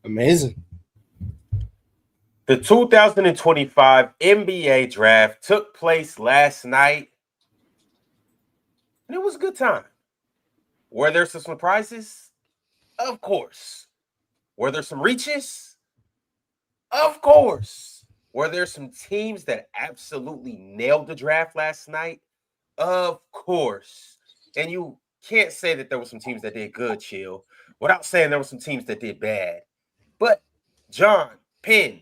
Amazing. The 2025 NBA draft took place last night, and it was a good time. Were there some surprises? Of course. Were there some reaches? Of course. Were there some teams that absolutely nailed the draft last night? Of course. And you can't say that there were some teams that did good, Chill, without saying there were some teams that did bad. But, John, Penn,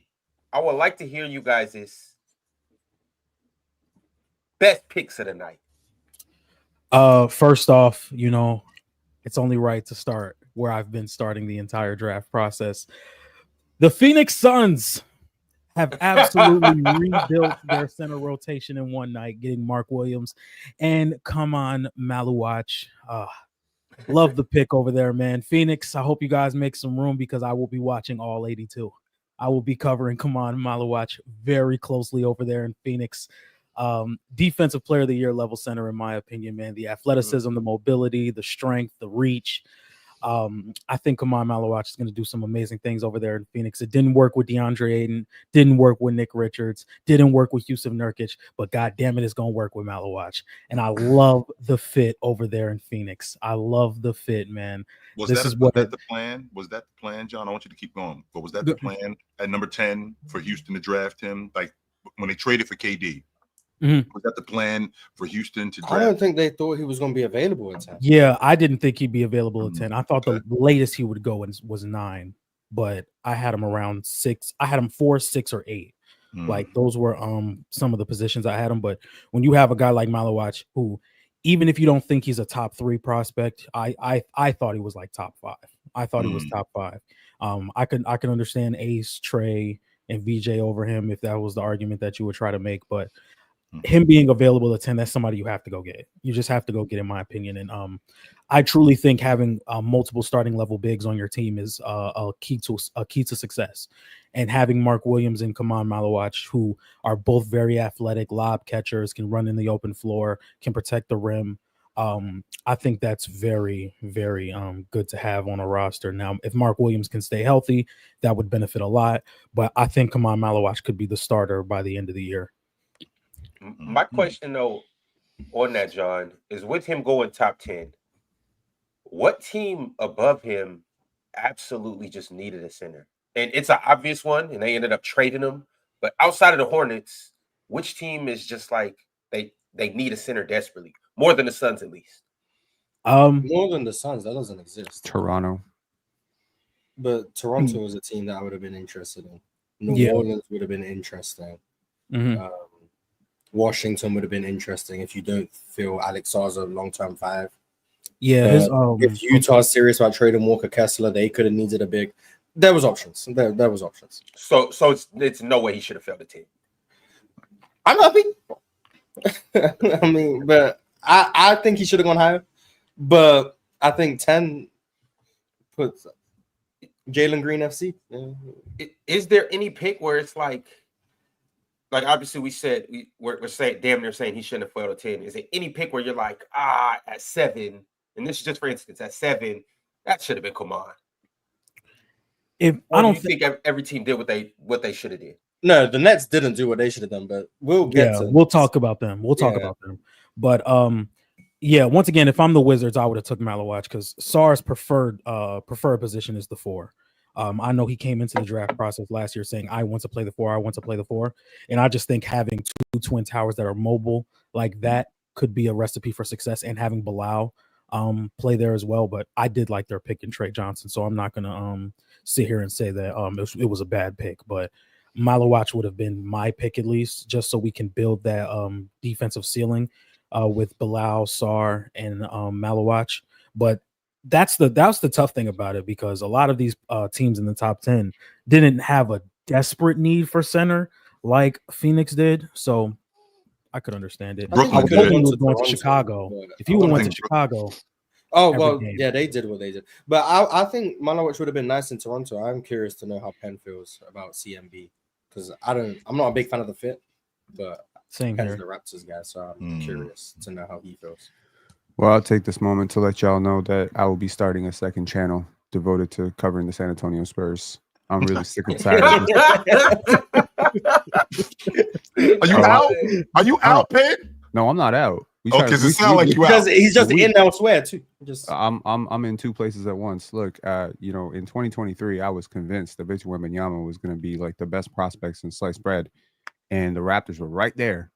I would like to hear you guys' best picks of the night. First off, it's only right to start where I've been starting the entire draft process. The Phoenix Suns have absolutely rebuilt their center rotation in one night, getting Mark Williams and come on, Maluach. Love the pick over there, man. Phoenix, I hope you guys make some room because I will be watching all 82. I will be covering Kaman Maluach very closely over there in Phoenix. Defensive player of the year level center, in my opinion, man. The athleticism, the mobility, the strength, the reach. I think Kaman Maluach is going to do some amazing things over there in Phoenix. It didn't work with DeAndre Ayton, didn't work with Nick Richards, didn't work with Yusuf Nurkic, but God damn it, it's going to work with Maluach. And I love the fit over there in Phoenix. I love the fit, man. Was that the plan? Was that the plan, John? I want you to keep going. But was that the plan at number 10 for Houston to draft him? Like when they traded for KD? Mm-hmm. Was that the plan for Houston to draft? I don't think they thought he was going to be available at 10. Yeah, I didn't think he'd be available at 10. I thought the latest he would go was 9, but I had him around 6. I had him 4, 6, or 8. Like those were some of the positions I had him. But when you have a guy like Maluach, who even if you don't think he's a top 3 prospect, I thought he was like top 5. I thought he was top 5. I can understand Ace, Trey, and VJ over him if that was the argument that you would try to make, but him being available at 10, that's somebody you have to go get. You just have to go get, in my opinion. And I truly think having multiple starting level bigs on your team is a key to success. And having Mark Williams and Kaman Maluach, who are both very athletic lob catchers, can run in the open floor, can protect the rim. I think that's very, very good to have on a roster. Now, if Mark Williams can stay healthy, that would benefit a lot. But I think Kaman Maluach could be the starter by the end of the year. My question, though, on that, John, is with him going top 10, what team above him absolutely just needed a center? And it's an obvious one, and they ended up trading him. But outside of the Hornets, which team is just like they need a center desperately? More than the Suns, at least. More than the Suns, that doesn't exist. Toronto. But Toronto is a team that I would have been interested in. New Orleans would have been interesting. Washington would have been interesting if you don't feel Alex Sar's a long-term 5. Yeah, if Utah's serious about trading Walker Kessler, they could have needed a big. There was options. There was options. So it's no way he should have failed the team. I'm happy. I mean, but I think he should have gone higher. But I think 10 puts Jalen Green FC. Yeah. Is there any pick where it's like obviously we're saying damn near saying he shouldn't have failed at 10. Is there any pick where you're like, at 7, and this is just for instance, at 7, that should have been Kaman? I don't think every team did what they should have did. No, the Nets didn't do what they should have done, but we'll talk about them. We'll talk about them. But once again, if I'm the Wizards, I would have took Maluach because Sar's preferred position is the 4. I know he came into the draft process last year saying, I want to play the 4. And I just think having 2 twin towers that are mobile like that could be a recipe for success, and having Bilal play there as well. But I did like their pick in Trey Johnson, so I'm not going to sit here and say that it was a bad pick. But Maluach would have been my pick at least, just so we can build that defensive ceiling with Bilal, Sar, and Maluach. But that's the tough thing about it, because a lot of these teams in the top 10 didn't have a desperate need for center like Phoenix did. So I could understand it. Brooklyn I was hoping he was going to Chicago. If he would have went to Chicago. Oh, well, yeah, they did what they did. But I think Maluach would have been nice in Toronto. I'm curious to know how Penn feels about CMB, because I'm not a big fan of the fit, but same Penn's here. the Raptors guy, so I'm curious to know how he feels. Well, I'll take this moment to let y'all know that I will be starting a second channel devoted to covering the San Antonio Spurs. I'm really sick and tired of this. Are you out? Are you out, Pitt? No, I'm not out. Oh, because it sounds like you out. Because he's just in elsewhere too. Just I'm in two places at once. Look, you know, in 2023, I was convinced that Victor Wembanyama was going to be like the best prospect since sliced bread, and the Raptors were right there,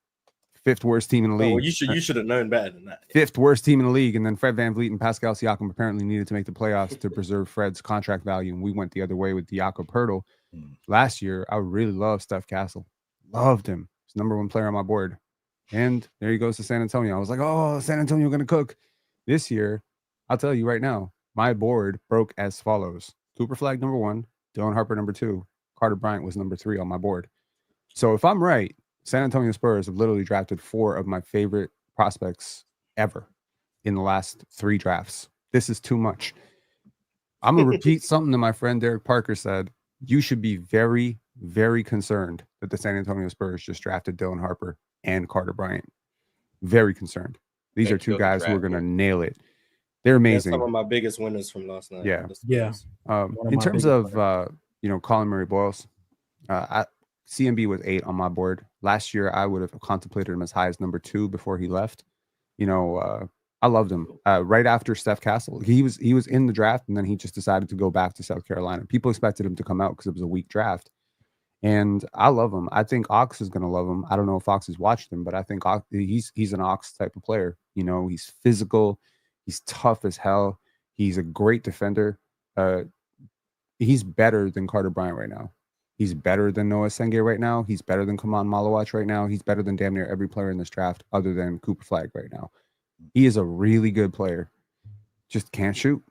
5th worst team in the league. Well, you should have known better than that. 5th worst team in the league, and then Fred VanVleet and Pascal Siakam apparently needed to make the playoffs to preserve Fred's contract value, and we went the other way with Jakob Poeltl. Last year, I really loved Steph Castle, loved him. He's #1 player on my board. And there he goes to San Antonio. I was like, oh, San Antonio going to cook. This year, I'll tell you right now, my board broke as follows. Cooper Flag #1, Dylan Harper #2, Carter Bryant was #3 on my board. So if I'm right, San Antonio Spurs have literally drafted 4 of my favorite prospects ever in the last 3 drafts. This is too much. I'm going to repeat something that my friend Derek Parker said. You should be very, very concerned that the San Antonio Spurs just drafted Dylan Harper and Carter Bryant. Very concerned. These are 2 guys who are going to nail it. They're amazing. Some of my biggest winners from last night. Yeah. One In my terms biggest of winners. Colin Murray Boyles, CMB was 8 on my board. Last year, I would have contemplated him as high as #2 before he left. I loved him. Right after Steph Castle, he was in the draft, and then he just decided to go back to South Carolina. People expected him to come out because it was a weak draft. And I love him. I think Ox is going to love him. I don't know if Ox has watched him, but I think he's an Ox type of player. You know, he's physical. He's tough as hell. He's a great defender. He's better than Carter Bryant right now. He's better than Noah Senge right now. He's better than Kaman Malawach right now. He's better than damn near every player in this draft other than Cooper Flag right now. He is a really good player. Just can't shoot.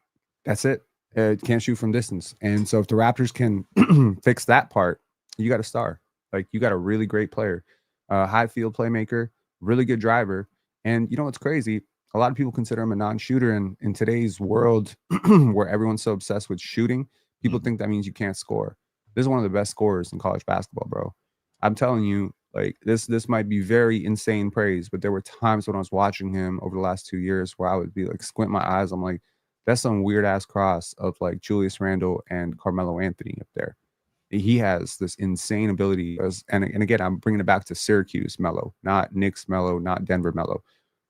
That's it. Can't shoot from distance. And so if the Raptors can fix that part, you got a star. Like, you got a really great player, high field playmaker, really good driver. And you know what's crazy? A lot of people consider him a non-shooter. And in today's world where everyone's so obsessed with shooting, people think that means you can't score. This is one of the best scorers in college basketball, bro. I'm telling you, like, this might be very insane praise, but there were times when I was watching him over the last 2 years where I would be like, squint my eyes. I'm like, that's some weird ass cross of like Julius Randle and Carmelo Anthony up there. He has this insane ability. And again, I'm bringing it back to Syracuse Melo, not Knicks Melo, not Denver Melo.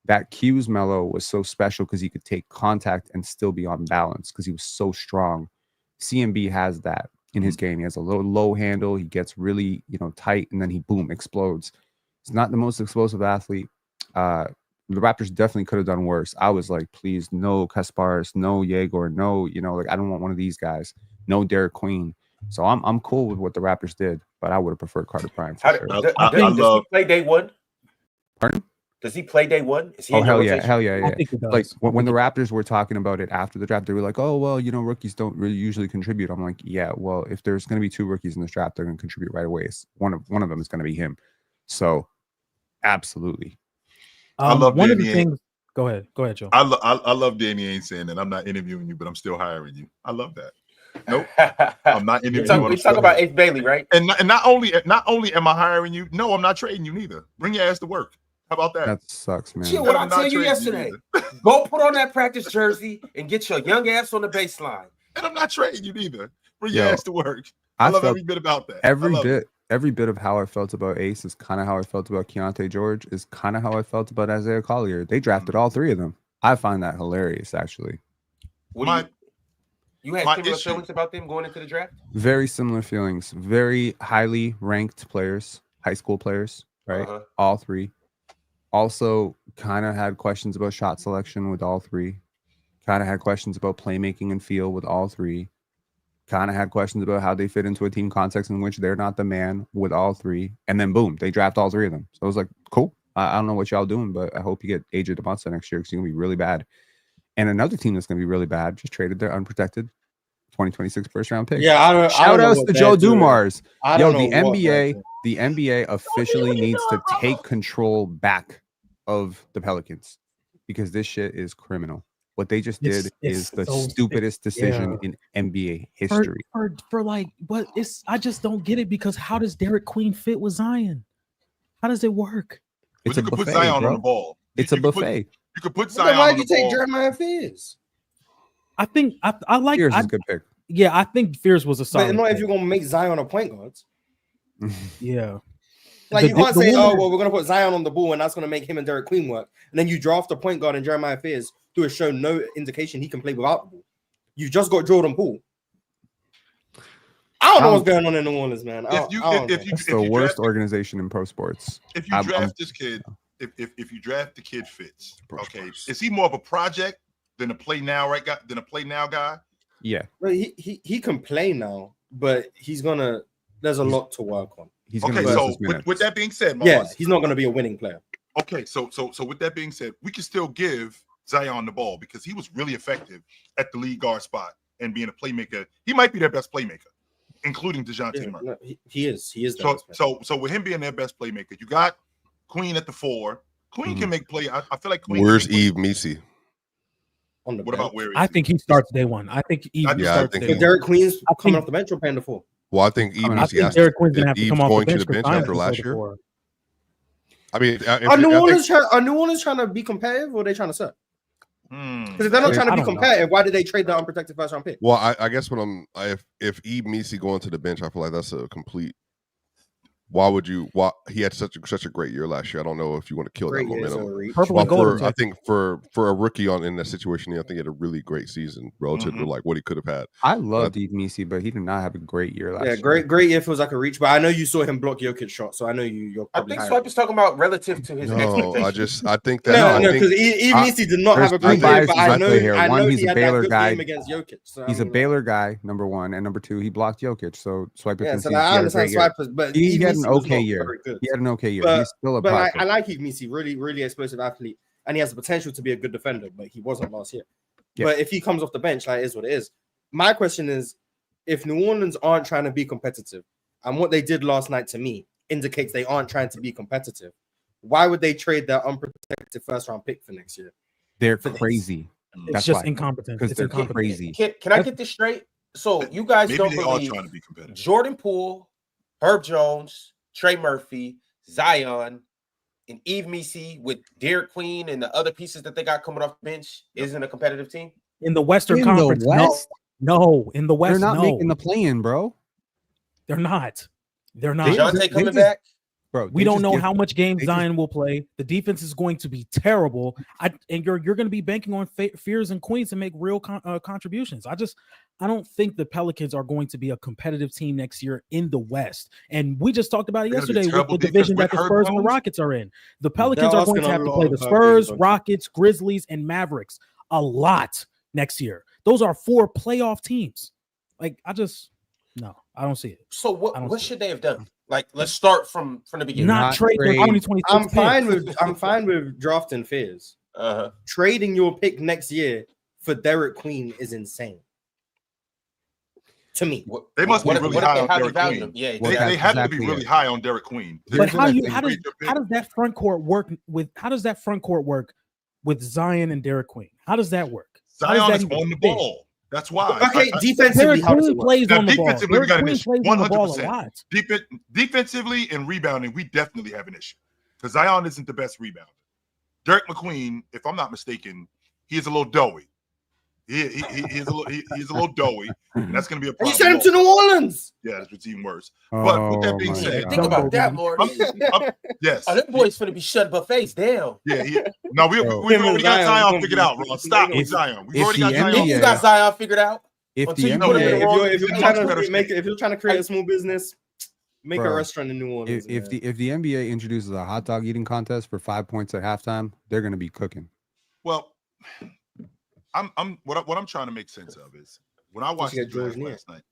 That Q's Melo was so special because he could take contact and still be on balance because he was so strong. CMB has that in his game. He has a little low handle. He gets really, tight, and then he boom explodes. He's not the most explosive athlete. The Raptors definitely could have done worse. I was like, please, no Kasparis, no Yegor, no, I don't want one of these guys. No Derek Queen. So I'm cool with what the Raptors did, but I would have preferred Carter Bryant. For sure. Does he play day one? Pardon? Does he play day one? Is he hell yeah. I think it does. Like when the Raptors were talking about it after the draft, they were like, oh, well, rookies don't really usually contribute. I'm like, yeah, well, if there's going to be 2 rookies in this draft, they're going to contribute right away. One of them is going to be him. So absolutely. I love one Danny of the things. Go ahead, Joe. I love Danny Ain't saying that I'm not interviewing you, but I'm still hiring you. I love that. Nope, I'm not interviewing. We talk about Ace Bailey, right? And not only am I hiring you, no, I'm not trading you neither. Bring your ass to work. How about that? That sucks, man. Chill, what I tell you yesterday. Go put on that practice jersey and get your young ass on the baseline. And I'm not trading you neither. Bring your ass to work. I love every bit about that. Every bit of how I felt about Ace is kind of how I felt about Keontae George, is kind of how I felt about Isaiah Collier. They drafted all 3 of them. I find that hilarious, actually. You had similar feelings about them going into the draft? Very similar feelings. Very highly ranked players, high school players, right? All 3. Also, kind of had questions about shot selection with all 3. Kind of had questions about playmaking and feel with all 3. Kind of had questions about how they fit into a team context in which they're not the man with all 3. And then, boom, they draft all 3 of them. So I was like, cool. I don't know what y'all doing, but I hope you get AJ DeMonsta next year because you're going to be really bad. And another team that's going to be really bad just traded their unprotected 2026 first-round pick. Yeah, shout outs to Joe Dumars. Yo, the NBA officially needs to take control back of the Pelicans because this shit is criminal. What they just did is the stupidest decision in NBA history. For like, what is? I just don't get it because how does Derek Queen fit with Zion? How does it work? It's you a could buffet, put Zion bro. on the ball. It's a buffet. You could put Zion why on did the you take ball. Jeremiah Fizz? I think I like. Here's a good pick. Yeah, I think Fears was a solid. But not if pick. you're gonna make Zion a point guard. Yeah. Like The- you can't the say, one oh that- well, we're gonna put Zion on the ball and that's gonna make him and Derek Queen work. And then you draft a point guard in Jeremiah Fears who has shown no indication he can play without the ball. You just got Jordan Poole. I don't know what's going on in New Orleans, man. If you That's the worst organization in pro sports. If you draft this kid, if you draft the kid Fitz, okay, is he more of a project than a play now right guy than a play now guy? Yeah, well, he can play now, but there's a lot to work on. He's okay. So with that being said, yeah, he's not gonna be a winning player. Okay, so with that being said, we can still give Zion the ball because he was really effective at the lead guard spot and being a playmaker. He might be their best playmaker, including DeJounte Murray. No, he is. So with him being their best playmaker, you got Queen at the 4. Queen can make play. I feel like Queen. Where's Eve Messi? What about where? I think he starts day one. I think Eve starts day one. Derek Queen's coming off the bench or playing the 4. Well, I think Eve I Messi think has Derek Queen's gonna have to Eve's come off going the to bench the bench because after last year. before. I mean, Are New Orleans trying to be competitive or are they trying to set? Because if they're not trying to be competitive, why did they trade that unprotected first round pick? Well, I guess if Eve Messi going to the bench, I feel like that's a complete. Why would you? Why he had such a great year last year? I don't know if you want to kill that momentum. I think for a rookie in that situation, I think he had a really great season relative to like what he could have had. I loved Eve Messi, but he did not have a great year last year. Yeah, great year feels like a reach, but I know you saw him block Jokic shot, so I know you're probably. I think Swipe is talking about relative to his. No, I think that because Eve Messi did not have a great year, but I know he's a Baylor guy against Jokic. So he's a Baylor guy, number one, and number two, he blocked Jokic. So Swipe. Yeah, so I understand Swipe, but he had an okay year. He had an okay year. He's still a but I like Eve Messi, really explosive athlete, and he has the potential to be a good defender, but he wasn't last year. Yeah. But if he comes off the bench, that is what it is. My question is, if New Orleans aren't trying to be competitive, and what they did last night to me indicates they aren't trying to be competitive, why would they trade their unprotected first round pick for next year? They're crazy. It's just incompetence. Because they're crazy. Can I get this straight? So you guys don't believe trying to be competitive. Jordan Poole, Herb Jones, Trey Murphy, Zion, and Eve Messi with Derek Queen and the other pieces that they got coming off the bench isn't a competitive team? In the Western Conference, no. In the West, they're not making the play-in, bro. They're not. DeJounte coming back? Bro, we don't know how much game Zion will play. The defense is going to be terrible. And you're going to be banking on Fears and Queens to make real contributions. I don't think the Pelicans are going to be a competitive team next year in the West. And we just talked about it yesterday with the division that the Spurs and the Rockets are in. The Pelicans are going to have to play the Spurs, Rockets, Grizzlies, and Mavericks a lot next year. Those are 4 playoff teams. I don't see it. So what should they have done? Like, let's start from the beginning. Not trade their 2022. I'm fine with drafting Fears. Trading your pick next year for Derek Queen is insane. To me, they must be really high on Derek Queen. Yeah, they have to be really high on Derek Queen. But how does that front court work with Zion and Derek Queen? How does that work? Zion is on the ball. That's why. Okay, defensively, plays on the ball. Defensively, we got an issue. 100%. Defensively and rebounding, we definitely have an issue because Zion isn't the best rebounder. Derek McQueen, if I'm not mistaken, he is a little doughy. He's a little doughy. And that's going to be a problem. You sent him to New Orleans. Yeah, that's what's even worse. But with that being said, think about that, Lord. Yes. Oh, them boys finna be shutting buffets down. Yeah. No, we already got Zion figured out, bro. Stop with Zion. We already got Zion. You got Zion figured out. If you're trying to create a small business, make a restaurant in New Orleans. If the NBA introduces a hot dog eating contest for 5 points at halftime, they're going to be cooking. Well, what I'm trying to make sense of is when I watched the draft last night,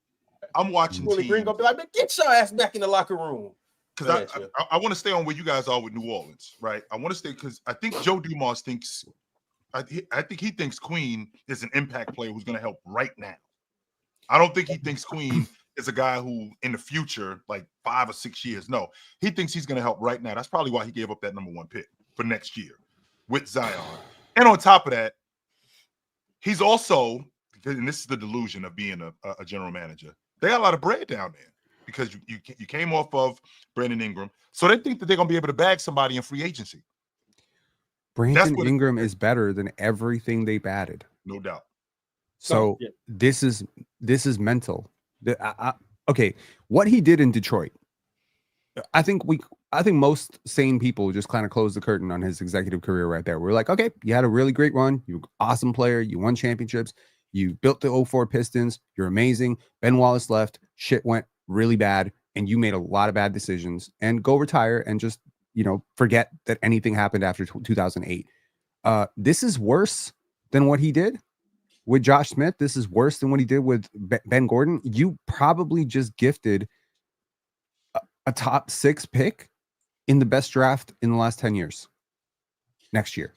I'm watching teams. Green gonna be like, get your ass back in the locker room. Because I want to stay on where you guys are with New Orleans, right? I want to stay because I think Joe Dumars thinks I think he thinks Queen is an impact player who's going to help right now. I don't think he thinks Queen is a guy who in the future, like 5 or 6 years. No, he thinks he's going to help right now. That's probably why he gave up that number 1 pick for next year with Zion. And on top of that, he's also, and this is the delusion of being a general manager, they got a lot of bread down there because you came off of Brandon Ingram. So they think that they're going to be able to bag somebody in free agency. Brandon Ingram is better than everything they've added. No doubt. So this is mental. Okay, what he did in Detroit, I think most sane people just kind of closed the curtain on his executive career right there. We're like, okay, you had a really great run. You're an awesome player. You won championships. You built the 04 Pistons. You're amazing. Ben Wallace left. Shit went really bad. And you made a lot of bad decisions. And go retire and just, forget that anything happened after 2008. This is worse than what he did with Josh Smith. This is worse than what he did with Ben Gordon. You probably just gifted a top 6 pick in the best draft in the last 10 years next year.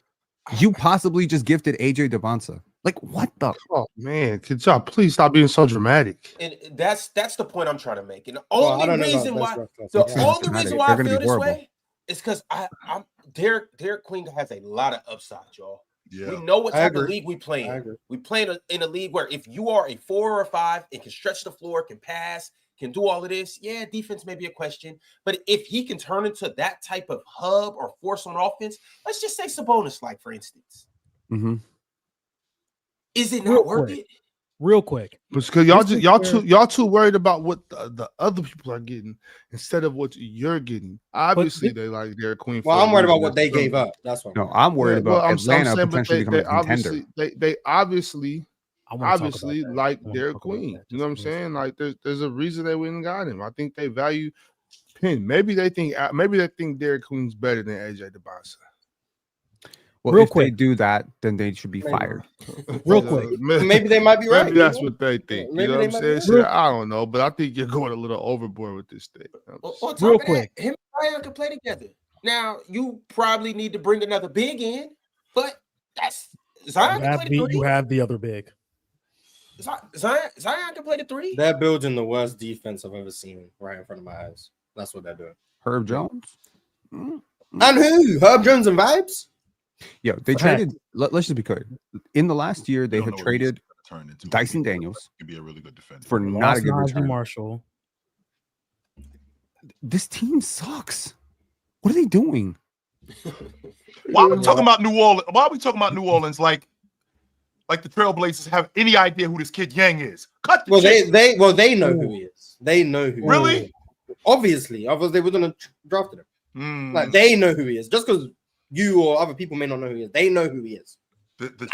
You possibly just gifted AJ Devonta. Like, what the? Oh man, could y'all please stop being so dramatic? And that's the point I'm trying to make. And the only reason why I feel this way is because I'm Derek Queen has a lot of upside, y'all. Yeah. We know what type of league we play in. We play in a league where if you are a 4 or a 5 and can stretch the floor, can pass, can do all of this, defense may be a question. But if he can turn into that type of hub or force on offense, let's just say Sabonis, like for instance. Mm-hmm. Is it not worth it? Real quick, because y'all too worried about what the other people are getting instead of what you're getting. Obviously, they like Derek Queen. Well, I'm worried about what they gave up. That's what. No, I'm worried about Atlanta potentially becoming a contender. They obviously like Derek Queen. You know what I'm saying? Like, there's a reason they went and got him. I think they value Penn. Maybe they think Derek Queen's better than AJ Devonta. Well, if they do that, then they should be fired. Real quick. Maybe they might be right. Maybe that's what they think. You know what I'm saying? I don't know, but I think you're going a little overboard with this thing. Real quick. Him and Zion can play together. Now, you probably need to bring another big in, but that's Zion can play the 3. You have the other big. Zion can play the 3. They're building the worst defense I've ever seen right in front of my eyes. That's what they're doing. Herb Jones? And who? Herb Jones and vibes? Yeah, they traded. Let's just be clear. In the last year, they have traded Dyson Daniels. Could be a really good defender for not a good return. Marshall. This team sucks. What are they doing? Why are we talking about New Orleans? Why are we talking about New Orleans like the Trailblazers have any idea who this kid Yang is? Cut the shit. They know who he is. They know who. Really? He is. Obviously, otherwise they wouldn't have drafted him. Like, they know who he is. Just because you or other people may not know who he is, they know who he is.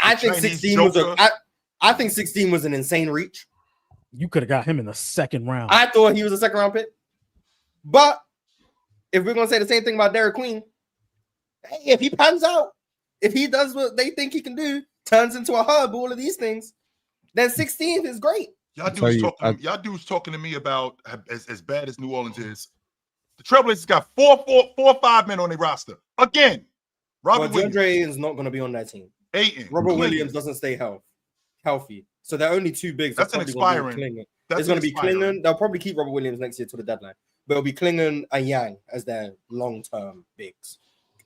I think 16 was an insane reach. You could have got him in the second round. I thought he was a second round pick. But if we're gonna say the same thing about Derek Queen, hey, if he pans out, if he does what they think he can do, turns into a hub, all of these things, then 16th is great. Y'all dudes talking to me about as bad as New Orleans is. The Trailblazers got four or five men on their roster again. DeAndre is not going to be on that team. Robert Williams doesn't stay healthy. So there are only 2 bigs. That's an expiring. It's going to be Klingon. They'll probably keep Robert Williams next year to the deadline. But it'll be Klingon and Yang as their long-term bigs.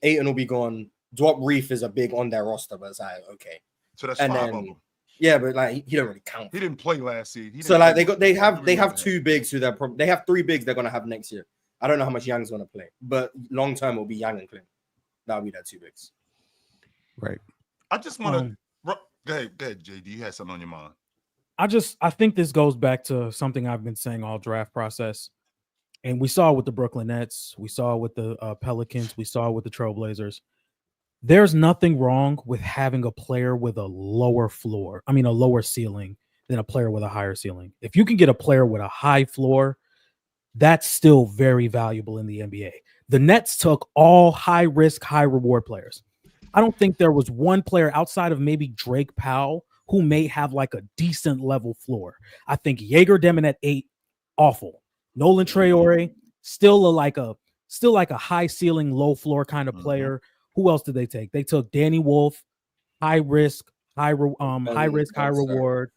Ayton will be gone. Dwop Reef is a big on their roster, but it's like, okay. So that's 5 of them. Yeah, but like he don't really count. He didn't play last season. So like they have 2 bigs who they have 3 bigs they're going to have next year. I don't know how much Yang's going to play, but long-term will be Yang and Klingon. That'll be their 2 bigs. Right. I just want to go ahead, JD. You had something on your mind. I think this goes back to something I've been saying all draft process. And we saw it with the Brooklyn Nets. We saw it with the Pelicans. We saw it with the Trailblazers. There's nothing wrong with having a player with a lower ceiling than a player with a higher ceiling. If you can get a player with a high floor, that's still very valuable in the NBA. The Nets took all high risk, high reward players. I don't think there was one player outside of maybe Drake Powell who may have like a decent level floor. I think Jaeger Demon at 8, awful. Nolan Traore, still like a high ceiling, low floor kind of player. Who else did they take? They took Danny Wolf, high risk, high reward.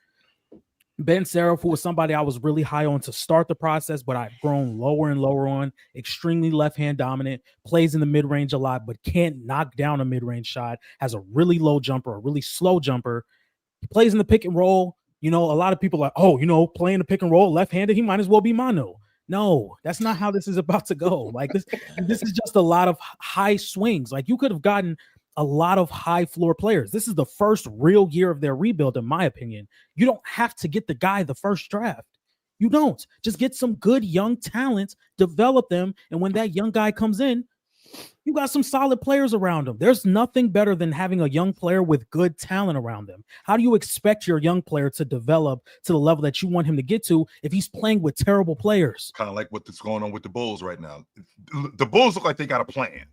Ben Seraph, who was somebody I was really high on to start the process, but I've grown lower and lower on. Extremely left-hand dominant, plays in the mid-range a lot, but can't knock down a mid-range shot. Has a really low jumper, a really slow jumper. He plays in the pick and roll. You know, a lot of people are like, playing the pick and roll left-handed, he might as well be mono. No, that's not how this is about to go. Like this is just a lot of high swings. Like you could have gotten a lot of high floor players. This is the first real year of their rebuild, in my opinion. You don't have to get the guy the first draft. You don't. Just get some good young talent, develop them, and when that young guy comes in, you got some solid players around him. There's nothing better than having a young player with good talent around them. How do you expect your young player to develop to the level that you want him to get to if he's playing with terrible players? Kind of like what's going on with the Bulls right now. The Bulls look like they got a plan.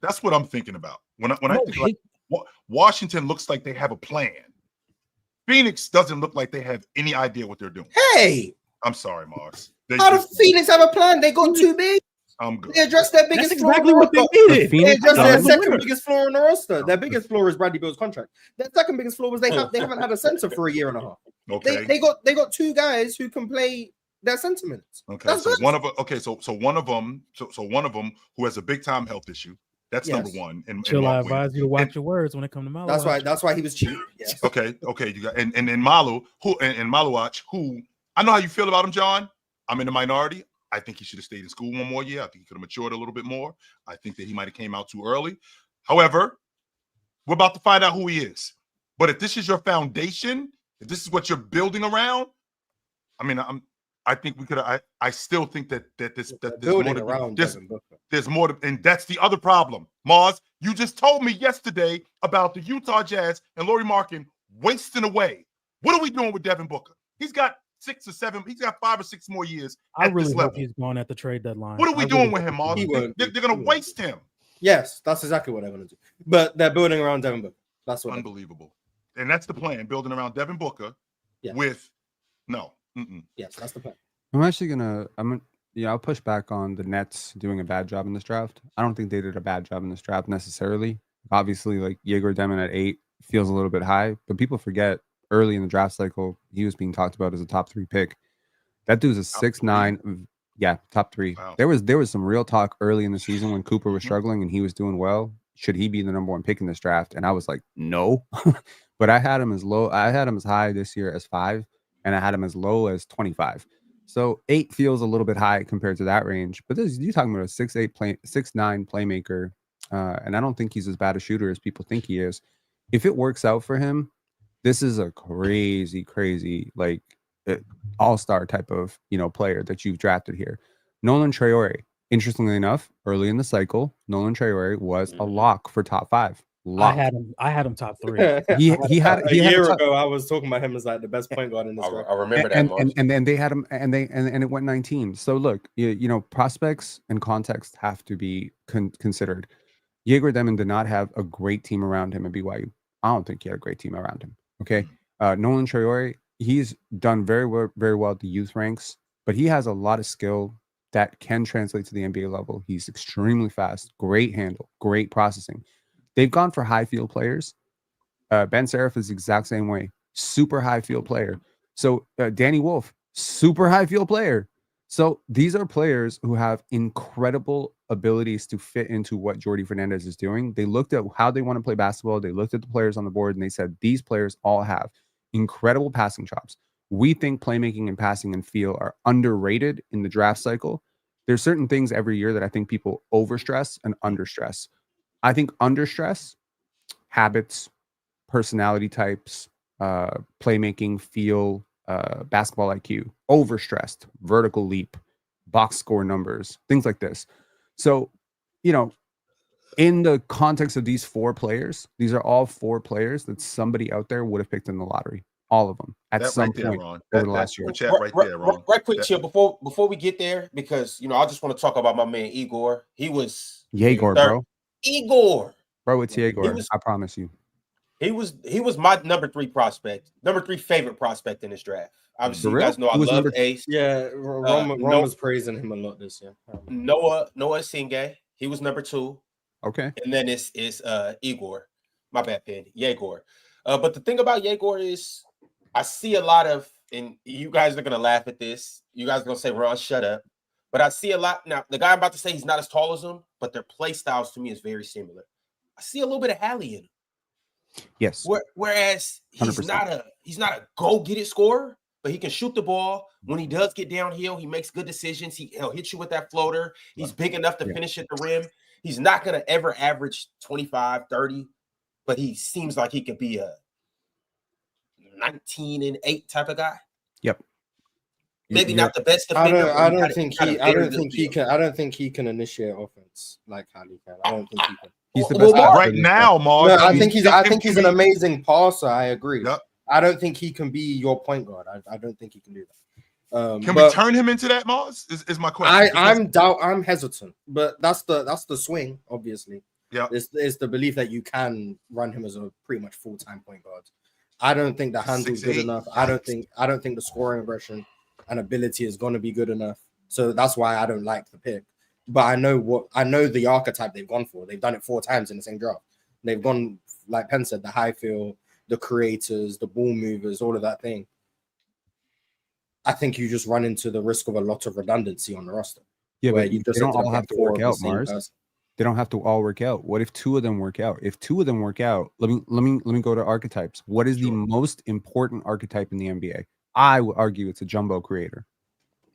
That's what I'm thinking about. When I think like Washington looks like they have a plan. Phoenix doesn't look like they have any idea what they're doing. Hey, I'm sorry, Mars. How does Phoenix have a plan? They got too big. I'm good. They addressed their biggest That's flaw. exactly what they needed. They addressed their second biggest flaw in the roster. Their biggest flaw is Bradley Beal's contract. Their second biggest flaw was they haven't had a center for a year and a half. Okay. They got two guys who can play their center minutes. Okay. So one of them who has a big time health issue. That's number one. And Chill, I advise you to watch your words when it comes to Maluach. That's why he was cheap. Yes. Okay. You got and Malu and Maluach, who I know how you feel about him, John. I'm in the minority. I think he should have stayed in school one more year. I think he could have matured a little bit more. I think that he might have came out too early. However, we're about to find out who he is. But if this is your foundation, if this is what you're building around, I mean, I think we could. I still think that there's more to, and that's the other problem. Mars, you just told me yesterday about the Utah Jazz and Lauri Markkanen wasting away. What are we doing with Devin Booker? He's got 6 or 7. He's got 5 or 6 more years. I really hope he's gone at the trade deadline. What are we doing with him, Mars? They're going to waste him. Yes, that's exactly what they're going to do. But they're building around Devin Booker. That's what unbelievable. And that's the plan, building around Devin Booker with no. Yes, that's the plan. I'll push back on the Nets doing a bad job in this draft. I don't think they did a bad job in this draft necessarily. Obviously, like Jaeger Demon at 8 feels a little bit high, but people forget early in the draft cycle, he was being talked about as a top 3 pick. That dude's a 6'9". Yeah, top 3. Wow. There was some real talk early in the season when Cooper was struggling and he was doing well. Should he be the number 1 pick in this draft? And I was like, no. But I had him as low. I had him as high this year as 5, and I had him as low as 25. So 8 feels a little bit high compared to that range. But you're talking about a 6'9" playmaker, and I don't think he's as bad a shooter as people think he is. If it works out for him, this is a crazy like all-star type of player that you've drafted here. Nolan Traore, interestingly enough, early in the cycle, Nolan Traore was a lock for top 5. Lock. I had him top 3. He had a year ago. I was talking about him as like the best point guard in this draft. I remember that. And then they had him, and it went 19. So look, prospects and context have to be considered. Jaeger Demon did not have a great team around him at BYU. I don't think he had a great team around him. Okay, Nolan Traore, he's done very well at the youth ranks, but he has a lot of skill that can translate to the NBA level. He's extremely fast, great handle, great processing. They've gone for high field players. Ben Seraph is the exact same way, super high field player. So Danny Wolf, super high field player. So these are players who have incredible abilities to fit into what Jordi Fernandez is doing. They looked at how they want to play basketball. They looked at the players on the board and they said, these players all have incredible passing chops. We think playmaking and passing and feel are underrated in the draft cycle. There's certain things every year that I think people overstress and understress. I think understress, habits, personality types, playmaking, feel, basketball IQ, overstressed, vertical leap, box score numbers, things like this. So, in the context of these 4 players, these are all 4 players that somebody out there would have picked in the lottery. All of them at some point over the last year. Right quick, Chill, before we get there, because I just want to talk about my man Igor. He was Igor, bro. Igor. Bro, it's Igor. I promise you. He was my number 3 prospect, number 3 favorite prospect in this draft. Obviously, you guys know I love Ace. Yeah, Ron was praising him a lot this year. Noah Singay, he was number 2. Okay. And then it's Igor. My bad, Pen. Yegor. But the thing about Yegor is I see a lot of, and you guys are gonna laugh at this. You guys are gonna say, Ron, shut up. But I see a lot now. The guy I'm about to say, he's not as tall as him, but their play styles to me is very similar. I see a little bit of Hallie in him. Yes. Whereas he's 100%. not a go get it scorer, but he can shoot the ball. When he does get downhill, he makes good decisions. He'll hit you with that floater. He's big enough to finish at the rim. He's not going to ever average 25, 30, but he seems like he could be a 19-8 type of guy. Yep. Maybe not the best defender. I don't think he can initiate offense like Hallie can. I don't think he can. He's the best right now, Mars. No, I think he's an amazing passer. I agree. Yep. I don't think he can be your point guard. I don't think he can do that. Can we turn him into that, Mars? Is my question. I'm hesitant, but that's the swing, obviously. Yeah. It's the belief that you can run him as a pretty much full-time point guard. I don't think the handle's good enough. I don't think the scoring aggression and ability is going to be good enough. So that's why I don't like the pick. But I know the archetype they've gone for. They've done it 4 times in the same draft. They've gone, like Penn said, the high field, the creators, the ball movers, all of that thing. I think you just run into the risk of a lot of redundancy on the roster. Yeah, where but you just they don't all have to work out, Mars. Person. They don't have to all work out. What if 2 of them work out? If 2 of them work out, let me go to archetypes. What is the most important archetype in the NBA? I would argue it's a jumbo creator.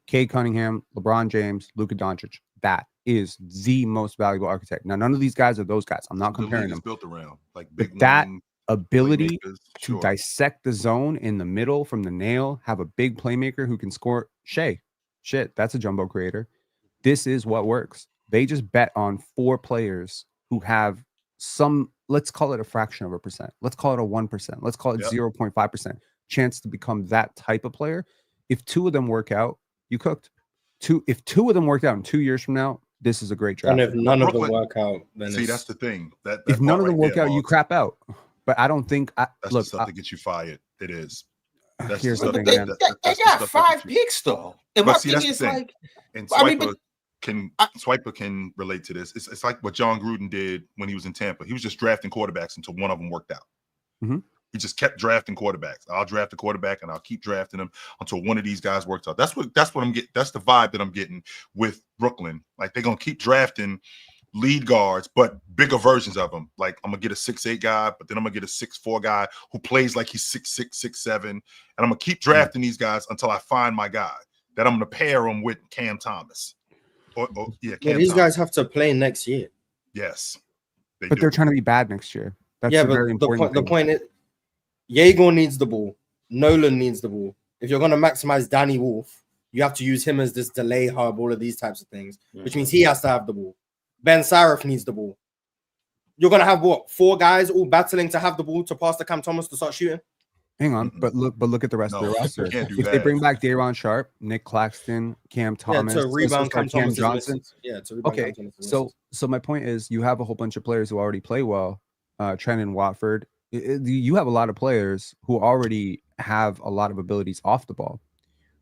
Cade Cunningham, LeBron James, Luka Doncic. That is the most valuable archetype. Now, none of these guys are those guys. I'm not comparing them. Built around like big that ability to dissect the zone in the middle from the nail, have a big playmaker who can score. Shit, that's a jumbo creator. This is what works. They just bet on 4 players who have some, let's call it a fraction of a percent. Let's call it a 1%. Let's call it 0.5% chance to become that type of player. If 2 of them work out, you cooked. If 2 of them worked out in 2 years from now, this is a great draft. And if none of them work out, then that's the thing. That if none of them work out, you crap out. But I don't think that's the stuff that gets you fired. It is. Here's the thing, man. They got 5 picks though. And my thing is like, and Swiper can relate to this. It's like what John Gruden did when he was in Tampa. He was just drafting quarterbacks until one of them worked out. Mm-hmm. He just kept drafting quarterbacks. I'll draft a quarterback and I'll keep drafting them until one of these guys works out. That's what I'm getting. That's the vibe that I'm getting with Brooklyn. Like they're gonna keep drafting lead guards, but bigger versions of them. Like I'm gonna get a 6'8" guy, but then I'm gonna get a 6'4" guy who plays like he's 6'6", 6'7", and I'm gonna keep drafting these guys until I find my guy that I'm gonna pair him with Cam Thomas. These guys have to play next year. Yes, they're trying to be bad next year. That's very important. The point is, Jaeger needs the ball. Nolan needs the ball. If you're going to maximize Danny Wolf, you have to use him as this delay hub, all of these types of things, which means he has to have the ball. Ben Sarif needs the ball. You're going to have 4 guys all battling to have the ball to pass to Cam Thomas to start shooting? Hang on, but look at the rest of the roster. If they bring back Day'Ron Sharp, Nick Claxton, Cam Thomas, to rebound Cam Johnson. To rebound Cam Thomas. So my point is, you have a whole bunch of players who already play well. Trenton Watford. You have a lot of players who already have a lot of abilities off the ball.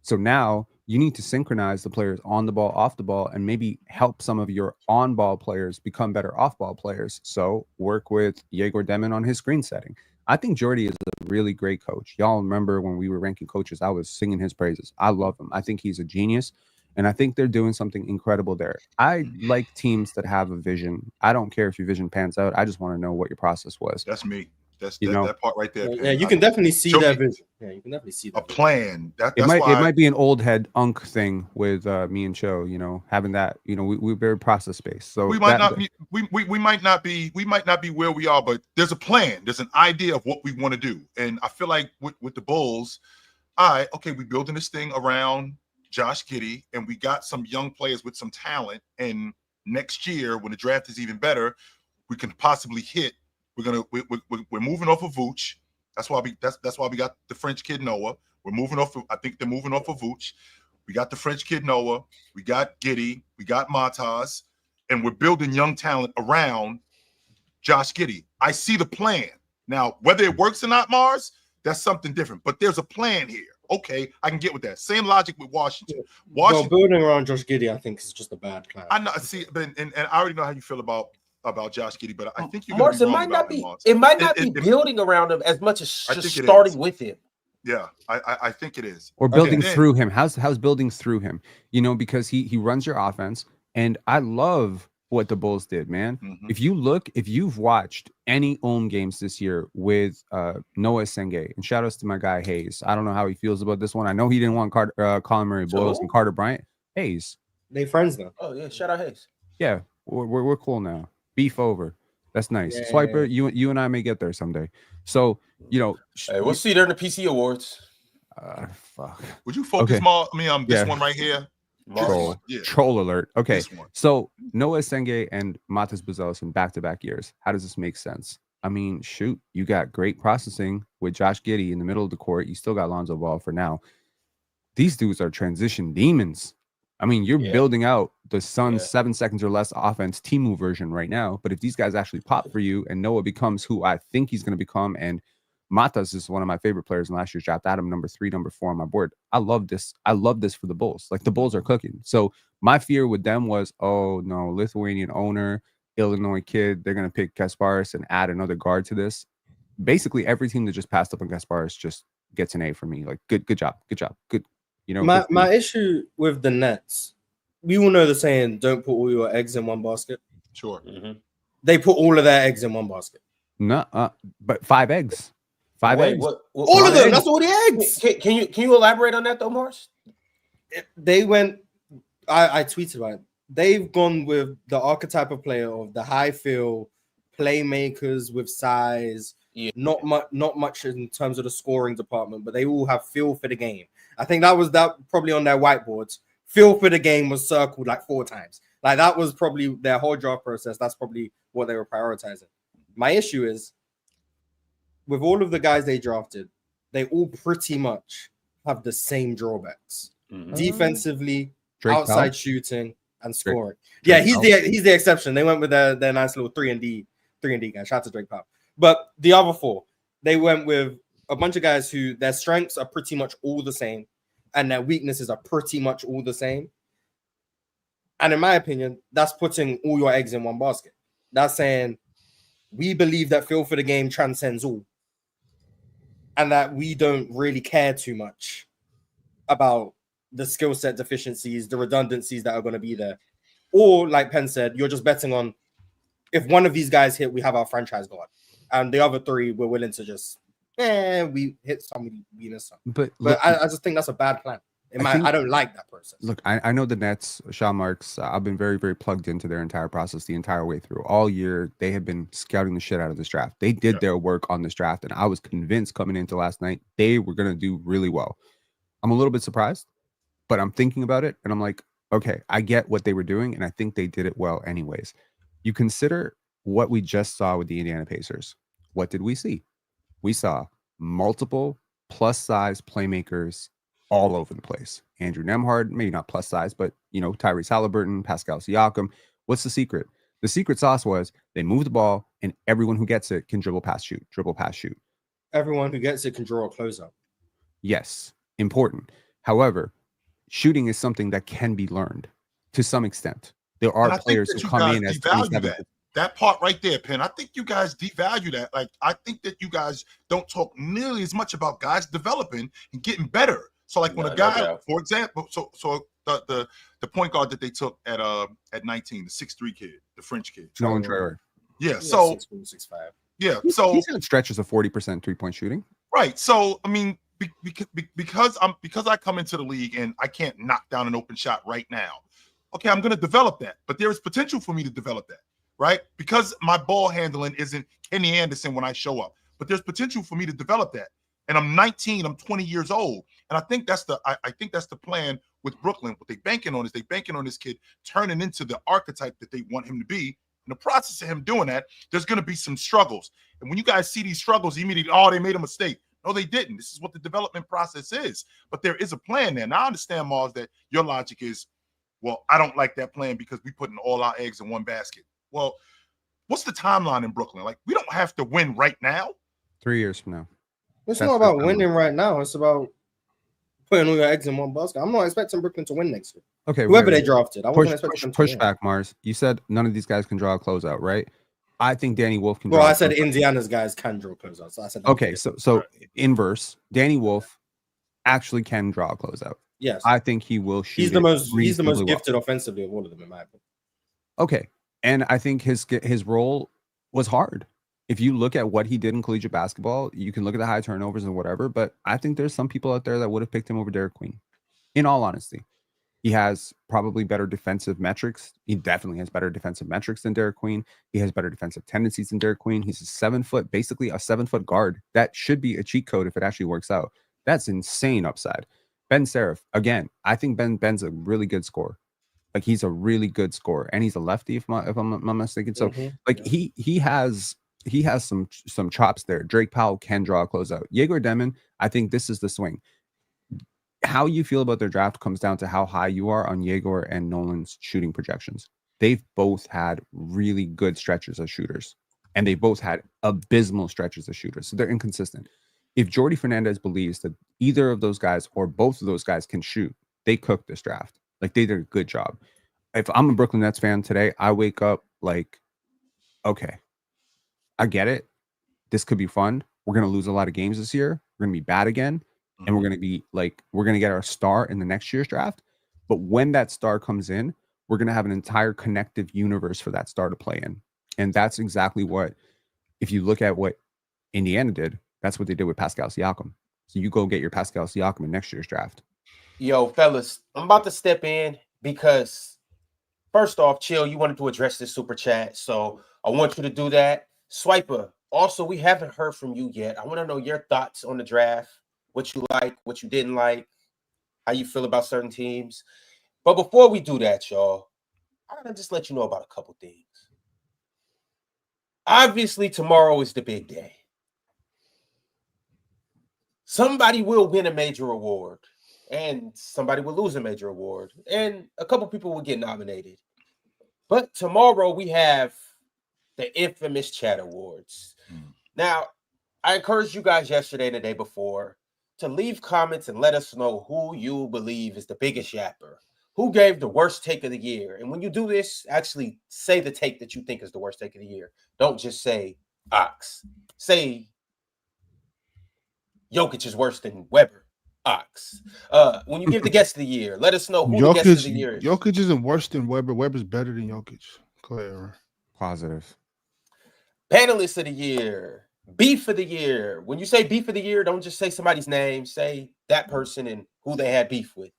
So now you need to synchronize the players on the ball, off the ball, and maybe help some of your on-ball players become better off-ball players. So work with Yegor Demon on his screen setting. I think Jordy is a really great coach. Y'all remember when we were ranking coaches, I was singing his praises. I love him. I think he's a genius, and I think they're doing something incredible there. I like teams that have a vision. I don't care if your vision pans out. I just want to know what your process was. That's me. That's that part right there. Yeah, you can definitely see that vision. Yeah, you can definitely see that. A plan. It might be an old head unk thing with me and Cho. Having that. We're very process based. So we might not be where we are, but there's a plan. There's an idea of what we want to do, and I feel like with the Bulls, we're building this thing around Josh Giddey, and we got some young players with some talent. And next year, when the draft is even better, we can possibly hit. We're moving off of Vooch. That's why we got the French kid Noah. We're moving off. I think they're moving off of Vooch. We got the French kid Noah. We got Giddey. We got Mataz, and we're building young talent around Josh Giddey. I see the plan now. Whether it works or not, Mars, that's something different. But there's a plan here. Okay, I can get with that. Same logic with Washington. Building around Josh Giddey, I think, is just a bad plan. I know. See, and I already know how you feel about Josh Giddey, but I think Mars, it might not be building around him as much as just starting with him. Yeah, I think it is. Or building through him. How's building through him? Because he runs your offense, and I love what the Bulls did, man. Mm-hmm. If you've watched any home games this year with Noah Senge, and shout outs to my guy Hayes. I don't know how he feels about this one. I know he didn't want Colin Murray Boyles and Carter Bryant. Hayes, they friends now. Oh yeah, shout out Hayes. Yeah, we're cool now. Beef over. That's nice. Yeah. Swiper, you and I may get there someday. So, Hey, we'll see during the PC Awards. Fuck. Would you focus more? I mean, this one right here. Troll alert. Okay. This one. So Noah Senge and Matas Bezos in back-to-back years. How does this make sense? I mean, shoot, you got great processing with Josh Giddey in the middle of the court. You still got Lonzo Ball for now. These dudes are transition demons. I mean, you're building out the Suns 7 seconds or less offense Timu version right now. But if these guys actually pop for you and Noah becomes who I think he's going to become, and Matas is one of my favorite players in last year's draft. I had him number 3, number 4 on my board. I love this. I love this for the Bulls. Like, the Bulls are cooking. So my fear with them was, oh no, Lithuanian owner, Illinois kid, they're going to pick Kasparis and add another guard to this. Basically, every team that just passed up on Kasparis just gets an A for me. Like, good job. Good. My issue with the Nets, we all know the saying, don't put all your eggs in one basket. Sure. Mm-hmm. They put all of their eggs in one basket. No, but 5 eggs. Five eggs. All of them. Eggs. That's all the eggs. Can you elaborate on that though, Morris? They went. I tweeted about it. They've gone with the archetype of player of the high feel playmakers with size. Yeah. Not much in terms of the scoring department, but they all have feel for the game. I think that was probably on their whiteboards. Feel for the game was circled like 4 times. Like that was probably their whole draft process. That's probably what they were prioritizing. My issue is with all of the guys they drafted, they all pretty much have the same drawbacks. Mm-hmm. Defensively, Drake outside Powell? Shooting, and scoring. Drake he's the exception. They went with their nice little 3-and-D guy. Shout out to Drake Powell. But the other 4, they went with a bunch of guys who their strengths are pretty much all the same and their weaknesses are pretty much all the same. And in my opinion, that's putting all your eggs in one basket. That's saying we believe that feel for the game transcends all and that we don't really care too much about the skill set deficiencies, the redundancies that are going to be there. Or like Penn said, you're just betting on if one of these guys hit, we have our franchise guard. And the other 3, we're willing to just, we hit somebody, we miss some. But I just think that's a bad plan. I don't like that process. Look, I know the Nets, Sean Marks, I've been very, very plugged into their entire process the entire way through. All year, they have been scouting the shit out of this draft. They did their work on this draft, and I was convinced coming into last night they were going to do really well. I'm a little bit surprised, but I'm thinking about it, and I'm like, okay, I get what they were doing, and I think they did it well anyways. You consider what we just saw with the Indiana Pacers. What did we see? We saw multiple plus-size playmakers all over the place. Andrew Nembhard, maybe not plus size, but Tyrese Halliburton, Pascal Siakam. What's the secret? The secret sauce was they move the ball and everyone who gets it can dribble, pass, shoot. Everyone who gets it can draw a closeout. Yes, important. However, shooting is something that can be learned to some extent. There are players who come in as 27. That part right there, Penn, I think you guys devalue that. Like, I think that you guys don't talk nearly as much about guys developing and getting better. So like when a guy, for example, so the point guard that they took at 19, the 6'3" kid, the French kid, Nolan Traore. Yeah, so 6'5". Yeah, so he's had stretches of 40% 3-point shooting. Right. So I mean, because I come into the league and I can't knock down an open shot right now. Okay, I'm going to develop that, but there is potential for me to develop that, right? Because my ball handling isn't Kenny Anderson when I show up, but there's potential for me to develop that. And I'm 19, I'm 20 years old. And I think that's the plan with Brooklyn. What they banking on is this kid turning into the archetype that they want him to be. In the process of him doing that, there's going to be some struggles. And when you guys see these struggles, immediately, they made a mistake. No, they didn't. This is what the development process is. But there is a plan there. Now I understand, Mars, that your logic is, well, I don't like that plan because we putting all our eggs in one basket. Well, what's the timeline in Brooklyn? Like, we don't have to win right now. 3 years from now. It's not about winning right now. It's about putting all your eggs in one basket. I'm not expecting Brooklyn to win next year. Okay, whoever they drafted, I wasn't expecting them to push back, Mars. You said none of these guys can draw a closeout, right? I think Danny Wolf can. Well, I said Indiana's guys can draw closeouts. So I said okay. So inverse, Danny Wolf actually can draw a closeout. Yes, I think he will shoot. He's the most gifted offensively of all of them, in my opinion. Okay, and I think his role was hard. If you look at what he did in collegiate basketball, you can look at the high turnovers and whatever, but I think there's some people out there that would have picked him over Derek Queen, in all honesty. He has probably better defensive metrics. He definitely has better defensive metrics than Derek Queen. He has better defensive tendencies than Derek Queen. He's basically a 7-foot guard. That should be a cheat code if it actually works out. That's insane upside. Ben Seraph, again, I think Ben's a really good scorer. Like, he's a really good scorer, and he's a lefty, if I'm not mistaken. So, he has some chops there. Drake Powell can draw a closeout. Yegor Demon, I think this is the swing. How you feel about their draft comes down to how high you are on Yegor and Nolan's shooting projections. They've both had really good stretches as shooters, and they both had abysmal stretches as shooters. So they're inconsistent. If Jordy Fernandez believes that either of those guys or both of those guys can shoot, they cooked this draft. Like, they did a good job. If I'm a Brooklyn Nets fan today, I wake up like, okay, I get it. This could be fun. We're going to lose a lot of games this year. We're going to be bad again. And we're going to get our star in the next year's draft. But when that star comes in, we're going to have an entire connective universe for that star to play in. And that's exactly what, if you look at what Indiana did, that's what they did with Pascal Siakam. So you go get your Pascal Siakam in next year's draft. Yo, fellas, I'm about to step in because, first off, Chill, you wanted to address this super chat. So I want you to do that. Swiper, also, we haven't heard from you yet. I want to know your thoughts on the draft. What you like, what you didn't like, how you feel about certain teams. But before we do that, y'all, I gotta just let you know about a couple things. Obviously, tomorrow is the big day. Somebody will win a major award, and somebody will lose a major award, and a couple people will get nominated. But tomorrow we have the infamous Chat Awards. Now, I encouraged you guys yesterday and the day before to leave comments and let us know who you believe is the biggest yapper, who gave the worst take of the year. And when you do this, actually say the take that you think is the worst take of the year. Don't just say Ox. Say Jokic is worse than Weber. Ox. When you give the guest of the year, let us know who the guest of the year is. Jokic isn't worse than Weber. Weber's better than Jokic. Clear. Positive. Panelist of the year. Beef of the year. When you say beef of the year, don't just say somebody's name. Say that person and who they had beef with.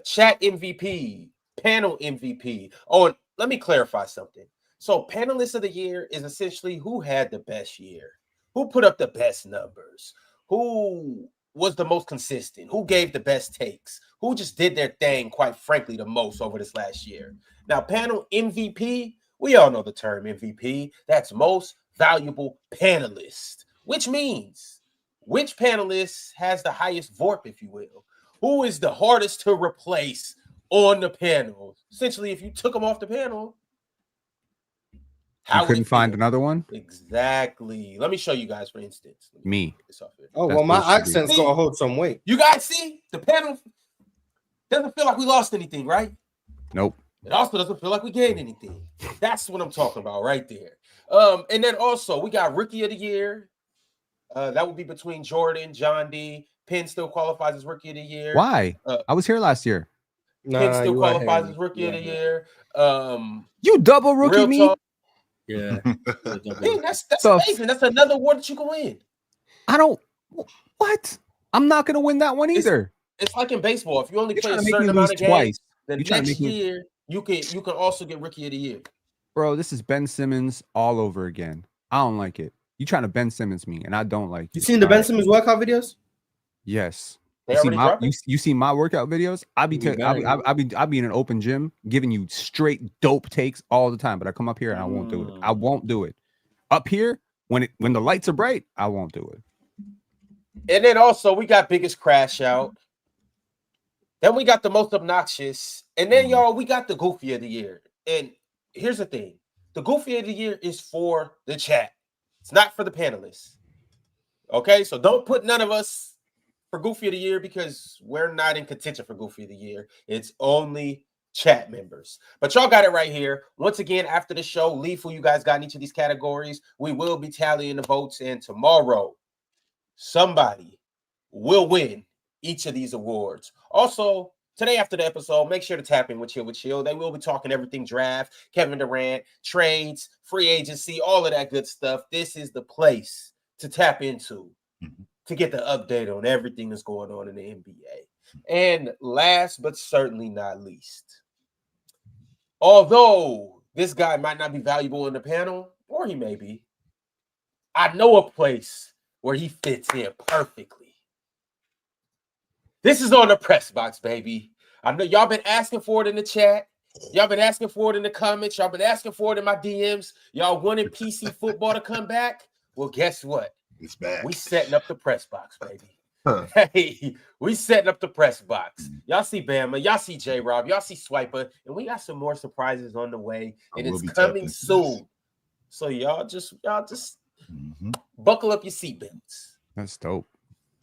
Chat MVP, panel MVP. Oh, and let me clarify something. So panelist of the year is essentially who had the best year, who put up the best numbers, who was the most consistent, who gave the best takes, who just did their thing, quite frankly, the most over this last year. Now, panel MVP, we all know the term MVP. That's most valuable panelist, which means which panelist has the highest VORP, if you will, who is the hardest to replace on the panel. Essentially, if you took them off the panel, you couldn't find another one. Exactly. Let me show you guys, for instance. Me. Oh, well, my accent's gonna hold some weight. You guys see the panel doesn't feel like we lost anything, right? Nope. It also doesn't feel like we gained anything. That's what I'm talking about right there. And then also we got Rookie of the Year. That would be between Jordan, John D. Penn still qualifies as Rookie of the Year. Why? I was here last year. Penn still qualifies as Rookie of the Year. You double rookie me? Talk. Yeah. Man, that's amazing. That's another award that you can win. I don't. What? I'm not going to win that one either. It's like in baseball. If you only play a certain amount of games, then next year you can also get Rookie of the Year. Bro, this is Ben Simmons all over again. I don't like it. You trying to Ben Simmons me, and I don't like it. You seen the Ben Simmons workout videos? Yes. You see my workout videos? I be in an open gym giving you straight dope takes all the time, but I come up here and I won't do it. I won't do it. Up here, when the lights are bright, I won't do it. And then also we got biggest crash out. Then we got the most obnoxious. And then y'all, we got the goofy of the year. And here's the thing. The goofy of the year is for the chat. It's not for the panelists. Okay, so don't put none of us for Goofy of the Year because we're not in contention for Goofy of the Year. It's only chat members. But y'all got it right here. Once again, after the show, leave who you guys got in each of these categories. We will be tallying the votes, and tomorrow, somebody will win each of these awards. Also, today after the episode, make sure to tap in with Chill. They will be talking everything draft, Kevin Durant, trades, free agency, all of that good stuff. This is the place to tap into to get the update on everything that's going on in the NBA. And last but certainly not least, although this guy might not be valuable in the panel, or he may be, I know a place where he fits in perfectly. This is on the press box, baby. I know y'all been asking for it in the chat. Y'all been asking for it in the comments. Y'all been asking for it in my DMs. Y'all wanted PC football to come back? Well, guess what? It's back. We setting up the press box, baby. Hey, we setting up the press box. Y'all see Bama, y'all see J-Rob, y'all see Swiper, and we got some more surprises on the way, and it's coming soon. So y'all just buckle up your seatbelts. That's dope.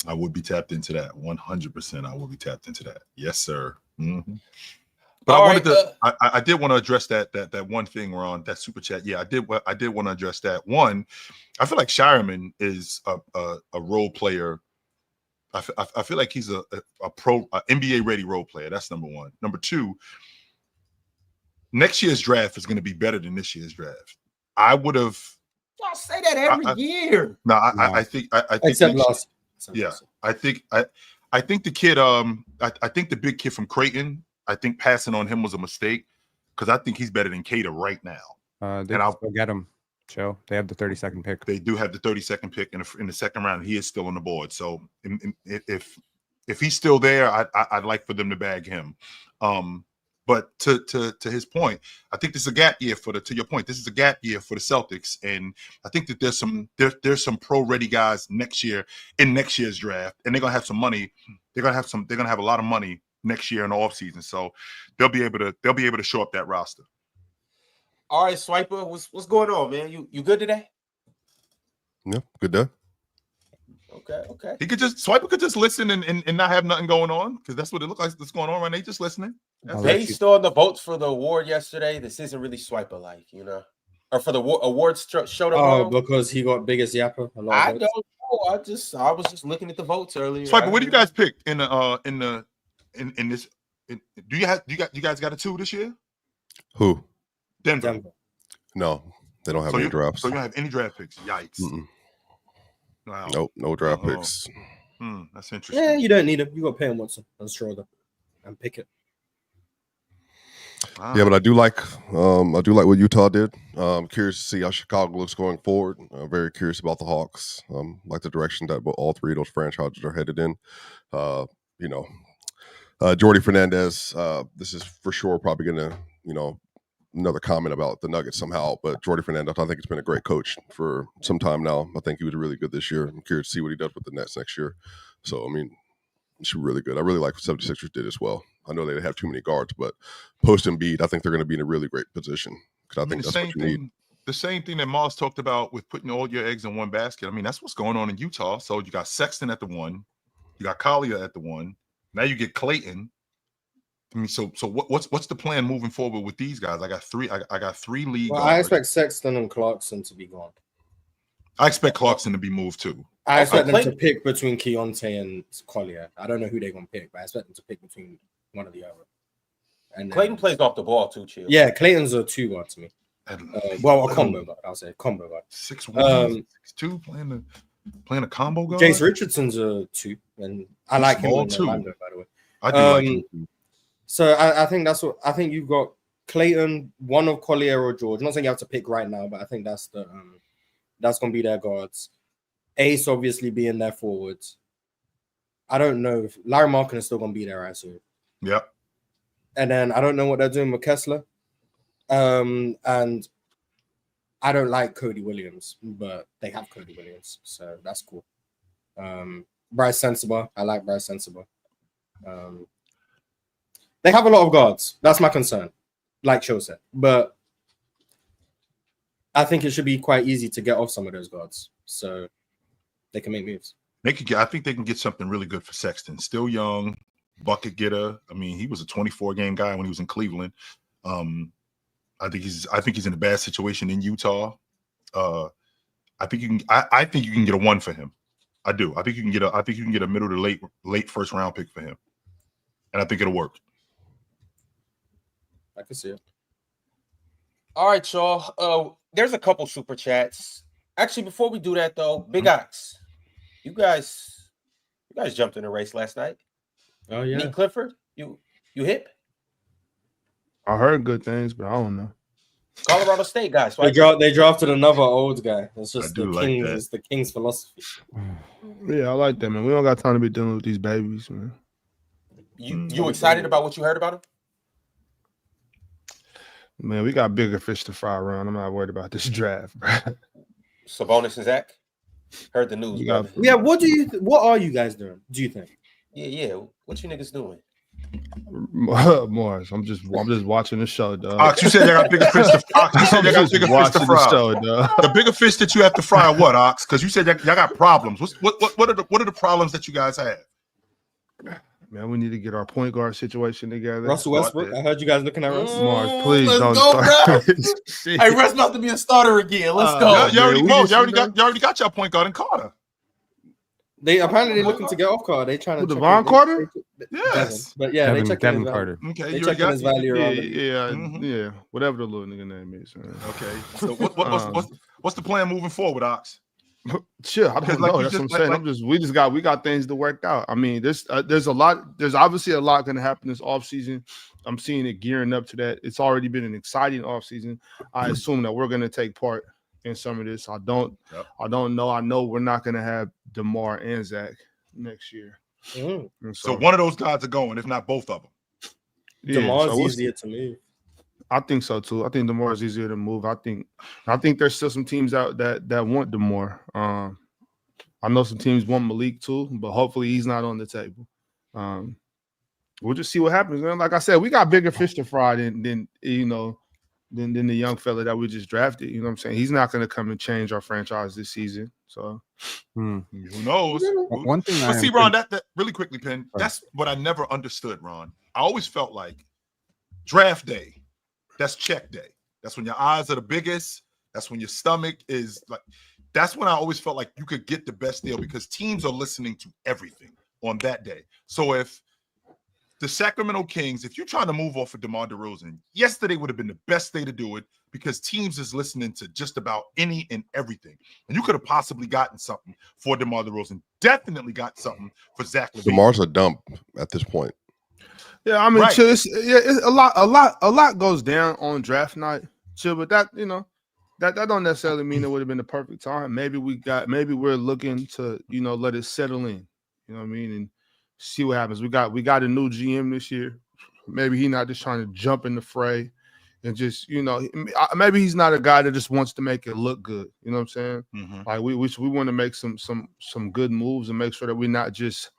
I would be tapped into that 100%. I will be tapped into that. Yes, sir. Mm-hmm. But I did want to address that one thing, Ron, that super chat. Yeah, I did want to address that. One, I feel like Shireman is a role player. I feel like he's a pro NBA ready role player. That's number one. Number two, next year's draft is going to be better than this year's draft. I would have. Y'all say that every year. No, I think except last. Yeah, I think the kid. I think the big kid from Creighton. I think passing on him was a mistake because I think he's better than Cater right now. I'll get him. Joe, they have the 32nd pick. They do have the 32nd pick in the second round. He is still on the board. So if he's still there, I'd like for them to bag him. But to his point, I think this is a gap year to your point. This is a gap year for the Celtics, and I think that there's some pro ready guys next year in next year's draft, and they're gonna have some money. They're gonna have a lot of money next year in the offseason. So they'll be able to show up that roster. All right, Swiper, what's going on, man? You good today? Yeah, good day. Okay. Swiper could just listen and not have nothing going on because that's what it looks like that's going on right now. They just listening. Based on the votes for the award yesterday, this isn't really Swiper like, or for the awards show tomorrow. Oh, because he got biggest yapper. I don't know. I was just looking at the votes earlier. Swiper, what do you guys pick in this? Do you guys got a 2 this year? Who? Denver. No, they don't have any drafts. So you don't have any draft picks. Yikes. Wow. Nope, no draft picks. That's interesting. Yeah, you don't need them. You got to pay him once and Schroeder and pick it. Wow. Yeah, but I do like what Utah did. Curious to see how Chicago looks going forward. Very curious about the Hawks. Like the direction that all three of those franchises are headed in. Jordy Fernandez. This is for sure probably going to, another comment about the Nuggets somehow, but Jordy Fernandez, I think it's been a great coach for some time now. I think he was really good this year. I'm curious to see what he does with the Nets next year. So, it should be really good. I really like what 76ers did as well. I know they didn't have too many guards, but post Embiid, I think they're going to be in a really great position because I think that's what you need. The same thing that Moss talked about with putting all your eggs in one basket. That's what's going on in Utah. So you got Sexton at the 1, you got Collier at the 1. Now you get Clayton. So what's the plan moving forward with these guys? I got three league. Well, I expect Sexton and Clarkson to be gone. I expect Clarkson to be moved too. I expect them to pick between Keontae and Collier. I don't know who they're gonna pick, but I expect them to pick between one or the other. And Clayton plays off the ball too, Chill. Yeah, Clayton's a 2 guard to me. A combo guard. I'll say combo guard. 6'1", 6'2", playing a combo guard. Jace Richardson's a 2, and I like him in Orlando, by the way. I do like him too. So I think that's what I think. You've got Clayton, one of Collier or George. I'm not saying you have to pick right now, but I think that's going to be their guards. Ace obviously being their forwards. I don't know if Larry Markin is still going to be there, I assume. Yep. And then I don't know what they're doing with Kessler. And I don't like Cody Williams, but they have Cody Williams, so that's cool. Bryce Sensabaugh, I like Bryce Sensabaugh. They have a lot of guards. That's my concern, like Cho said. But I think it should be quite easy to get off some of those guards so they can make moves. I think they can get something really good for Sexton. Still young, bucket getter. He was a 24-game guy when he was in Cleveland. I think he's in a bad situation in Utah. I think you can get a 1 for him. I do. I think you can get a middle to late first round pick for him. And I think it'll work. I can see it. All right, y'all. There's a couple super chats. Actually, before we do that though, Big Ox, you guys jumped in a race last night. Oh yeah, Nick Clifford, you hip? I heard good things, but I don't know. Colorado State guys. They drafted another old guy. It's just the Kings. It's the Kings philosophy. Yeah, I like that, man. We don't got time to be dealing with these babies, man. You excited about what you heard about him? Man, we got bigger fish to fry around. I'm not worried about this draft, bro. Sabonis and Zach. Heard the news. Yeah. What are you guys doing? Do you think? Yeah. What you niggas doing? Morris, I'm just watching the show, dog. Ox, you said you got bigger fish to fry. You said you got bigger fish to fry. The bigger fish that you have to fry are what, Ox? Because you said y'all got problems. What are the problems that you guys have? Man, we need to get our point guard situation together. Russell Westbrook. I heard you guys looking at Russell. Morris, please don't start. Hey, Russ about to be a starter again. Let's go. You already got your point guard in Carter. They apparently looking to get off Carter. They trying to Devon Carter. Yes, but yeah, they checked Devin Carter. Okay, they checking his value. Yeah, whatever the little nigga name is. Okay, so what's the plan moving forward, Ox? Sure, I don't know. That's what I'm saying. We got things to work out. I mean, there's obviously a lot going to happen this offseason. I'm seeing it gearing up to that. It's already been an exciting offseason. I assume that we're going to take part in some of this. I don't know. I know we're not going to have DeMar and Zach next year. So one of those guys are going, if not both of them. Yeah, DeMar's easier to move. I think so too. I think DeMar is easier to move. I think there's still some teams out that want DeMar. I know some teams want Malik too, but hopefully he's not on the table. We'll just see what happens, man. Like I said, we got bigger fish to fry than the young fella that we just drafted. You know what I'm saying? He's not going to come and change our franchise this season. So who knows? One thing, but see, Ron, that really quickly, Penn. That's what I never understood, Ron. I always felt like draft day. That's check day. That's when your eyes are the biggest. That's when your stomach is like. That's when I always felt like you could get the best deal because teams are listening to everything on that day. So if the Sacramento Kings, if you're trying to move off of DeMar DeRozan, yesterday would have been the best day to do it because teams is listening to just about any and everything. And you could have possibly gotten something for DeMar DeRozan. Definitely got something for Zach LaVine. DeMar's a dump at this point. Yeah, I mean, chill, it's a lot goes down on draft night. Chill, but that that don't necessarily mean it would have been the perfect time. Maybe we're looking to let it settle in. You know what I mean, and see what happens. We got a new GM this year. Maybe he's not just trying to jump in the fray and just maybe he's not a guy that just wants to make it look good. You know what I'm saying? Mm-hmm. Like we want to make some good moves and make sure that we're not just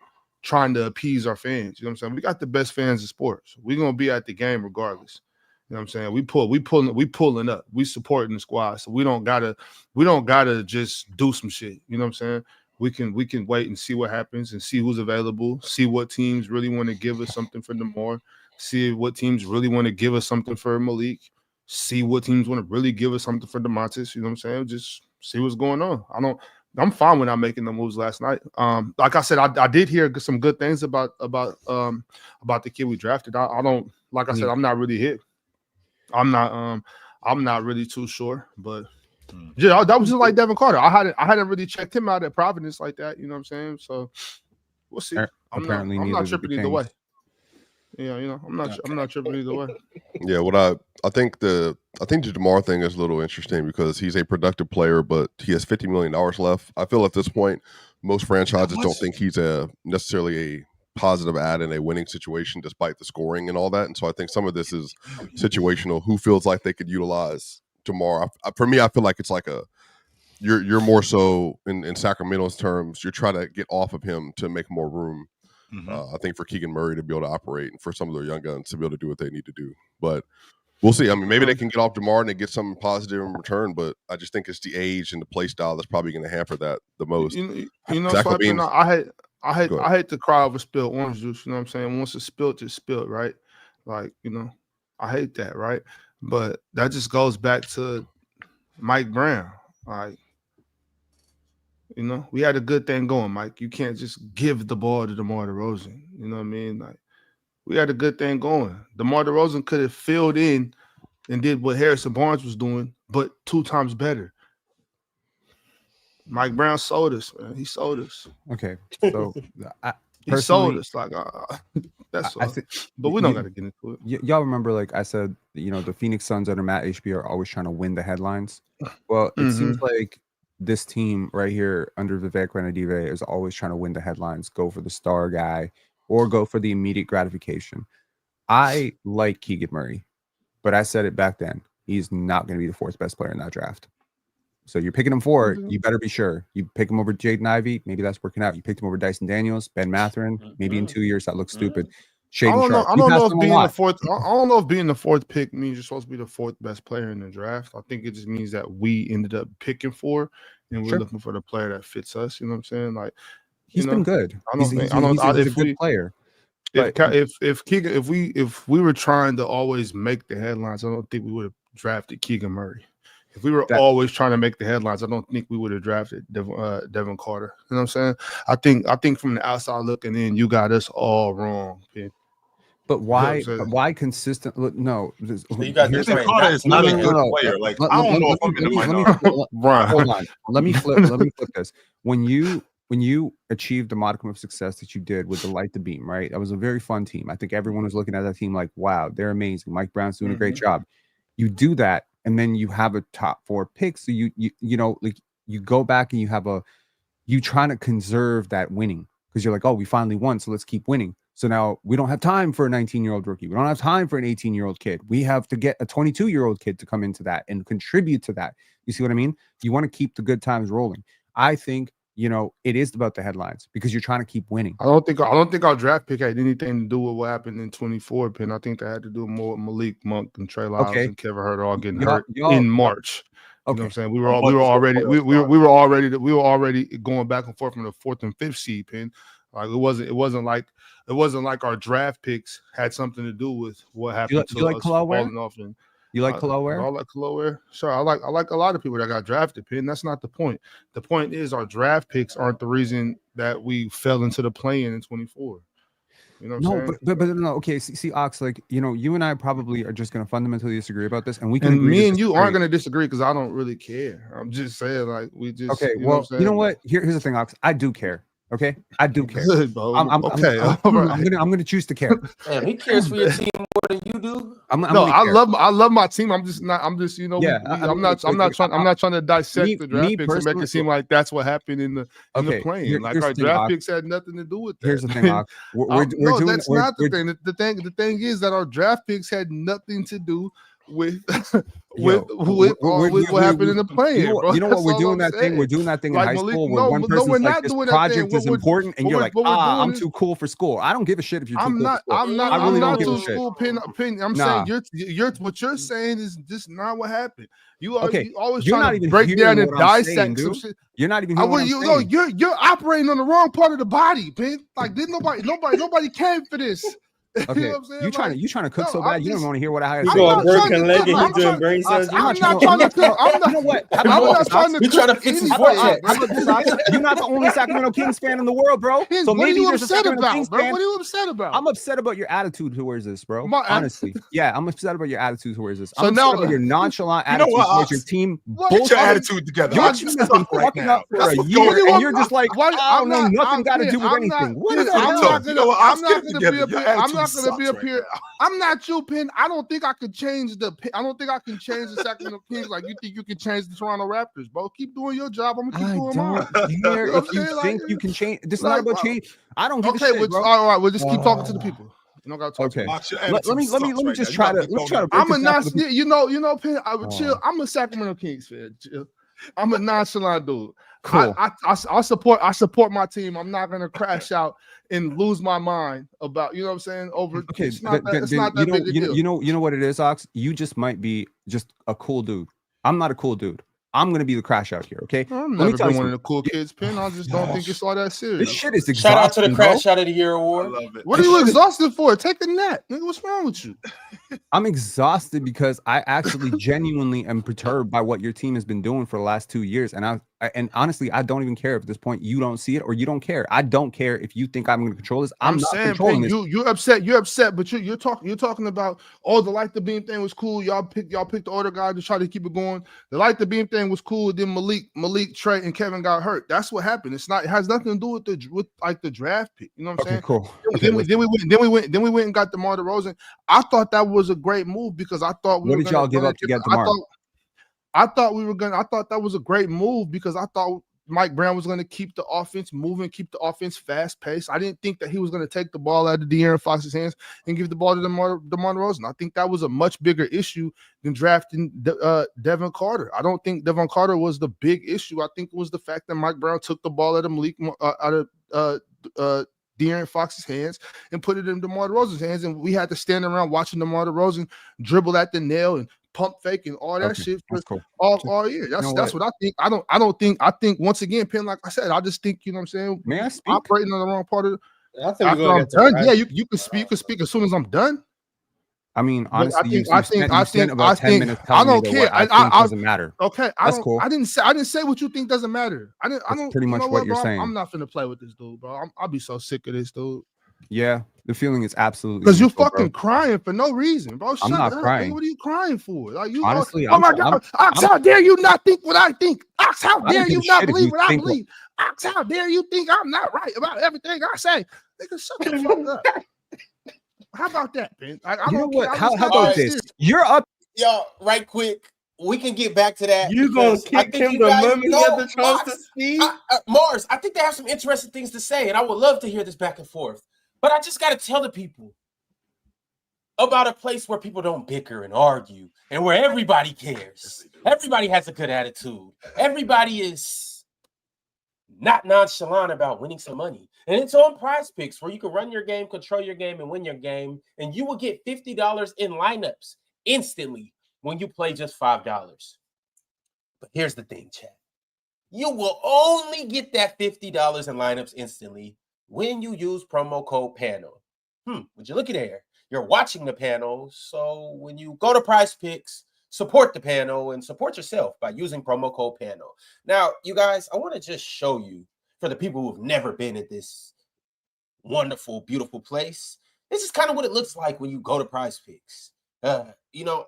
trying to appease our fans. You know what I'm saying? We got the best fans in sports. We're gonna be at the game regardless. You know what I'm saying? We pulling up. We supporting the squad. So we don't gotta just do some shit. You know what I'm saying? We can wait and see what happens and see who's available, see what teams really want to give us something for DeMar, see what teams really want to give us something for Malik, see what teams want to really give us something for DeMontis. You know what I'm saying? Just see what's going on. I'm fine with not making the moves last night. Like I said, I did hear some good things about the kid we drafted. I don't, like I said, I'm not really hit. I'm not really too sure, but yeah, that was just like Devin Carter. I hadn't really checked him out at Providence like that. You know what I'm saying? So we'll see. I'm not tripping either way. Yeah, I'm not tripping either way. Yeah, what I think the DeMar thing is a little interesting because he's a productive player, but he has $50 million left. I feel at this point, most franchises don't think he's necessarily a positive add in a winning situation, despite the scoring and all that. And so I think some of this is situational. Who feels like they could utilize DeMar? For me, I feel like it's like you're more so in Sacramento's terms. You're trying to get off of him to make more room. I think for Keegan Murray to be able to operate and for some of their young guns to be able to do what they need to do. But we'll see. I mean, maybe they can get off DeMar and they get something positive in return, but I just think it's the age and the play style that's probably going to hamper that the most. I hate to cry over spilled orange juice. You know what I'm saying? Once it's spilled, it's spilled, right? Like, I hate that, right? But that just goes back to Mike Brown. Like, we had a good thing going, Mike. You can't just give the ball to DeMar DeRozan. You know what I mean? Like, we had a good thing going. DeMar DeRozan could have filled in and did what Harrison Barnes was doing, but 2 times better. Mike Brown sold us, man. He sold us. Okay, so He sold us like that's all. But we don't got to get into it. Y'all remember, like I said, the Phoenix Suns under Matt HB are always trying to win the headlines. Well, it seems like this team right here under Vivek Ranadive is always trying to win the headlines, go for the star guy, or go for the immediate gratification. I like Keegan Murray, but I said it back then. He's not going to be the fourth best player in that draft. So you're picking him for, you better be sure. You pick him over Jaden Ivey, maybe that's working out. You picked him over Dyson Daniels, Ben Mathurin, maybe in 2 years that looks stupid. I don't know if being the fourth. I don't know if being the fourth pick means you're supposed to be the fourth best player in the draft. I think it just means that we ended up picking for, and we're looking for the player that fits us. You know what I'm saying? Like he's been good. He's a good player. If we were trying to always make the headlines, I don't think we would have drafted Keegan Murray. If we were always trying to make the headlines, I don't think we would have drafted Devin Carter. You know what I'm saying? I think from the outside looking in, you got us all wrong, Pin. But why? Why consistent? No, you got Devin Carter is not a good player. Like I don't know if I'm in the minority. Hold on. Let me flip this. When you achieved the modicum of success that you did with the Light the Beam, right? That was a very fun team. I think everyone was looking at that team like, wow, they're amazing. Mike Brown's doing a great job. You do that, and then you have a top 4 pick. So you go back and you trying to conserve that winning because you're like, oh, we finally won, so let's keep winning. So now we don't have time for a 19-year-old rookie. We don't have time for an 18-year-old kid. We have to get a 22-year-old kid to come into that and contribute to that. You see what I mean? You want to keep the good times rolling. I think it is about the headlines because you're trying to keep winning. I don't think our draft pick had anything to do with what happened in 24, Pin. I think that had to do more with Malik Monk and Trey Lyles and Kevin Huerter all getting hurt in March. You know what I'm saying? We were already going back and forth from the 4th and 5th seed, Pin. Like it wasn't like our draft picks had something to do with what happened to us falling off. And you like Khalil Ware? I like Khalil Ware. Sure, I like a lot of people that got drafted, Pin. That's not the point. The point is our draft picks aren't the reason that we fell into the play-in 24. You know what I'm saying? But no, okay. See, Ox, like you and I probably are just gonna fundamentally disagree about this, and we can. And me and you aren't gonna disagree because I don't really care. I'm just saying, like we just. Okay, you know what? Here's the thing, Ox. I do care. Okay, I do care. Good, bro. I'm gonna choose to care. Damn, he cares for your team more than you do. I love my team. I'm just not I'm not trying to dissect the draft picks and make it seem like that's what happened in the plane. Like our draft picks had nothing to do with that. Here's the thing, Ox. That's not the thing. The thing is that our draft picks had nothing to do with what happened in the plane. You know what? We're doing that thing. We're doing that thing in high school where one person's like, this project is important, and you're like, I'm too cool for school. I don't give a shit if you're too cool for school. I'm not too cool. I'm saying you're what you're saying is just not what happened. You always trying to break down and dissect some shit. You're not even hearing what I'm saying. You're operating on the wrong part of the body, Pin. Like did nobody came for this. Okay, you know what I'm saying? You trying to cook so bad you don't want to hear what I have to say. You broken leg and you doing brain surgery. I'm not trying to cook. You know what? I'm not trying to cook. You're trying to fix his forehead. You're not the only Sacramento Kings fan in the world, bro. So maybe you're upset about, bro. What are you upset about? I'm upset about your attitude towards this, bro. Honestly, yeah, I'm upset about your attitude towards this. I'm upset about your nonchalant attitude towards your team. Get your attitude together. Your team has been fucking up for a year, and you're just like, I don't know, nothing got to do with anything. What is that? I'm not gonna be up here. I'm not you, Pin. I don't think I can change the Sacramento Kings like you think you can change the Toronto Raptors, bro. Keep doing your job. I'm gonna keep doing mine. If you think you can change, this is not about change. I don't give a shit, bro. All right, we'll just keep talking to the people. You don't gotta talk. Okay. Let me just try to. I'm a nonchalant. You know, Pin. I would chill. I'm a Sacramento Kings fan. Chill. I'm a nonchalant dude. Cool. I support my team. I'm not gonna crash out and lose my mind about, you know what I'm saying, over. Okay, it's not that big a deal. You know what it is, Ox? You just might be just a cool dude. I'm not a cool dude. I'm gonna be the crash out here, okay? I've never been one of the cool kids, Pin. I just don't think it's all that serious. This shit is exhausting. Shout out to the Crash Out of the Year award. I love it. What are you exhausted for? Take a nap, nigga. What's wrong with you? I'm exhausted because I actually genuinely am perturbed by what your team has been doing for the last 2 years, and And honestly, I don't even care if at this point you don't see it or you don't care. I don't care if you think I'm going to control this. I'm not saying, controlling this. You're upset, but you're talking about the light the beam thing was cool. Y'all picked the order guy to try to keep it going. The light the beam thing was cool. Then Malik, Trey, and Kevin got hurt. That's what happened. It has nothing to do with the draft pick. You know what I'm saying? Cool. Then we went and got DeMar DeRozan. I thought that was a great move because I thought what did y'all give up to get DeMar? I thought that was a great move because I thought Mike Brown was going to keep the offense moving, keep the offense fast paced. I didn't think that he was going to take the ball out of De'Aaron Fox's hands and give the ball to DeMar DeRozan. I think that was a much bigger issue than drafting Devin Carter. I don't think Devin Carter was the big issue. I think it was the fact that Mike Brown took the ball out of De'Aaron Fox's hands and put it in DeMar DeRozan's hands, and we had to stand around watching DeMar DeRozan dribble at the nail and pump fake and all that shit for all year. That's what I think. I think once again, Penn, like I said, I just think, you know what I'm saying? May I speak? Operating on the wrong part of it. I think after I'm done, yeah, you can speak as soon as I'm done. I mean, honestly, I think about 10 minutes telling I don't me care. What I think doesn't matter. Okay, cool. I didn't say what you think doesn't matter. I don't pretty much what you're saying. I'm not finna play with this dude, bro. I'll be so sick of this dude. Yeah, the feeling is absolutely because you're fucking crying for no reason, bro. I'm not crying. What are you crying for? Like you, honestly, oh my God, Ox, how dare you not think what I think? Ox, how dare you not believe what I believe? Ox, how dare you think I'm not right about everything I say? Nigga, shut the fuck up. How about that, Ben? You know what? How about this? You're up, y'all. Right quick. We can get back to that. You gonna kick him the moment you have the chance to speak? Mars, I think they have some interesting things to say, and I would love to hear this back and forth. But I just got to tell the people about a place where people don't bicker and argue and where everybody cares. Everybody has a good attitude. Everybody is not nonchalant about winning some money. And it's on PrizePicks where you can run your game, control your game, and win your game. And you will get $50 in lineups instantly when you play just $5. But here's the thing, chat. You will only get that $50 in lineups instantly when you use promo code panel. Would you look at there? You're watching the panel. So when you go to PrizePicks, support the panel and support yourself by using promo code panel. Now, you guys, I want to just show you, for the people who've never been at this wonderful, beautiful place, this is kind of what it looks like when you go to PrizePicks.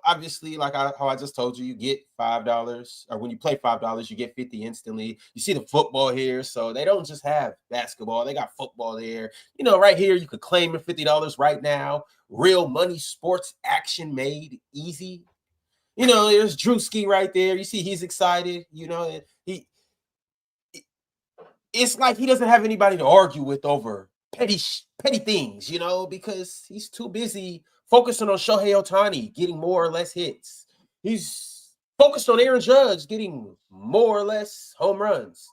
Obviously, like how I just told you, you get $5, or when you play $5, you get 50 instantly. You see the football here, so they don't just have basketball; they got football there. Right here, you could claim your $50 right now. Real money, sports action made easy. There's Drewski right there. You see, he's excited. It's like he doesn't have anybody to argue with over petty things, because he's too busy focusing on Shohei Ohtani getting more or less hits. He's focused on Aaron Judge getting more or less home runs.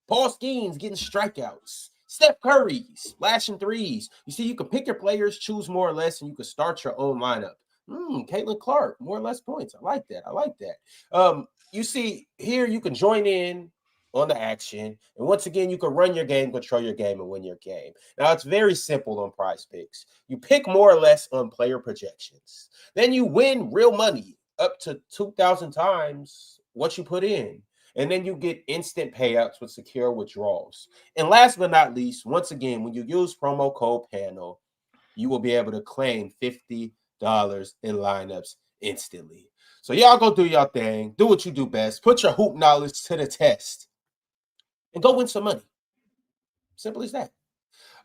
Paul Skeens getting strikeouts. Steph Curry splashing threes. You see, you can pick your players, choose more or less, and you can start your own lineup. Caitlin Clark, more or less points. I like that. You see, here you can join in on the action. And once again, you can run your game, control your game, and win your game. Now, it's very simple on PrizePicks. You pick more or less on player projections. Then you win real money up to 2,000 times what you put in. And then you get instant payouts with secure withdrawals. And last but not least, once again, when you use promo code panel, you will be able to claim $50 in lineups instantly. So y'all go do y'all thing. Do what you do best. Put your hoop knowledge to the test. And go win some money. Simple as that.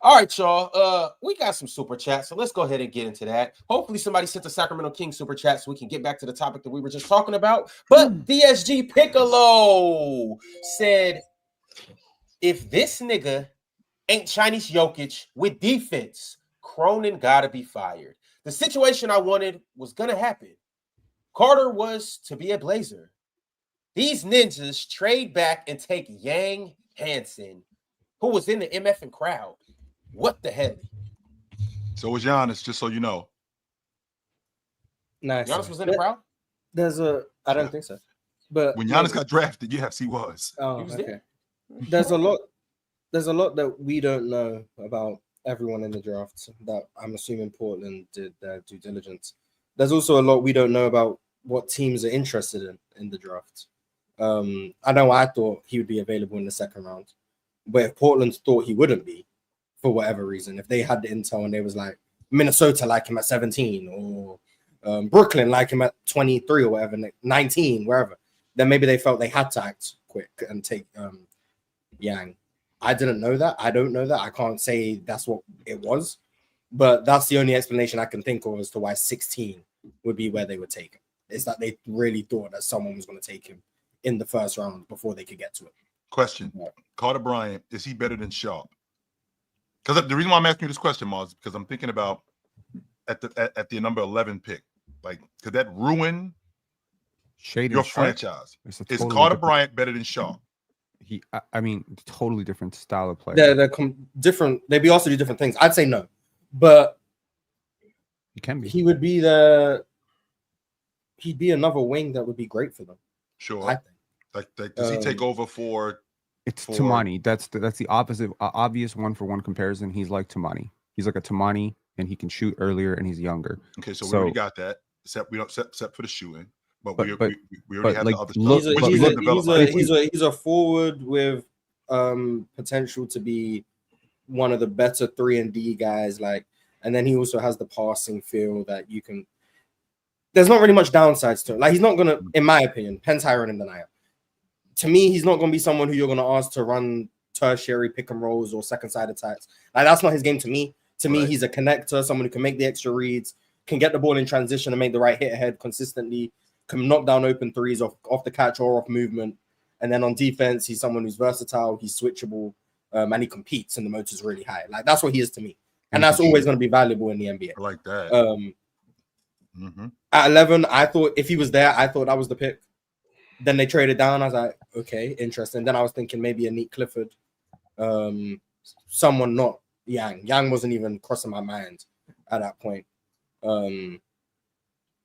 All right, y'all. We got some super chats, so let's go ahead and get into that. Hopefully somebody sent the Sacramento Kings super chat so we can get back to the topic that we were just talking about. But DSG Piccolo said, if this nigga ain't Chinese Jokic with defense, Cronin gotta be fired. The situation I wanted was gonna happen. Carter was to be a Blazer. These ninjas trade back and take Yang Hansen, who was in the MFing crowd. What the hell? So was Giannis, just so you know. Nice. Giannis was in the crowd? I don't think so. But when Giannis got drafted, yes, he was. Oh, he was okay. there. There's a lot that we don't know about everyone in the draft that I'm assuming Portland did their due diligence. There's also a lot we don't know about what teams are interested in the draft. I know I thought he would be available in the second round, but if Portland thought he wouldn't be, for whatever reason, if they had the intel and they was like Minnesota like him at 17 or Brooklyn like him at 23 or whatever, 19, wherever, then maybe they felt they had to act quick and take Yang. I didn't know that. I don't know that. I can't say that's what it was, but that's the only explanation I can think of as to why 16 would be where they would take him. Is that they really thought that someone was going to take him in the first round before they could get to it. Question: Carter Bryant, is he better than Sharp? Because the reason why I'm asking you this question, Mars, is because I'm thinking about at the number 11 pick. Like, could that ruin your franchise? Is totally Carter Bryant better than Sharp? I mean, totally different style of play. They're different. They also do different things. I'd say no, but he can be. He would be he'd be another wing that would be great for them. Sure. I think. Like does he take over for? It's Tamani. That's the opposite, obvious one-for-one comparison. He's like Tamani. He's like a Tamani, and he can shoot earlier, and he's younger. Okay, so we already got that. Except we don't set for the shooting, but we already have like, the other stuff. He's a forward with potential to be one of the better 3-and-D guys. Like, and then he also has the passing feel that you can. There's not really much downsides to him. Like, he's not gonna, in my opinion, Penn's higher on him than I am. To me, he's not going to be someone who you're going to ask to run tertiary pick and rolls or second side attacks. Like, that's not his game to me. To me, he's a connector, someone who can make the extra reads, can get the ball in transition and make the right hit ahead consistently, can knock down open threes off the catch or off movement. And then on defense, he's someone who's versatile, he's switchable, and he competes, and the motor's really high. Like, that's what he is to me. And that's always going to be valuable in the NBA. I like that. At 11, I thought if he was there, I thought that was the pick. Then they traded down. I was like, okay, interesting. Then I was thinking maybe a Nick Clifford, someone not Yang. Yang wasn't even crossing my mind at that point.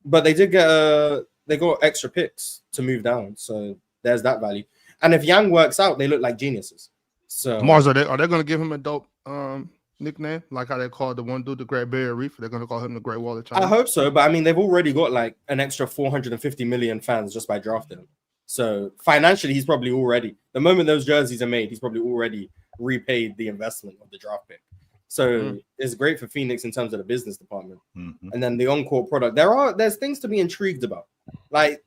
But they did they got extra picks to move down, so there's that value. And if Yang works out, they look like geniuses. So Mars, are they going to give him a dope nickname, like how they called the one dude the Great Barrier Reef? They're going to call him the Great Wall of China. I hope so, but I mean, they've already got like an extra 450 million fans just by drafting him. So financially, he's probably already, the moment those jerseys are made, he's probably already repaid the investment of the draft pick. So it's great for Phoenix in terms of the business department. And then the on-court product, there's things to be intrigued about. Like,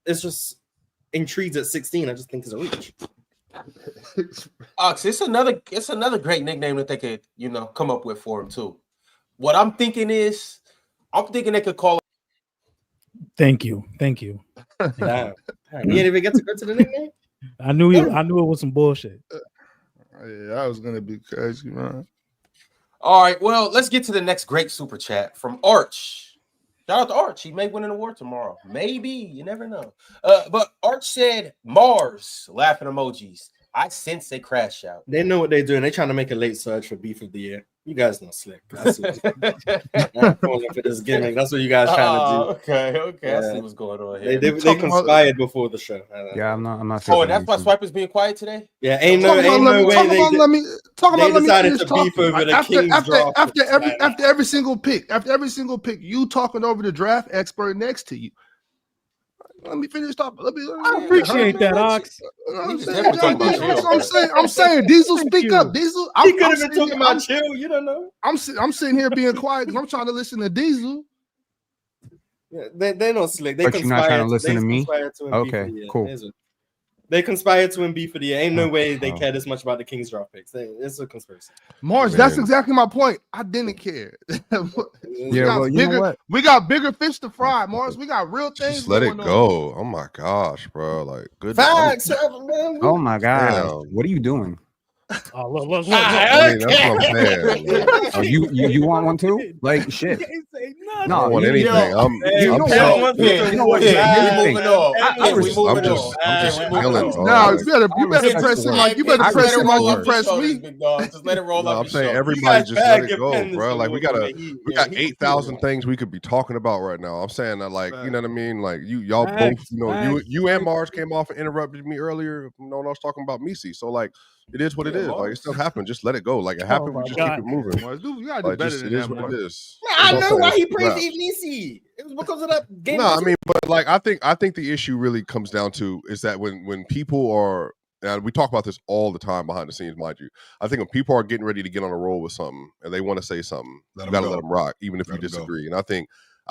it's just intrigued at 16. I just think is a reach. Ox, it's another great nickname that they could, come up with for him too. What I'm thinking is, they could call. Thank you. Damn. You didn't even get to go to the nickname? I knew it was some bullshit. Yeah, I was gonna be crazy, man. All right, well, let's get to the next great super chat from Arch. Shout out to Arch. He may win an award tomorrow. Maybe. You never know. But Arch said, Mars, laughing emojis. I sense a crash out. They know what they're doing. They're trying to make a late surge for beef of the year. You guys not slick. I'm falling for this gimmick. That's what you guys trying to do. Okay. Yeah. I see what's going on here. They conspired before the show. Yeah, I'm not. Oh, and that's why Swiper's being quiet today. Yeah, ain't no way they decided to beef over the Kings draft. After every single pick, you talking over the draft expert next to you. Let me finish talking. I appreciate that, Ox. I'm saying, Diesel, speak up. Diesel, he could have been talking about chill. You don't know. I'm sitting here being quiet because I'm trying to listen to Diesel. Yeah, they're not slick. But you're not trying to listen to me? Okay, cool. They conspired to win B for the year. Ain't no way they care this much about the Kings draft picks. It's a conspiracy. Mars, that's exactly my point. I didn't care. We got bigger fish to fry, Mars. We got real things. Just let it go. Oh my gosh, bro. Like, good. Facts. Oh my god. What are you doing? Oh, look. I mean, that's what I'm saying. Oh, you want one too? Like shit. I don't want anything. I'm just chilling. No, you better press him like you press him like you press me. Just let it roll up. I'm saying everybody just let it go, bro. Like we got 8,000 things we could be talking about right now. I'm saying that, like, you know what I mean? Like y'all both, you and Mars came off and interrupted me earlier when I was talking about Misi. So like, It is what it is. Like, stuff happens. Just let it go. Like, it happened. We just keep it moving. You gotta do better than it that. is what it is. I know why he praised Easy. It was because of that game. No, I mean, but like, I think the issue really comes down to is that when people are, and we talk about this all the time behind the scenes, mind you. I think when people are getting ready to get on a roll with something and they want to say something, you got to let them rock, even if you disagree. And I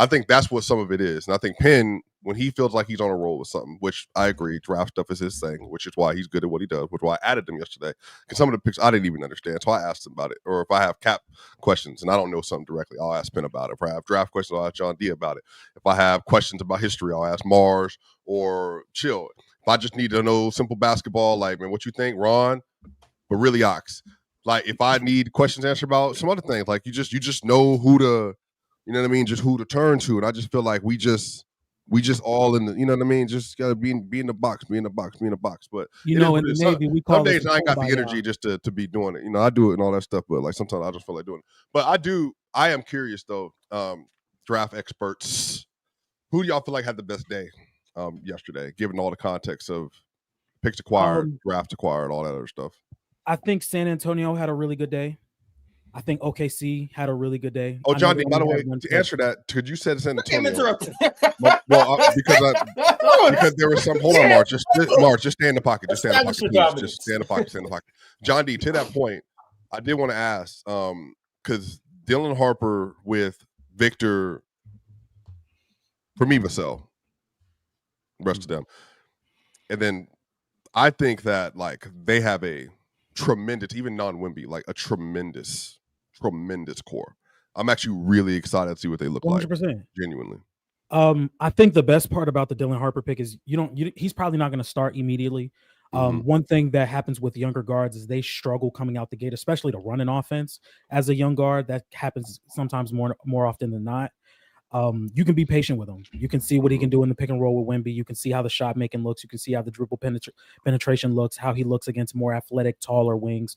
think that's what some of it is. And I think Penn, when he feels like he's on a roll with something, which I agree, draft stuff is his thing, which is why he's good at what he does, which is why I added him yesterday. Because some of the picks I didn't even understand, so I asked him about it. Or if I have cap questions and I don't know something directly, I'll ask Penn about it. If I have draft questions, I'll ask John D about it. If I have questions about history, I'll ask Mars or Chill. If I just need to know simple basketball, like, man, what you think, Ron? But really, Ox. Like, if I need questions answered about some other things, like you just know who to, you know what I mean, just who to turn to. And I just feel like we just all in the, you know what I mean, just gotta be in the box. But in the Navy, we call some days I ain't got the energy just to be doing it. I do it and all that stuff, but like sometimes I just feel like doing it. But I am curious though, draft experts, who do y'all feel like had the best day yesterday, given all the context of picks acquired, draft acquired, all that other stuff? I think San Antonio had a really good day. I think OKC had a really good day. Oh, John D, by the way, to answer that, could you say San Antonio? Because there was some. Hold on, Mark. Just stay in the pocket. Just stay in the pocket, please. Just stay in the pocket. Stay in the pocket. John D, to that point, I did want to ask, because Dylan Harper with Victor, for me, Vassell, rest of them, and then I think that like they have a tremendous, even non-Wemby, like a tremendous core. I'm actually really excited to see what they look 100%. Like. Genuinely. I think the best part about the Dylan Harper pick is he's probably not going to start immediately. One thing that happens with younger guards is they struggle coming out the gate, especially to run an offense as a young guard. That happens sometimes more often than not. You can be patient with him. You can see what he can do in the pick and roll with Wemby. You can see how the shot making looks. You can see how the dribble penetration looks, how he looks against more athletic, taller wings.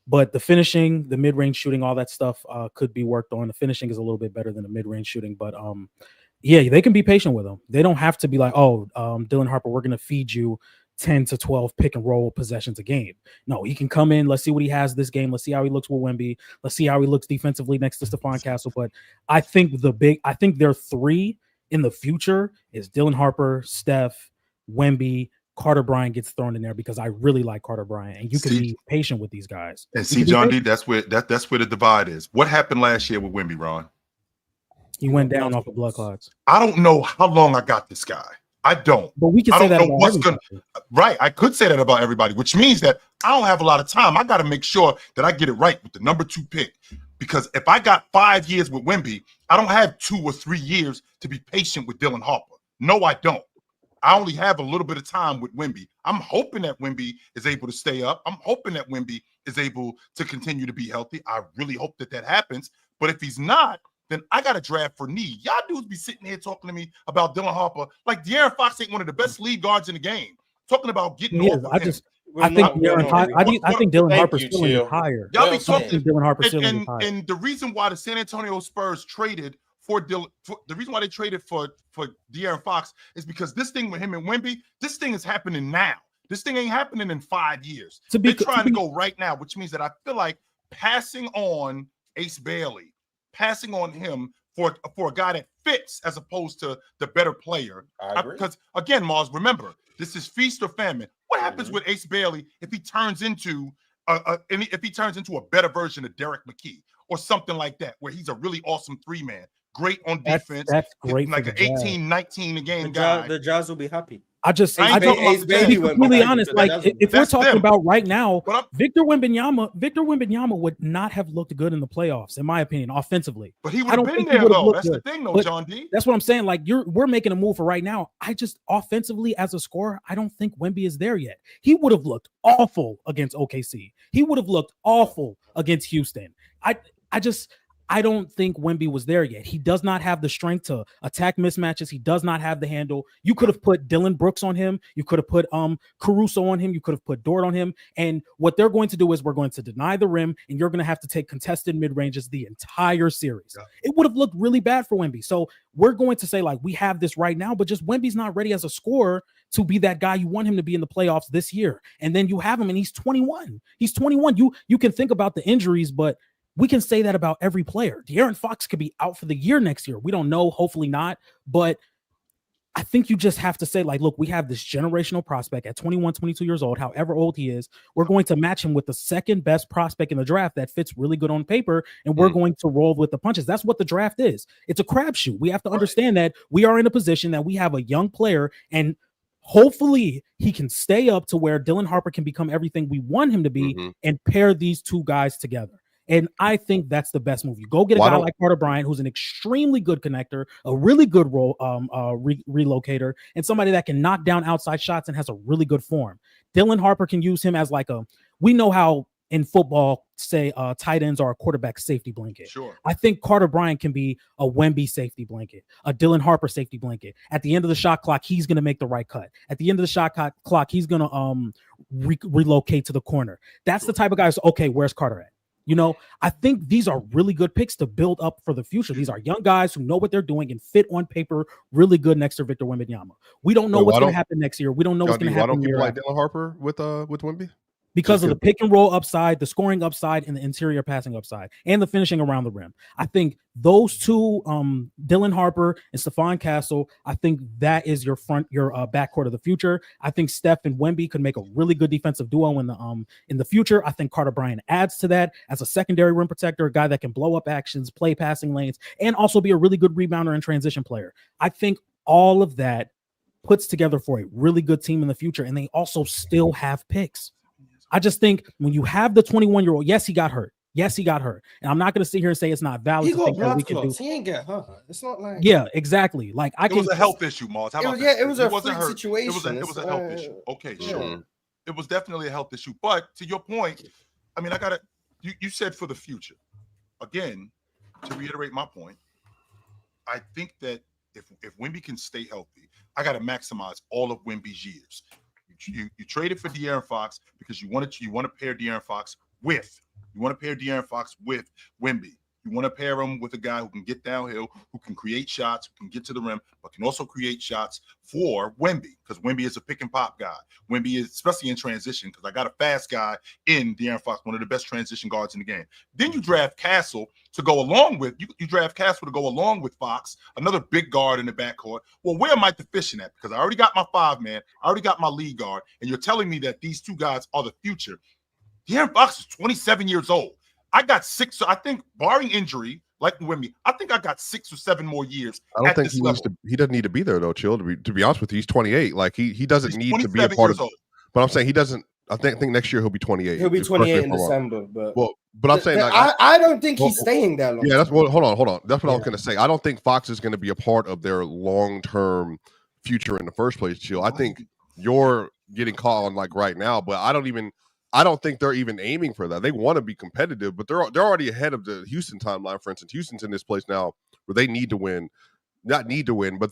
But the finishing, the mid-range shooting, all that stuff could be worked on. The finishing is a little bit better than the mid-range shooting, but yeah, they can be patient with him. They don't have to be like, Dylan Harper, we're going to feed you 10 to 12 pick and roll possessions a game. No, he can come in. Let's see what he has this game. Let's see how he looks with Wemby. Let's see how he looks defensively next to Stephon Castle. But I think their three in the future is Dylan Harper, Steph, Wemby. Carter Bryant gets thrown in there because I really like Carter Bryant, and you can be patient with these guys. And see, John D, that's where the divide is. What happened last year with Wemby, Ron? He went down off of blood clots. I don't know how long I got this guy. I don't. But we can say that about everybody. Right. I could say that about everybody, which means that I don't have a lot of time. I got to make sure that I get it right with the number 2 pick. Because if I got 5 years with Wemby, I don't have 2 or 3 years to be patient with Dylan Harper. No, I don't. I only have a little bit of time with Wemby. I'm hoping that Wemby is able to stay up. I'm hoping that Wemby is able to continue to be healthy. I really hope that happens. But if he's not, then I got to draft for need. Y'all dudes be sitting here talking to me about Dylan Harper like De'Aaron Fox ain't one of the best lead guards in the game. Talking about getting over him. I think Dylan Harper's still higher. Y'all be talking Dylan Harper's still higher. And the reason why the San Antonio Spurs traded for De'Aaron Fox is because this thing with him and Wemby, this thing is happening now. This thing ain't happening in 5 years. They're trying to go right now, which means that I feel like passing on Ace Bailey, passing on him for a guy that fits as opposed to the better player. Because again, Mars, remember, this is feast or famine. What happens with Ace Bailey if he turns into a better version of Derek McKee or something like that, where he's a really awesome 3-man? Great on defense. That's great. Like an 18, 19 a game guy. The Jazz will be happy. To be completely honest, like if we're talking about right now, Victor Wembanyama would not have looked good in the playoffs, in my opinion, offensively. But he would have been there, though. That's the thing, though, John D. That's what I'm saying. Like we're making a move for right now. I just offensively as a scorer, I don't think Wemby is there yet. He would have looked awful against OKC. He would have looked awful against Houston. I don't think Wemby was there yet. He does not have the strength to attack mismatches. He does not have the handle. You could have put Dylan Brooks on him. You could have put Caruso on him. You could have put Dort on him. And what they're going to do is we're going to deny the rim, and you're going to have to take contested mid-ranges the entire series. Yeah. It would have looked really bad for Wemby. So we're going to say, like, we have this right now, but just Wemby's not ready as a scorer to be that guy you want him to be in the playoffs this year. And then you have him, and he's 21. He's 21. You can think about the injuries, but we can say that about every player. De'Aaron Fox could be out for the year next year. We don't know, hopefully not. But I think you just have to say, like, look, we have this generational prospect at 21, 22 years old, however old he is. We're going to match him with the second best prospect in the draft that fits really good on paper, and we're going to roll with the punches. That's what the draft is. It's a crapshoot. We have to understand that we are in a position that we have a young player, and hopefully he can stay up to where Dylan Harper can become everything we want him to be and pair these two guys together. And I think that's the best move. You go get a guy like Carter Bryant, who's an extremely good connector, a really good relocator, and somebody that can knock down outside shots and has a really good form. Dylan Harper can use him as like we know how in football, say tight ends are a quarterback safety blanket. Sure. I think Carter Bryant can be a Wemby safety blanket, a Dylan Harper safety blanket. At the end of the shot clock, he's going to make the right cut. At the end of the shot clock, he's going to relocate to the corner. That's the type of guys. Okay, where's Carter at? You know, I think these are really good picks to build up for the future. These are young guys who know what they're doing and fit on paper really good next to Victor Wembanyama. We don't know what's going to happen next year. We don't know what's going to happen. Why don't people like Dylan Harper with Wemby? Because of the pick and roll upside, the scoring upside, and the interior passing upside, and the finishing around the rim. I think those two, Dylan Harper and Stephon Castle, I think that is your backcourt of the future. I think Steph and Wemby could make a really good defensive duo in the future. I think Carter Bryant adds to that as a secondary rim protector, a guy that can blow up actions, play passing lanes, and also be a really good rebounder and transition player. I think all of that puts together for a really good team in the future, and they also still have picks. I just think when you have the 21-year-old, yes, he got hurt. And I'm not going to sit here and say it's not valid. He ain't get hurt. It's not like exactly. Like it was a health issue, Mars. How about it was a freak situation. It was a health issue. Okay, sure. It was definitely a health issue. But to your point, I mean, you said for the future. Again, to reiterate my point, I think that if Wemby can stay healthy, I got to maximize all of Wemby's years. You traded for De'Aaron Fox because you want to pair De'Aaron Fox with Wemby. You want to pair him with a guy who can get downhill, who can create shots, who can get to the rim, but can also create shots for Wemby, because Wemby is a pick and pop guy. Wemby is, especially in transition, because I got a fast guy in De'Aaron Fox, one of the best transition guards in the game. Then you draft Castle to go along with Fox, another big guard in the backcourt. Well, where am I deficient at? Because I already got my 5-man, I already got my lead guard, and you're telling me that these two guys are the future. De'Aaron Fox is 27 years old. I got 6. So I think, barring injury, like Wemby, I think I got 6 or 7 more years. I don't think he doesn't need to be there though, Chill. To be honest with you, he's 28. Like he doesn't need to be a part of. But I'm saying he doesn't. I think next year he'll be 28. He'll be 28 in December. But I'm saying I don't think he's staying that long. Yeah, hold on. That's what I was going to say. I don't think Fox is going to be a part of their long-term future in the first place, Chill. I think you're getting caught on like right now, but I don't think they're even aiming for that. They want to be competitive, but they're already ahead of the Houston timeline. For instance, Houston's in this place now where they need to win, but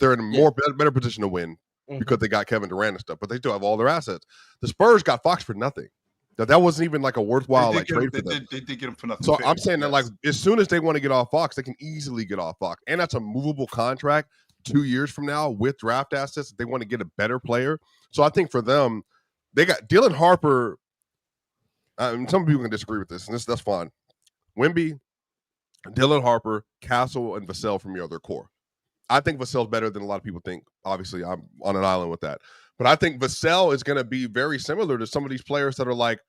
they're in a better position to win because they got Kevin Durant and stuff. But they still have all their assets. The Spurs got Fox for nothing. That wasn't even like a worthwhile trade for them. They did get him for nothing. So I'm saying that like as soon as they want to get off Fox, they can easily get off Fox, and that's a movable contract 2 years from now with draft assets. They want to get a better player. So I think for them, they got Dylan Harper. Some people can disagree with this, and that's fine. Wemby, Dylan Harper, Castle, and Vassell from your other core. I think Vassell's better than a lot of people think. Obviously, I'm on an island with that. But I think Vassell is going to be very similar to some of these players that are like,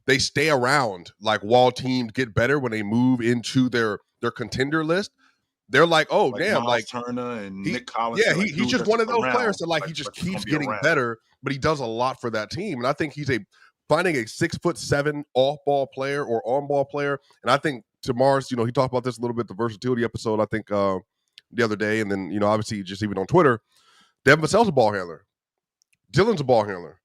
they stay around like while teams get better when they move into their contender list. They're like, oh, like damn, Miles Turner and Nick Collins. Yeah, he's just one of those players that like he just keeps getting better, but he does a lot for that team. And I think he's finding a 6'7" off-ball player or on-ball player. And I think to Mars, he talked about this a little bit, the versatility episode, I think the other day. And then, obviously just even on Twitter, Devin Vassell's a ball handler. Dylan's a ball handler.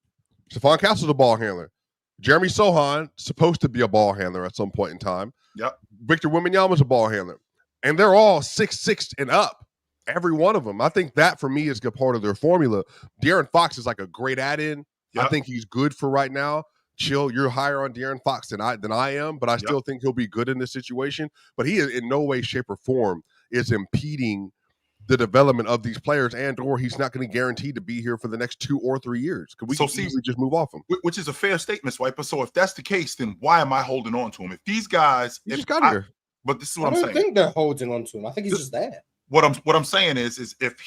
Stephon Castle's a ball handler. Jeremy Sohan supposed to be a ball handler at some point in time. Yep. Victor Wembanyama's a ball handler. and they're all 6'6" and up. Every one of them. I think that for me is a part of their formula. De'Aaron Fox is like a great add-in. Yep. I think he's good for right now. Chill, you're higher on De'Aaron Fox than I am, but I still think he'll be good in this situation. But he is in no way, shape, or form is impeding the development of these players, and or he's not going to guarantee to be here for the next 2 or 3 years. Because we can easily just move off him. Which is a fair statement, Swiper. So if that's the case, then why am I holding on to him? If these guys just got here. But this is what I'm saying. I don't think they're holding on to him. I think he's just there. What I'm saying is if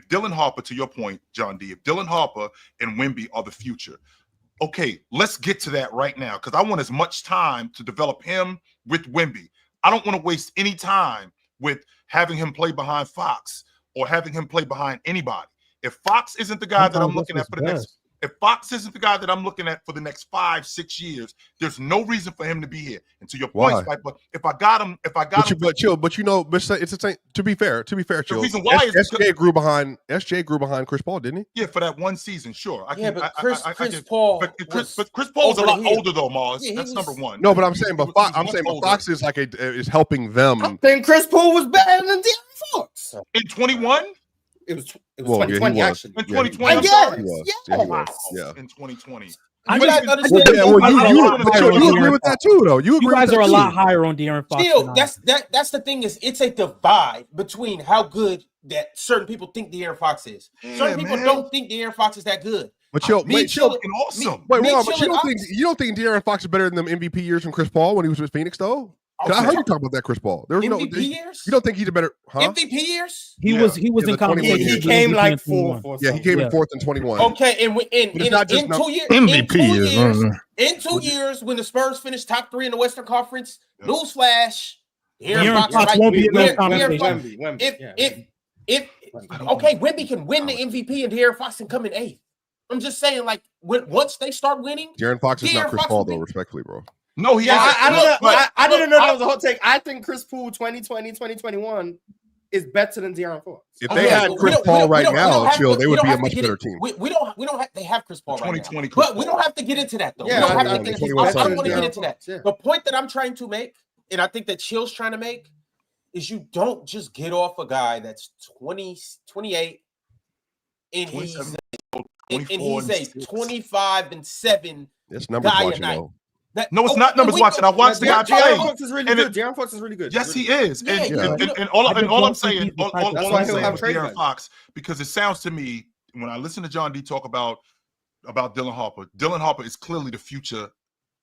Dylan Harper, to your point, John D, if Dylan Harper and Wemby are the future, okay, let's get to that right now because I want as much time to develop him with Wemby. I don't want to waste any time with having him play behind Fox or having him play behind anybody. If Fox isn't the guy that I'm looking at for the next, if Fox isn't the guy that I'm looking at for the next 5-6 years, there's no reason for him to be here. And to your point, Spike, but if I got him, but chill. But you know, it's the same. To be fair, chill. The reason why is SJ grew behind Chris Paul, didn't he? Yeah, for that one season, sure. Chris Paul. But Chris Paul's a lot older though, Mars. That's number one. No, but I'm saying, Fox is like is helping them. I think Chris Paul was better than De'Aaron Fox in 21. It was 2020 actually. In 2020, I'm sorry. Yeah. In 2020. You agree with that too, though. You guys are a lot higher on De'Aaron Fox. Still, that's the thing is it's a divide between how good that certain people think De'Aaron Fox is. Certain people don't think De'Aaron Fox is that good. But chill, awesome. Wait, Ron, but you don't think De'Aaron Fox is better than them MVP years from Chris Paul when he was with Phoenix though? Okay. I heard you talk about that Chris Paul. There was MVP years? You don't think he's a better MVP years? He was in competition. He came like fourth. Yeah, he came in fourth in 21. Okay, and in 2 years, MVP in 2 years, when the Spurs finished top 3 in the Western Conference, newsflash, De'Aaron Fox won't be in that conversation. If Wemby can win the MVP and De'Aaron Fox can come in 8th. I'm just saying, like, once they start winning, De'Aaron Fox is not Chris Paul, though, respectfully, bro. No, he hasn't. I didn't know that was a hot take. I think Chris Paul 2020, 2021 is better than De'Aaron Fox. If they had Chris Paul right now, chill, they would be a much better team. We don't have they have Chris Paul right now. But we don't have to get into that though. Yeah, I don't want to get into that. Yeah. The point that I'm trying to make, and I think that Chill's trying to make, is you don't just get off a guy that's 28 and he's a 25-7 That's numbers watching though. No, it's not numbers watching. I watched the guy play. De'Aaron Fox is really good. De'Aaron Fox is really good. Yes, he is. And all I'm saying with De'Aaron Fox, because it sounds to me when I listen to John D talk about Dylan Harper is clearly the future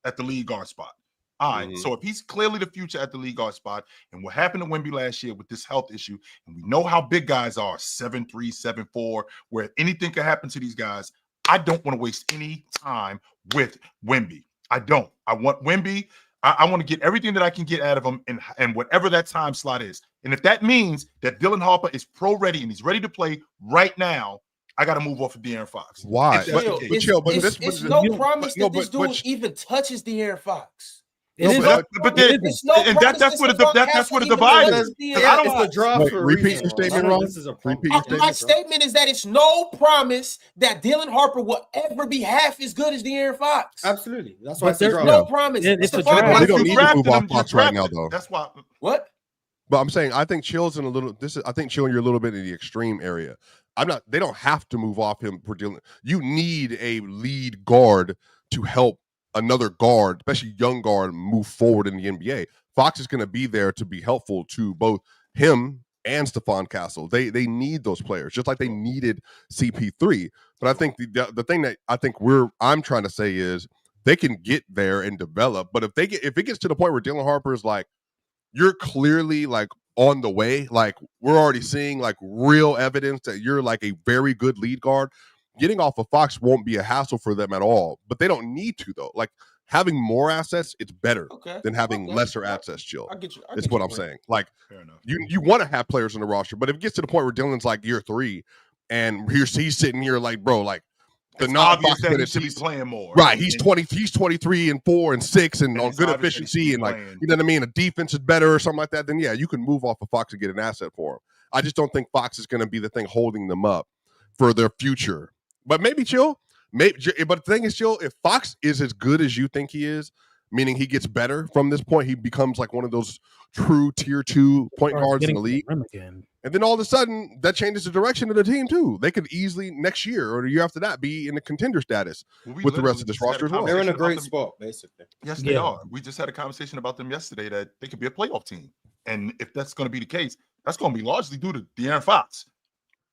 at the lead guard spot. All right. So if he's clearly the future at the lead guard spot, and what happened to Wemby last year with this health issue, and we know how big guys are, 7'3", 7'4", where anything can happen to these guys, I don't want to waste any time with Wemby. I don't. I want Wemby. I want to get everything that I can get out of him and whatever that time slot is. And if that means that Dylan Harper is pro ready and he's ready to play right now, I got to move off of De'Aaron Fox. Why? It's no promise that this dude even touches De'Aaron Fox. That's where the divide is. I don't draft. Repeat your statement, Ron. My statement is that it's no promise that Dylan Harper will ever be half as good as De'Aaron Fox. Absolutely, that's why there's no promise. It's a draft. They don't need to move off Fox right now, though. That's why. What? But I'm saying I think Chill's in a little. I think Chill, you're a little bit in the extreme area. I'm not. They don't have to move off him for Dylan. You need a lead guard to help another guard, especially young guard, move forward in the NBA. Fox is going to be there to be helpful to both him and Stephon Castle. They need those players, just like they needed CP3. But I think the thing that I'm trying to say is they can get there and develop. But if it gets to the point where Dylan Harper is like, you're clearly like on the way, like we're already seeing like real evidence that you're like a very good lead guard. Getting off of Fox won't be a hassle for them at all, but they don't need to though. Like having more assets, it's better than having lesser assets. Chill. That's what I'm saying. Like you want to have players on the roster, but if it gets to the point where Dylan's like year 3, and he's sitting here like, bro, like the non-Fox minutes, he's playing more. Right. He's 23 and 4 and 6 and on good efficiency and like you know what I mean. The defense is better or something like that. Then yeah, you can move off of Fox and get an asset for him. I just don't think Fox is going to be the thing holding them up for their future. But maybe Chill. But the thing is, Chill, if Fox is as good as you think he is, meaning he gets better from this point, he becomes like one of those true tier 2 point guards in the league. Again. And then all of a sudden, that changes the direction of the team too. They could easily next year or the year after that be in the contender status with the rest of this roster as well. They're in a great spot, basically. Yes, they are. We just had a conversation about them yesterday that they could be a playoff team. And if that's going to be the case, that's going to be largely due to De'Aaron Fox.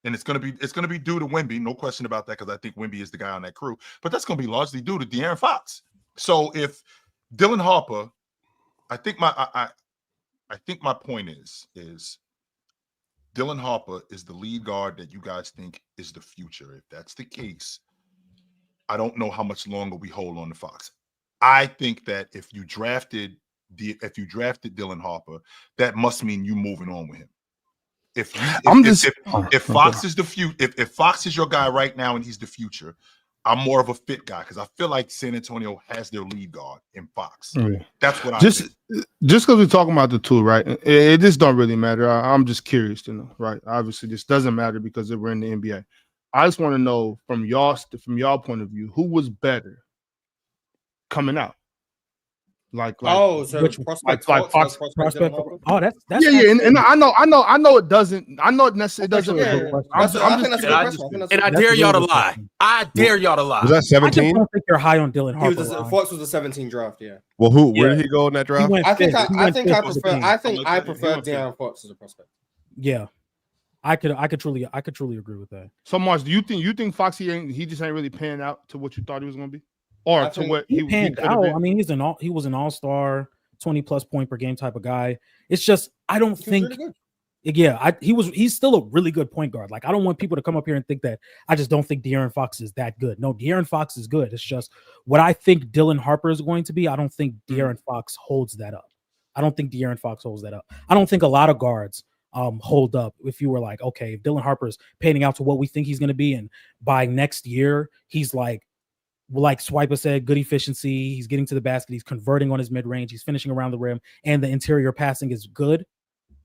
And it's going to be due to Wemby, no question about that, because I think Wemby is the guy on that crew. But that's going to be largely due to De'Aaron Fox. So if Dylan Harper, I think my point is Dylan Harper is the lead guard that you guys think is the future. If that's the case, I don't know how much longer we hold on to Fox. I think that if you drafted Dylan Harper, that must mean you moving on with him. If Fox is the future, if Fox is your guy right now and he's the future, I'm more of a fit guy because I feel like San Antonio has their lead guard in Fox. That's what I think. Just because we're talking about the two, right? It just don't really matter. I'm just curious to know, right? Obviously, this doesn't matter because we're in the NBA. I just want to know from y'all point of view, who was better coming out? Like so which prospect, like Fox prospect. Oh, that's yeah. And I know it doesn't. I know it necessarily doesn't. And I dare y'all to lie. I dare y'all to lie. Was that 17? I don't think you're high on Dylan Harper. Fox was a 17 draft. Yeah. Well, where did he go in that draft? I think I prefer De'Aaron Fox as a prospect. Yeah. I could truly agree with that. So Mars, do you think Fox he just ain't really panning out to what you thought he was going to be? Or to what he panned out. Been. I mean, he was an all-star, 20+ point per game type of guy. It's just I don't think. Really he's still a really good point guard. Like I don't want people to come up here and think that I just don't think De'Aaron Fox is that good. No, De'Aaron Fox is good. It's just what I think Dylan Harper is going to be. I don't think De'Aaron Fox holds that up. I don't think a lot of guards hold up. If you were like, okay, if Dylan Harper is panning out to what we think he's going to be, and by next year he's like Swiper said, good efficiency. He's getting to the basket. He's converting on his mid-range. He's finishing around the rim, and the interior passing is good.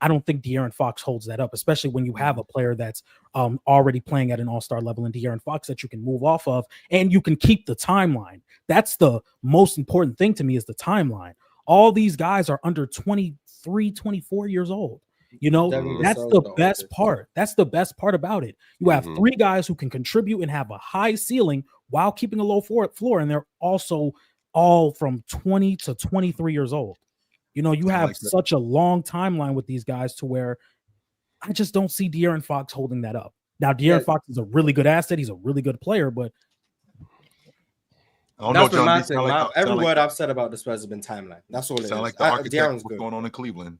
I don't think De'Aaron Fox holds that up, especially when you have a player that's already playing at an all-star level in De'Aaron Fox that you can move off of, and you can keep the timeline. That's the most important thing to me is the timeline. All these guys are under 23, 24 years old. You know, that's the best part. That's the best part about it. You have three guys who can contribute and have a high ceiling while keeping a low floor, and they're also all from 20 to 23 years old. You know, you have such a long timeline with these guys to where I just don't see De'Aaron Fox holding that up. Now, De'Aaron Fox is a really good asset. He's a really good player, but that's what my thing. Every word I've said about the Spurs has been timeline. That's all it is. Sound like the architect what's going on in Cleveland.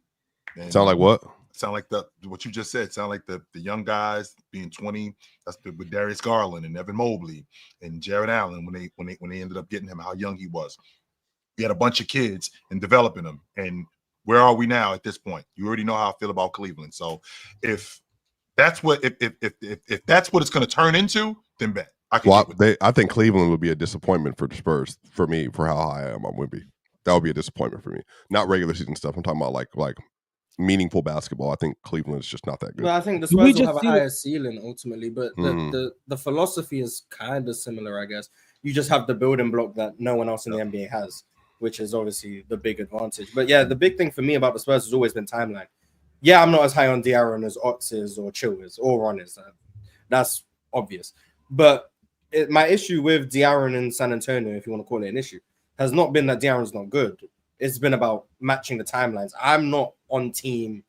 Sound like what? Sound like what you just said. Sound like the young guys being 20. That's with Darius Garland and Evan Mobley and Jared Allen when they ended up getting him, how young he was. We had a bunch of kids and developing them. And where are we now at this point? You already know how I feel about Cleveland. So if that's what if that's what it's going to turn into, then bet. I think Cleveland would be a disappointment for the Spurs for me for how high I am on Wemby. That would be a disappointment for me. Not regular season stuff. I'm talking about like meaningful basketball. I think Cleveland is just not that good. Well, I think the Spurs will have a higher ceiling ultimately, but the philosophy is kind of similar, I guess. You just have the building block that no one else in the NBA has, which is obviously the big advantage. But yeah, the big thing for me about the Spurs has always been timeline. Yeah, I'm not as high on De'Aaron as Ox is or Chill is or Ron is. That's obvious. But my issue with De'Aaron in San Antonio, if you want to call it an issue, has not been that De'Aaron's not good. It's been about matching the timelines. I'm not on team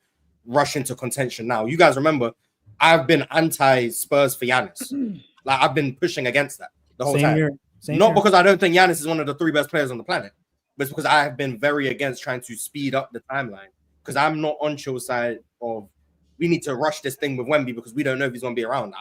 rush into contention now. You guys remember, I've been anti-Spurs for Giannis. Like I've been pushing against that the whole time. Not because I don't think Giannis is one of the three best players on the planet, but it's because I have been very against trying to speed up the timeline. Because I'm not on Chill's side of we need to rush this thing with Wemby because we don't know if he's going to be around.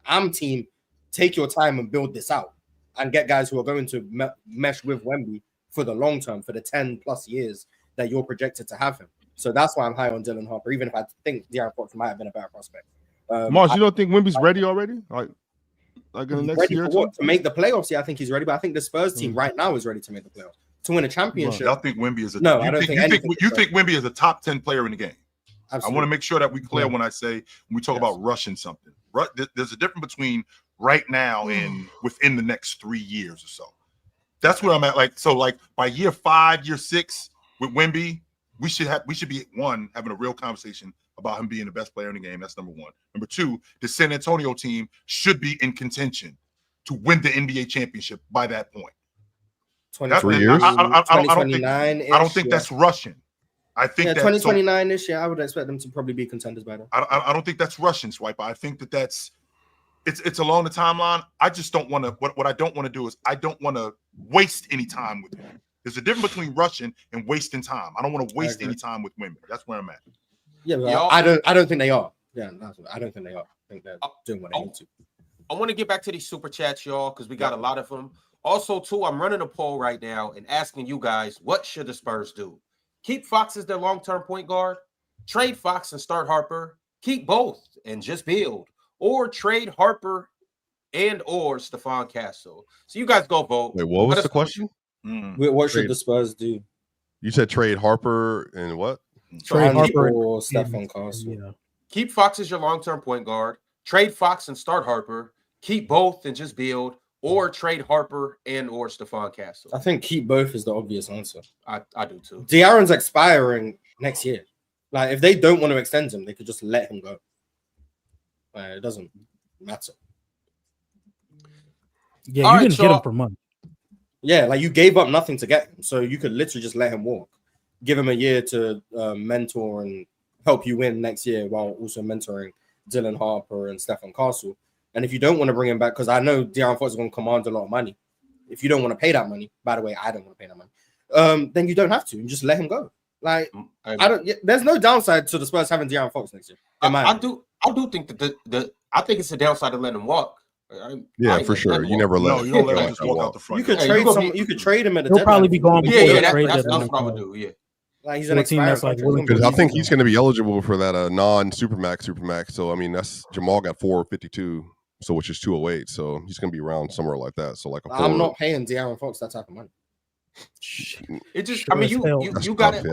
I'm team, take your time and build this out and get guys who are going to mesh with Wemby for the long term, for the 10+ years that you're projected to have him. So that's why I'm high on Dylan Harper, even if I think De'Aaron Fox might have been a better prospect. Mars, you don't think Wemby's ready already? Like in the next year or two? To make the playoffs, yeah, I think he's ready. But I think the Spurs team right now is ready to make the playoffs. To win a championship. I think Wemby is I don't think you think Wemby is a top 10 player in the game. Absolutely. I want to make sure that we clear when we talk about rushing something. There's a difference between right now and within the next 3 years or so. That's where I'm at. Like by year 5, year 6 with Wemby, we should be having a real conversation about him being the best player in the game. That's number one. Number two, the San Antonio team should be in contention to win the NBA championship by that point. 3 years. I don't think that's rushing. I think 2029 this year. I would expect them to probably be contenders by then. I don't think that's rushing, Swiper. I think that's it's along the timeline. I just don't want to. What I don't want to do is I don't want to waste any time with him. There's a difference between rushing and wasting time. I don't want to waste any time with women. That's where I'm at. Yeah, but I don't think they are. Yeah, I don't think they are. I think they're doing what they need to. I want to get back to these super chats, y'all, because we got a lot of them. Also, too, I'm running a poll right now and asking you guys, what should the Spurs do? Keep Fox as their long-term point guard, trade Fox and start Harper, keep both and just build, or trade Harper and or Stephon Castle. So you guys go vote. Wait, what was the question? What should the Spurs do? You said trade Harper and what? Trade Harper or Stephon Castle. Yeah. Keep Fox as your long-term point guard, trade Fox and start Harper, keep both and just build, or trade Harper and or Stephon Castle. I think keep both is the obvious answer. I do too. De'Aaron's expiring next year. Like, if they don't want to extend him, they could just let him go. It doesn't matter. Yeah, you didn't get him for money. Yeah, like you gave up nothing to get him, so you could literally just let him walk. Give him a year to mentor and help you win next year while also mentoring Dylan Harper and Stephon Castle. And if you don't want to bring him back, because I know De'Aaron Fox is going to command a lot of money. If you don't want to pay that money, by the way, I don't want to pay that money. Then you don't have to. You just let him go. Like there's no downside to the Spurs having De'Aaron Fox next year. I do think that I think it's a downside to let him walk. For sure. You never let. No, you don't let him just walk out the front. You could trade someone. You could trade him at a. He'll probably be gone. That's what I would do. Yeah. Like he's an expired because I think he's going to be eligible for that non-supermax. So I mean, that's Jamal got 452, so which is 208. So he's going to be around somewhere like that. So like I'm not paying De'Aaron Fox that type of money. It just, I mean, you got it.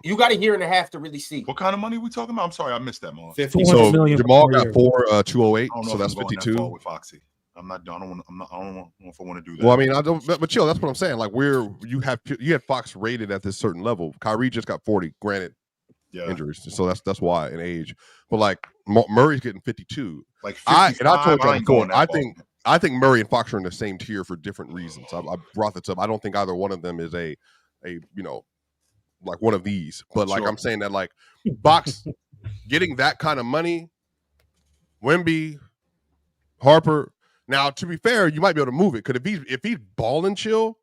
You got a year and a half to really see. What kind of money we talking about? I'm sorry, I missed that, Mark. So Jamal got 208, so that's 52. With Foxy. I don't know if I want to do that. Well, I mean, I don't. But chill. That's what I'm saying. Like, you had Fox rated at this certain level. Kyrie just got 40. Granted, injuries, so that's why in age. But like Murray's getting 52. Like, I told you before. I think Murray and Fox are in the same tier for different reasons. I brought this up. I don't think either one of them is a like one of these. But like I'm saying that like Fox getting that kind of money, Wemby, Harper. Now, to be fair, you might be able to move it. Because if he's balling chill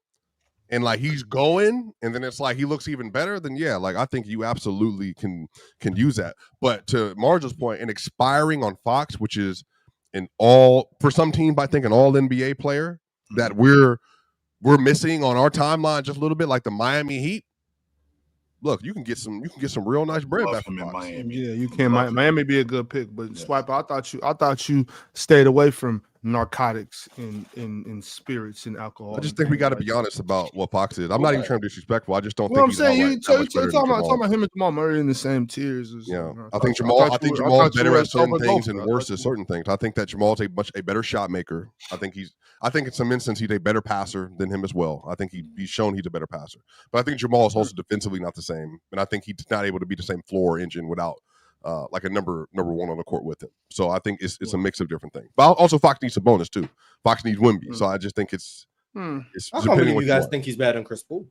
and like he's going and then it's like he looks even better, then yeah, like I think you absolutely can use that. But to Marjo's point, an expiring on Fox, which is for some teams, I think an all NBA player that we're missing on our timeline just a little bit, like the Miami Heat. Look, you can get some real nice bread back from Miami. Yeah, you can. Miami be a good pick, but Swiper, I thought you stayed away from narcotics and spirits and alcohol. I just think we got to be honest about what Fox is. I'm not even trying to be disrespectful. I just don't think. I'm saying you're talking about him and Jamal Murray in the same tiers. I think Jamal's better at certain things and worse at certain things. I think that Jamal's a better shot maker. I think in some instances he's a better passer than him as well. I think he's shown he's a better passer. But I think Jamal is also defensively not the same, and I think he's not able to be the same floor engine without. Like a number one on the court with him. So I think it's a mix of different things. But also Fox needs a bonus too. Fox needs Wemby. So I just think it's I can't believe you guys think he's better than Chris Paul.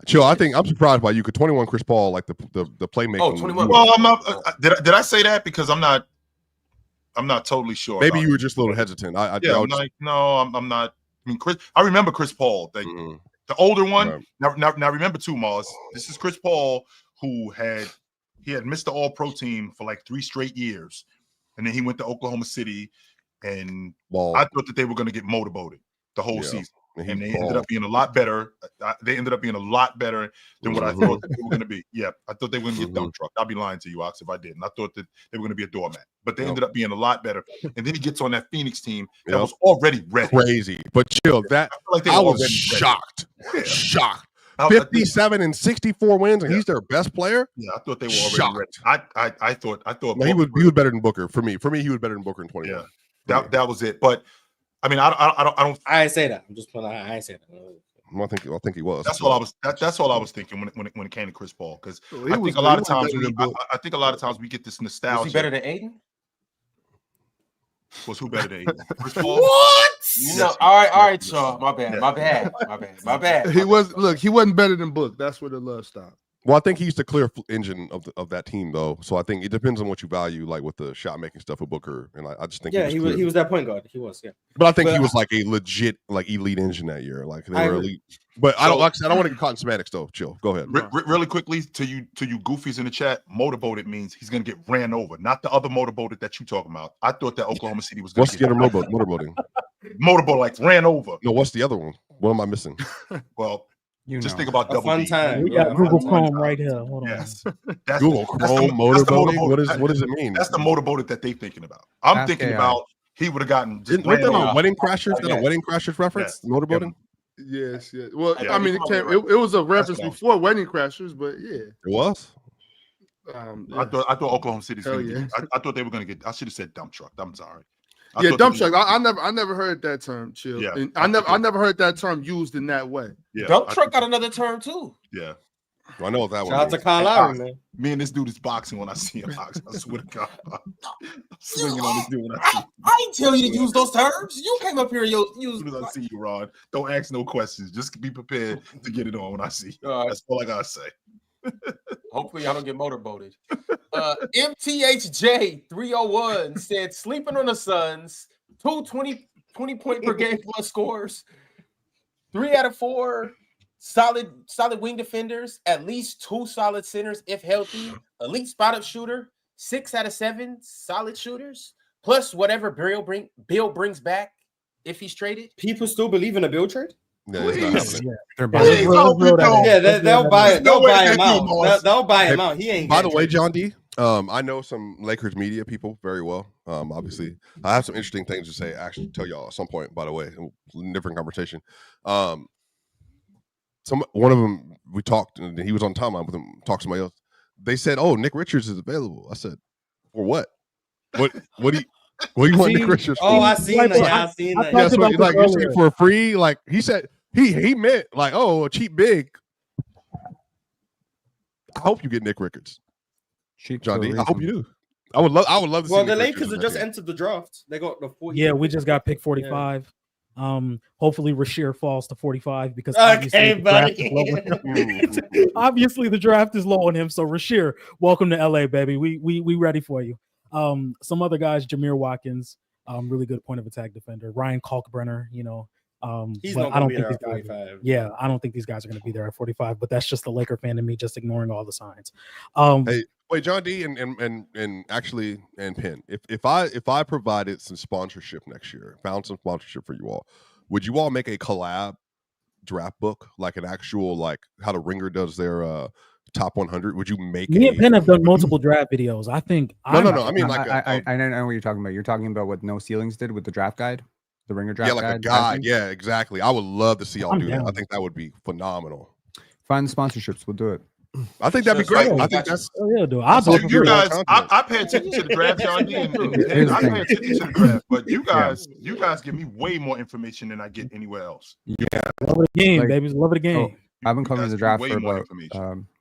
Chill, I think I'm surprised by you. Could 21 Chris Paul, like the playmaking. Oh, 21. Well, I'm not did I say that because I'm not totally sure. Maybe you were just a little hesitant. I'm not. I mean, I remember Chris Paul, the older one. Right. Now remember too, Mars. This is Chris Paul who had missed the All-Pro team for like 3 straight years. And then he went to Oklahoma City, and I thought that they were going to get motorboated the whole season. And they ended up being a lot better. They ended up being a lot better than what I thought they were going to be. Yeah, I thought they were going to get dump truck. I'll be lying to you, Ox, if I didn't. I thought that they were going to be a doormat. But they ended up being a lot better. And then he gets on that Phoenix team that was already ready. Crazy. But chill, I was shocked. Yeah. Shocked. 57 and 64 wins, and he's their best player. Yeah, I thought they were already ready. I thought no, he was better than Booker for me. For me, he was better than Booker in 2021. Yeah, that was it. But I mean, I don't. I ain't say that. I'm just putting. I ain't say that. I think he was. That's all I was. That's all I was thinking when it came to Chris Paul, because I think a lot of times we get this nostalgia. Was he better than Aiden? Was who better than Aiden? Chris Paul? What? No. All right, Shaw. My bad. He wasn't better than Book. That's where the love stopped. Well, I think he's the clear engine of that team, though. So I think it depends on what you value, like with the shot making stuff with Booker. And I just think he was that point guard. He was, yeah. But I think he was like a legit elite engine that year. Like they were elite. But I don't want to get caught in semantics though. Chill. Go ahead. Really quickly to you goofies in the chat, motorboated means he's gonna get ran over, not the other motorboated that you talking about. I thought that Oklahoma City was gonna What's the other motorboating? Motorboat, like ran over. No, what's the other one? What am I missing? Well, just think about double fun D. time. We got Google Chrome right here. Hold on. Yes. Google Chrome motorboating. What does it mean? That's the motorboated that they thinking about. I'm thinking about he would have gotten just Weren't there Wedding Crashers? That a Wedding Crashers reference? Yes. Motorboating? Yes. Well, I mean, it was a reference before Wedding Crashers, but yeah. It was? I thought Oklahoma City's gonna get, I thought they were gonna get. I should have said dump truck. I'm sorry. Dump truck. I never heard that term. Chill. Yeah, and I never heard that term used in that way. Yeah, dump truck got another term too. Yeah, I know what that one. Shout out to Kyle Lowry, man. Me and this dude is boxing when I see him box. I swear to God, I'm swinging on this dude when I see him. I didn't tell you to use those terms. You came up here and As soon as I see you, Ron, don't ask no questions. Just be prepared to get it on when I see you. That's all I gotta say. Hopefully, I don't get motorboated. MTHJ 301 said, sleeping on the Suns, 20 point per game plus scores, 3 out of 4 solid wing defenders, at least 2 solid centers if healthy, elite spot up shooter, 6 out of 7 solid shooters, plus whatever Bill brings back if he's traded. People still believe in a Bill trade? Yeah, it's not They're they'll buy it. They'll buy him out. They'll buy him out. He ain't. By the way, John D, I know some Lakers media people very well. Obviously, I have some interesting things to say. Actually, tell y'all at some point. By the way, different conversation. One of them we talked, and he was on timeline with him. Talked to somebody else. They said, "Oh, Nick Richards is available." I said, "For what? What do you?" What do you want Nick Richards for? Oh, I seen that. I seen that. Yeah, so like you're saying for free, like he said, he meant like, oh, a cheap big. I hope you get Nick Richards. Cheap, John D. I hope you do. I would love to see. Well, the Lakers have just entered the draft. They got the 40. Yeah, we just got pick 45. Yeah. Hopefully Rasheer falls to 45 because obviously the draft is low on him. So Rasheer, welcome to LA, baby. We ready for you. Some other guys, Jameer Watkins, really good point of attack defender. Ryan Kalkbrenner, he's but not I don't be think there these at 45. Yeah, I don't think these guys are going to be there at 45. But that's just the Laker fan in me, just ignoring all the signs. Hey, wait, John D. and actually and Penn, if I provided some sponsorship next year, found some sponsorship for you all, would you all make a collab draft book, like an actual, like how the Ringer does their top 100? Would you make me and Penn have done multiple draft videos? I think no. I mean, like I know what you're talking about. You're talking about what No Ceilings did with the draft guide, the Ringer draft guide. Yeah, like a guide. Yeah, exactly. I would love to see y'all do that. I think that would be phenomenal. Find the sponsorships. We'll do it. I think that'd be great. I think that's. I'll do it. You guys, I pay attention to the draft, John D. And I pay attention to the draft, but you guys give me way more information than I get anywhere else. Yeah, love of the game, baby. Love of the game. Oh, I've been covering the draft for about.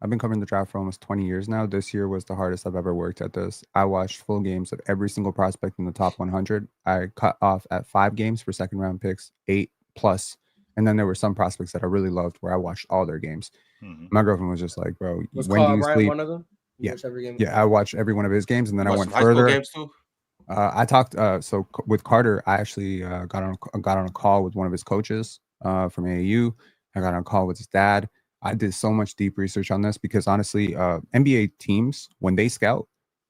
I've been covering the draft for almost 20 years now. This year was the hardest I've ever worked at this. I watched full games of every single prospect in the top 100. I cut off at 5 games for second round picks, 8+. And then there were some prospects that I really loved where I watched all their games. Mm-hmm. My girlfriend was just like, bro, was when do you sleep? One of them? Yeah. I watched every one of his games, and then I went further. Games too? I talked so with Carter. I actually got on a call with one of his coaches from AAU. I got on a call with his dad. I did so much deep research on this because honestly, NBA teams, when they scout,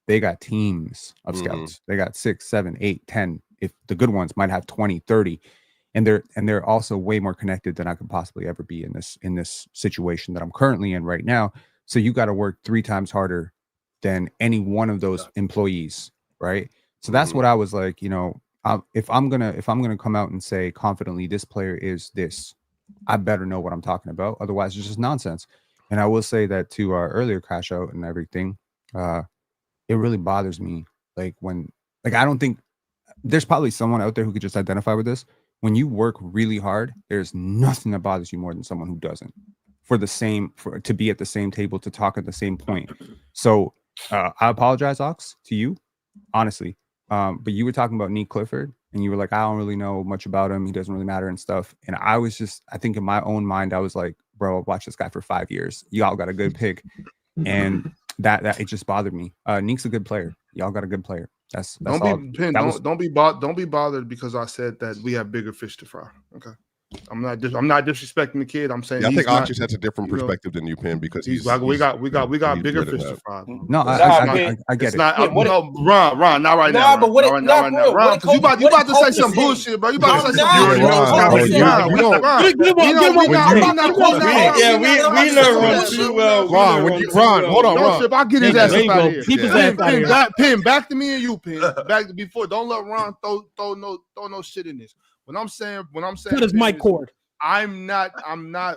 they got teams of scouts. They got 6, 7, 8, 10. If the good ones might have 20, 30. And they're also way more connected than I could possibly ever be in this situation that I'm currently in right now. So you got to work 3 times harder than any one of those employees, right? So that's what I was like, if I'm gonna come out and say confidently this player is this, I better know what I'm talking about. Otherwise, it's just nonsense. And I will say that to our earlier crash out and everything, it really bothers me. I don't think there's probably someone out there who could just identify with this. when you work really hard, there's nothing that bothers you more than someone who doesn't. To be at the same table, to talk at the same point. So I apologize, Ox, to you, honestly. But you were talking about Nick Clifford, and you were like, I don't really know much about him. He doesn't really matter and stuff. And I think in my own mind, I was like, bro, I've watched this guy for 5 years. Y'all got a good pick. And that it just bothered me. Nick's a good player. Y'all got a good player. That's don't be bothered because I said that we have bigger fish to fry. Okay. I'm not disrespecting the kid. I'm saying I think Ox just has a different perspective than you, Pin, because we got bigger fish to fry. No, I get it. Ron, not right now. But what? Ron, because you about to say some bullshit, bro. You about to say some bullshit. Yeah, we know Ron too well. Ron, hold on, Ron. I'll get his ass up out of here. Pin, back to me and you, Pin. Back to before. Don't let Ron throw no shit in this. When I'm saying cut his mic cord. I'm not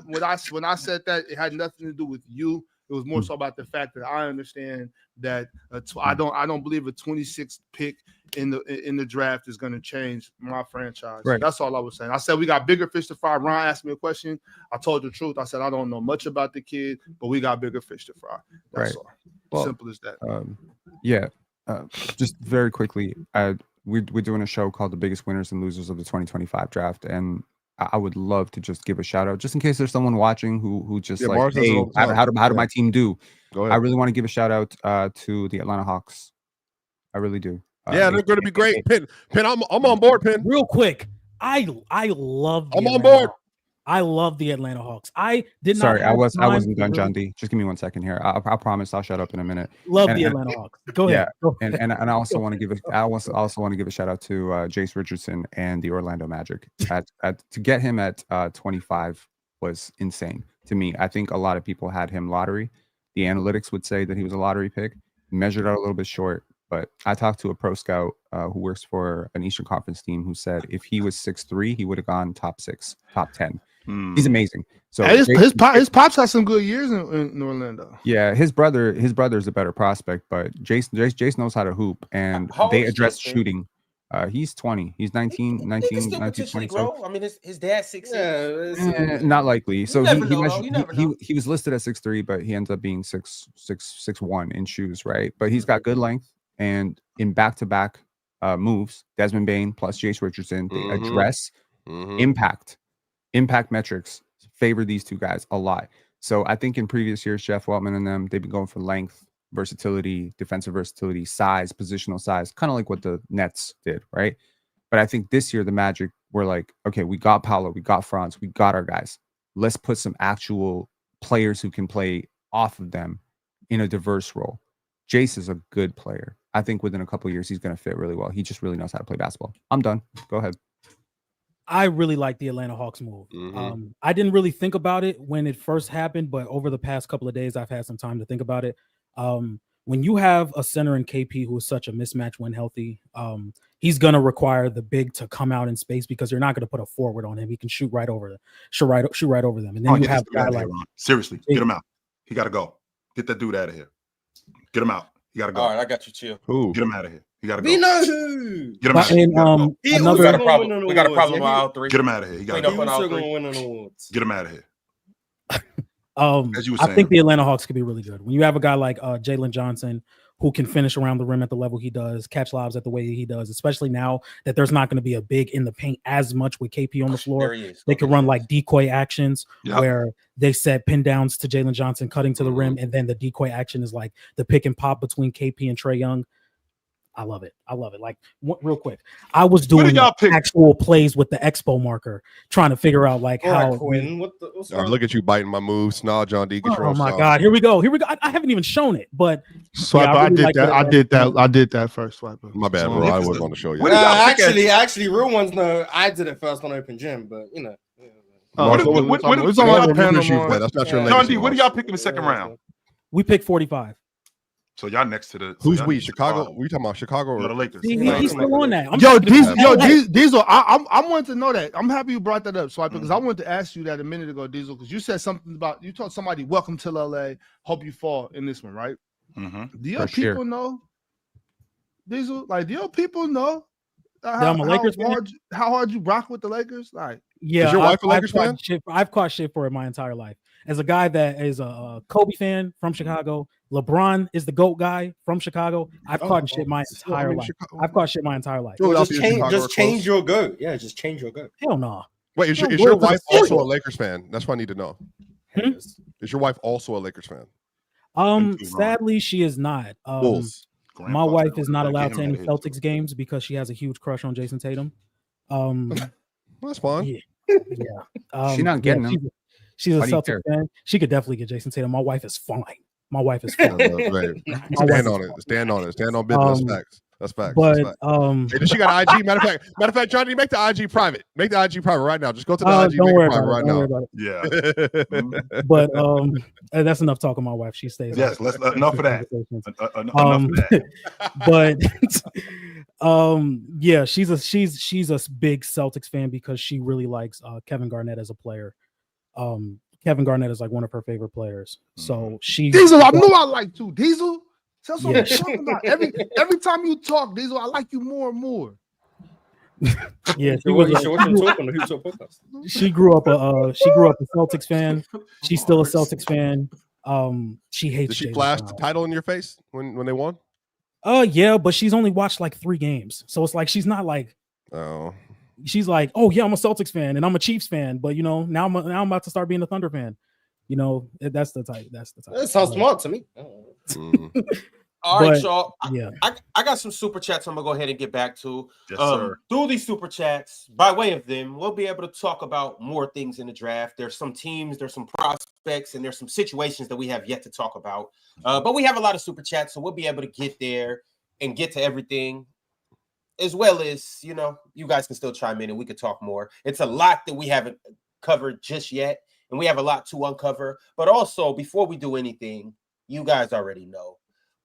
when I said that, it had nothing to do with you. It was more so about the fact that I understand that I don't believe a 26th pick in the draft is going to change my franchise. Right. That's all I was saying. I said we got bigger fish to fry. Ron asked me a question. I told the truth. I said I don't know much about the kid, but we got bigger fish to fry. That's all. Well, simple as that. Just very quickly, we're doing a show called The Biggest Winners and Losers of the 2025 Draft, and I would love to just give a shout out, just in case there's someone watching who just like, hey, how did my team do? I really want to give a shout out to the Atlanta Hawks. I really do. They're going to be great. Pin, I'm on board. Pin, real quick. I love. I'm on board. I love the Atlanta Hawks. I wasn't done, John D. Just give me 1 second here. I promise I'll shut up in a minute. Love the Atlanta Hawks. Go ahead. And I also want to give a shout out to Jace Richardson and the Orlando Magic. To get him at 25 was insane to me. I think a lot of people had him lottery. The analytics would say that he was a lottery pick. Measured out a little bit short, but I talked to a pro scout who works for an Eastern Conference team who said if he was 6'3", he would have gone top 6, top 10. He's amazing. So his pops had some good years in Orlando. Yeah, his brother is a better prospect, but Jace knows how to hoop, and they address shooting. He's 20. He's 19, 20. Grow. I mean, his dad's 6'6". Not likely. So he was listed at 6'3", but he ends up being 6'1" in shoes, right? But he's got good length, and in back-to-back moves, Desmond Bane plus Jace Richardson, they address impact metrics favor these two guys a lot. So I think in previous years, Jeff Weltman and them, they've been going for length, versatility, defensive versatility, size, positional size, kind of like what the Nets did, right? But I think this year the Magic were like, okay, we got Paolo, we got Franz, we got our guys. Let's put some actual players who can play off of them in a diverse role. Jace is a good player. I think within a couple of years, he's going to fit really well. He just really knows how to play basketball. I'm done. Go ahead. I really like the Atlanta Hawks move. I didn't really think about it when it first happened, but over the past couple of days, I've had some time to think about it. When you have a center in KP who is such a mismatch when healthy, he's going to require the big to come out in space because you're not going to put a forward on him. He can shoot right over them. And then you have a guy like seriously, get him out. He got to go. Get that dude out of here. Get him out. He got to go. All right, I got you, chill. Who? Get him out of here. You gotta go. We know who. Get him out of here. We got a problem. We got a problem with all three. Get him out of here. He still gonna win an awards. Get him out of here. As you were saying, I think the Atlanta Hawks could be really good when you have a guy like Jalen Johnson who can finish around the rim at the level he does, catch lobs at the way he does, especially now that there's not going to be a big in the paint as much with KP on the floor. They can run like decoy actions where they set pin downs to Jalen Johnson cutting to the rim, and then the decoy action is like the pick and pop between KP and Trae Young. I love it. Like, real quick, I was doing actual plays with the expo marker, trying to figure out like how. Look at you biting my moves. Nah, John D. Oh my God! Here we go. I haven't even shown it, but Swiper, I did that first. Swiper. My bad, bro. I was on the show. Actually, real ones know I did it first on Open Gym, but you know. What's on my panel? That's not your John D. What do y'all pick in the second round? We picked 45. So y'all next to the who's we? Chicago? We talking about Chicago or the Lakers? He's still on that. Diesel. I wanted to know that. I'm happy you brought that up, Swipe, because I wanted to ask you that a minute ago, Diesel, because you said something about you told somebody, "Welcome to LA. Hope you fall in this one," right? Do your people know, Diesel? Like, do your people know I'm a Lakers fan. How hard you rock with the Lakers? Like, yeah, is your wife a Lakers fan? I've caught shit for it my entire life. As a guy that is a Kobe fan from Chicago, LeBron is the GOAT guy from Chicago. I've caught shit my entire life. I've caught shit my entire life. Well, just change your GOAT. Yeah, just change your GOAT. Hell no. Wait, is your wife also a Lakers fan? That's what I need to know. Is your wife also a Lakers fan? Sadly, she is not. My wife is not allowed to any Celtics games because she has a huge crush on Jason Tatum. That's fine. Yeah. She's not getting them. She's a Celtics fan. She could definitely get Jason Tatum. My wife is fine. My wife is fine. Stand on it. Stand on it. Stand on business. That's facts. That's facts. But that's facts. Hey, she got IG. Matter of fact, Johnny, make the IG private. Make the IG private right now. Just go to the IG. Don't worry about it. Yeah. But that's enough talking. My wife, she stays. Yes. Let's enough of that. Enough of that. But yeah, she's a big Celtics fan because she really likes Kevin Garnett as a player. Kevin Garnett is like one of her favorite players. So she Diesel, I know I like you, Diesel. That's what I'm talking about. Every time you talk, Diesel, I like you more and more. Yeah, she grew up a Celtics fan. She's still a Celtics fan. She hates. Did she flash the title in your face when they won? Yeah, but she's only watched like 3 games, so it's like she's not like. Oh. She's like, oh yeah, I'm a Celtics fan and I'm a Chiefs fan, but now I'm about to start being a Thunder fan. That's the type. That sounds smart to me. All right, y'all. Yeah, I got some super chats I'm gonna go ahead and get back to. Yes, sir. Through these super chats, by way of them, we'll be able to talk about more things in the draft. There's some teams, there's some prospects, and there's some situations that we have yet to talk about. But we have a lot of super chats, so we'll be able to get there and get to everything. As well as, you guys can still chime in and we could talk more. It's a lot that we haven't covered just yet, and we have a lot to uncover. But also, before we do anything, you guys already know.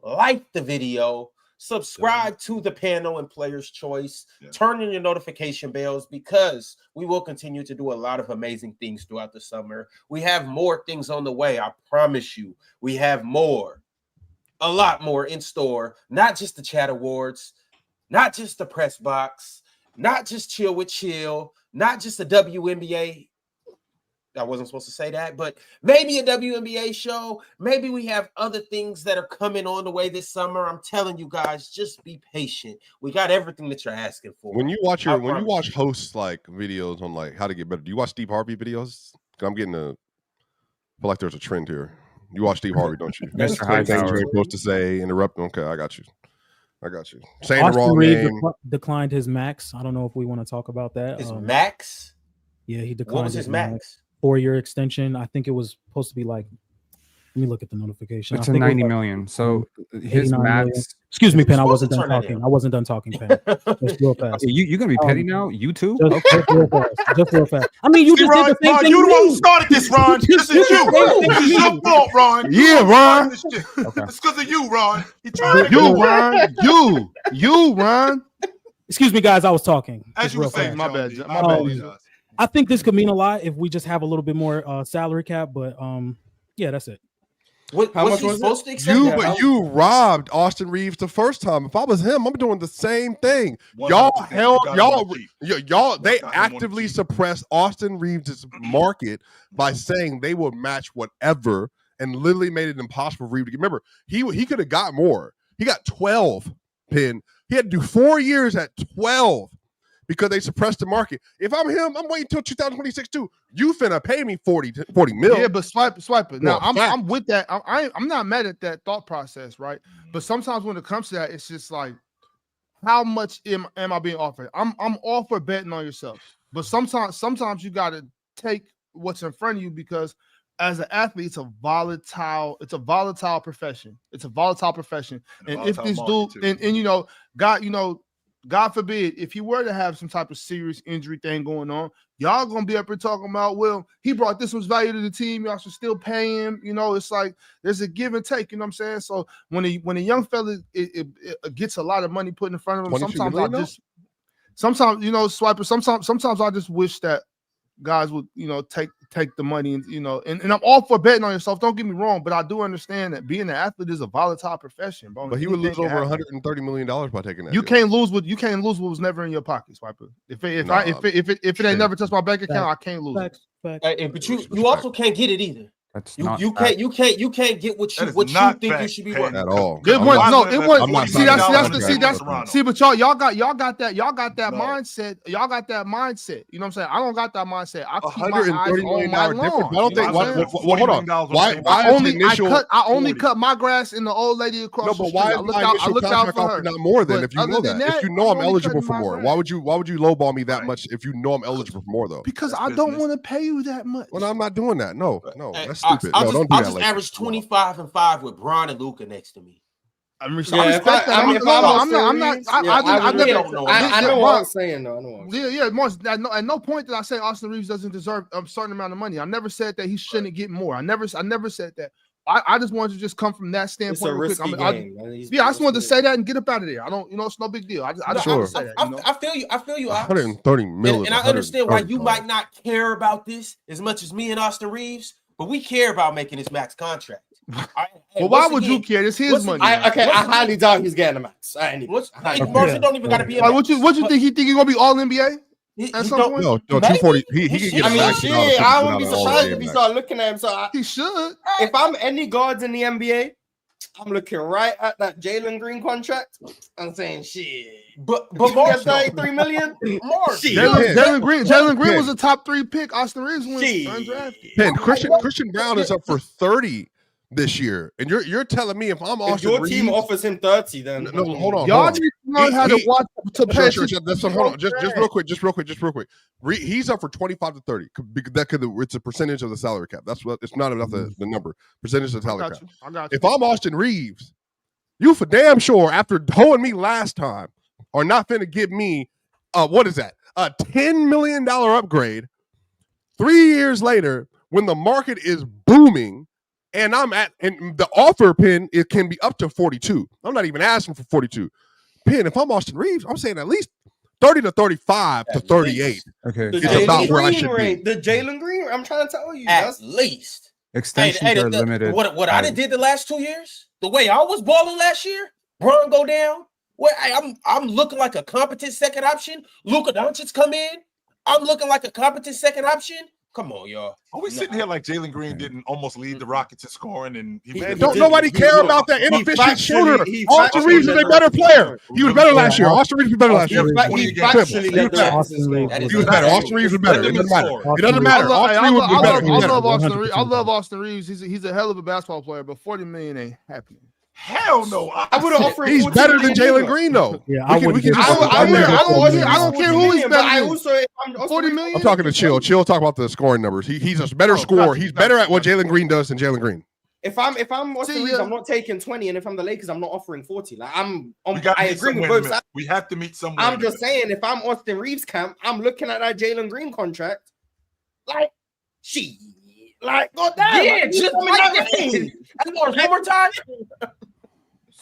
Like the video, subscribe to the panel and Player's Choice, turn on your notification bells because we will continue to do a lot of amazing things throughout the summer. We have more things on the way, I promise you. We have a lot more in store, not just the Chat Awards, not just the press box, not just Chill with Chill, not just a WNBA. I wasn't supposed to say that, but maybe a WNBA show. Maybe we have other things that are coming on the way this summer. I'm telling you guys, just be patient. We got everything that you're asking for. When you watch hosts like videos on like how to get better, do you watch Steve Harvey videos? I'm getting feel like there's a trend here. You watch Steve Harvey, don't you? That's things you're supposed to say, interrupt. Okay, I got you. Saying Austin the wrong Reed name. declined his max. I don't know if we want to talk about that. His max? Yeah, he declined. What was his max? 4-year extension. I think it was supposed to be like. Let me look at the notification. It's a 90 million. So his max. Million. Excuse me, Pen. I wasn't done talking. Pen. Just real fast. You gonna be petty now? You too? Just real fast. I mean, you just did the same thing. You the one who started this, Ron. This is you. This is your fault, Ron. Yeah, Ron. It's because of you, Ron. You, Ron. Excuse me, guys. I was talking. As you were saying, my bad. I think this could mean a lot if we just have a little bit more salary cap, but yeah, that's it. How much was supposed to accept? But you robbed Austin Reeves the first time. If I was him, I'm doing the same thing. They actively suppressed Austin Reeves' market by saying they would match whatever and literally made it impossible for Reeves to get. Remember, he could have got more. He got 12, Pin. He had to do 4 years at 12 because they suppressed the market. If I'm him, I'm waiting until 2026 too. You finna pay me 40 mil. Yeah, but swipe it. Now I'm with that. I'm not mad at that thought process, right? But sometimes when it comes to that, it's just like, how much am I being offered? I'm all for betting on yourself, but sometimes you got to take what's in front of you because as an athlete, it's a volatile profession. It's a volatile profession, and if this dude and God forbid, if he were to have some type of serious injury thing going on, y'all gonna be up here talking about, well, he brought this much value to the team, y'all should still pay him. It's like there's a give and take. You know what I'm saying? So when a young fella it gets a lot of money put in front of him, sometimes I just wish that guys would take take the money, and and I'm all for betting on yourself. Don't get me wrong, but I do understand that being an athlete is a volatile profession, bro. But he would lose over $130 million by taking that. You can't lose what was never in your pocket, Swiper. If it ain't never touched my bank account, I can't lose it. But you also can't get it either. That's you not can't get what you think you should be worth at all. Good one. No, it was. See, but y'all got that mindset. Y'all got that mindset. You know what I'm saying? I don't got that mindset. I keep my eyes on my lawn. I don't think. Well, hold on. Why I only cut my grass in the old lady across the street. No, but why is my initial contract offer not more than if you know that? If you know I'm eligible for more, why would you lowball me that much if you know I'm eligible for more though? Because I don't want to pay you that much. Well, I'm not doing that. No. That's stupid. Don't do that. I'll just average 25 and 5 with Bron and Luka next to me. I respect that. I know what I'm saying though. At no point did I say Austin Reeves doesn't deserve a certain amount of money. I never said that he shouldn't get more. I never said that. I just wanted to just come from that standpoint. It's a risky game. I just wanted to say that and get up out of there. I don't, it's no big deal. I just say that. I feel you. 130 million. And I understand why you might not care about this as much as me and Austin Reeves, but we care about making this max contract. Well, why would you care? It's his money. I highly doubt he's getting a max. Marshall don't even got to be. What you think? He think he's gonna be all NBA? At some point? No, 240. He can get. I wouldn't be surprised if he start looking at him. So he should. If I'm any guards in the NBA, I'm looking right at that Jalen Green contract. I'm saying shit. But Marshall, 33 million. Jalen Green was a top 3 pick. Austin Reeves went undrafted. Christian Brown is up for 30 this year, and you're telling me if I'm Austin your Reeves, team offers him 30, then no, hold on. Y'all need to learn how to watch to pay attention. Hold on, just real quick. He's up for 25 to 30. It's a percentage of the salary cap. That's what it's not about the number. Percentage of the salary cap. I got you. If I'm Austin Reeves, you for damn sure after hoeing me last time are not finna give me what is that? A $10 million upgrade 3 years later when the market is booming. And and the offer pin, it can be up to 42. I'm not even asking for 42. Pin, if I'm Austin Reeves, I'm saying at least 30 to 35 to 38. Okay. It's about where I should be. The Jalen Green, I'm trying to tell you. At least. Extensions are limited. What I did the last 2 years, the way I was balling last year, Bron go down. Well, I'm looking like a competent second option. Luka Doncic come in. I'm looking like a competent second option. Come on, y'all. Are we sitting here like Jalen Green didn't almost lead the Rockets in scoring? And don't nobody care about that inefficient shooter. Austin Reeves is a better player. He was better last year. Austin Reeves was better last year. He was better. Austin Reeves was better. It doesn't matter. It doesn't matter. Austin Reeves was better. I love Austin Reeves. He's a hell of a basketball player, but $40 million ain't happening. Hell no! I would have offered. He's better than Jalen Green, though. Yeah, I don't care who he's better. I also, I'm 40 million. I'm talking to Chill. Chill, talk about the scoring numbers. He's a better scorer. He's better at what Jalen Green does than Jalen Green. If I'm Austin Reeves, I'm not taking 20, and if I'm the Lakers, I'm not offering 40. Like I agree with both sides. We have to meet somewhere. I'm just saying, if I'm Austin Reeves' camp, I'm looking at that Jalen Green contract. Like, goddamn. Yeah, just like that. One more time.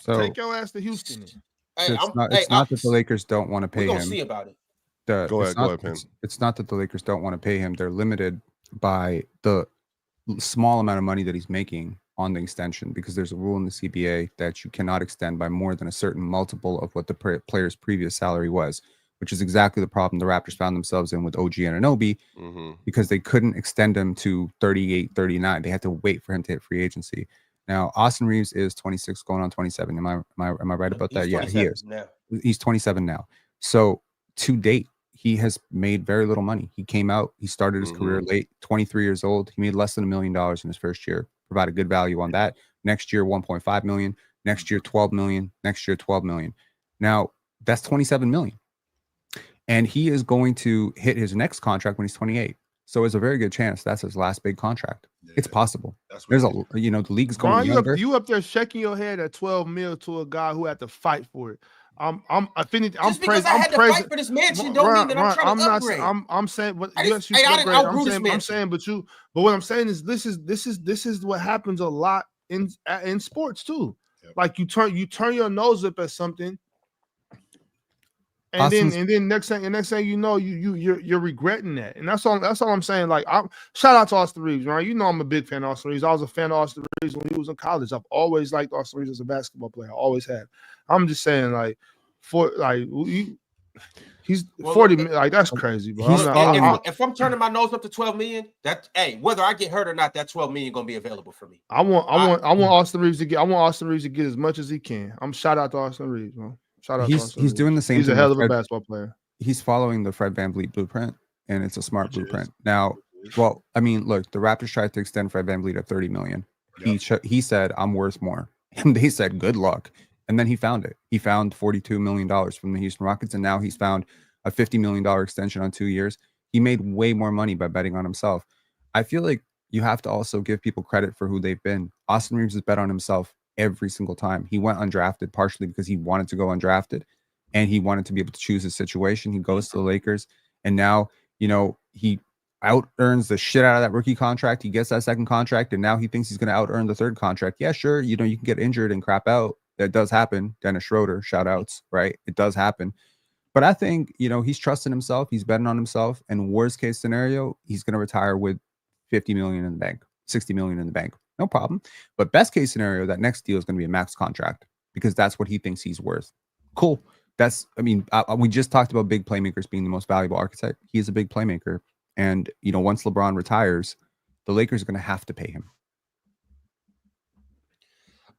So take your ass to Houston. It's not that the Lakers don't want to pay him. We'll see about it. Go ahead, Pin. It's not that the Lakers don't want to pay him. They're limited by the small amount of money that he's making on the extension because there's a rule in the CBA that you cannot extend by more than a certain multiple of what the player's previous salary was, which is exactly the problem the Raptors found themselves in with OG Anunoby because they couldn't extend him to 38, 39. They had to wait for him to hit free agency. Now, Austin Reeves is 26 going on 27. Am I right about that? Yeah, he is. Now. He's 27 now. So to date, he has made very little money. He came out, he started his career late, 23 years old. He made less than $1 million in his first year. Provided good value on that. Next year, 1.5 million. Next year, 12 million. Next year, 12 million. Now, that's 27 million. And he is going to hit his next contract when he's 28. So it's a very good chance that's his last big contract. Yeah, it's possible. There's the league's going younger. You up there shaking your head at 12 mil to a guy who had to fight for it. I'm fight for this mansion don't mean that I'm trying to upgrade. I'm saying, but but what I'm saying is this is what happens a lot in sports too. Yep. Like you turn your nose up at something. And then next thing you know, you're regretting that. And that's all I'm saying. Like, shout out to Austin Reeves, right? You know I'm a big fan of Austin Reeves. I was a fan of Austin Reeves when he was in college. I've always liked Austin Reeves as a basketball player. I always have. I'm just saying, like, he's 40 million. Like, that's crazy, bro. If I'm turning my nose up to 12 million, whether I get hurt or not, that 12 million gonna be available for me. I want Austin Reeves to get as much as he can. Shout out to Austin Reeves, bro. Shout out to Austin Reeves. Doing the same. He's a hell of a basketball player. He's following the Fred VanVleet blueprint, and it's a smart blueprint. Now, well, I mean, look, the Raptors tried to extend Fred VanVleet at 30 million. Yep. He said, "I'm worth more," and they said, "Good luck." And then he found it. He found $42 million from the Houston Rockets, and now he's found a $50 million extension on 2 years. He made way more money by betting on himself. I feel like you have to also give people credit for who they've been. Austin Reeves has bet on himself every single time. He went undrafted partially because he wanted to go undrafted and he wanted to be able to choose his situation. He goes to the Lakers, and now, he out earns the shit out of that rookie contract. He gets that second contract, and now he thinks he's going to out earn the third contract. Yeah, sure. You can get injured and crap out. That does happen. Dennis Schroeder, shout outs, right? It does happen. But I think, he's trusting himself. He's betting on himself. And worst case scenario, he's going to retire with 50 million in the bank, 60 million in the bank. No problem. But best case scenario, that next deal is going to be a max contract because that's what he thinks he's worth. Cool. We just talked about big playmakers being the most valuable archetype. He is a big playmaker. And, once LeBron retires, the Lakers are going to have to pay him.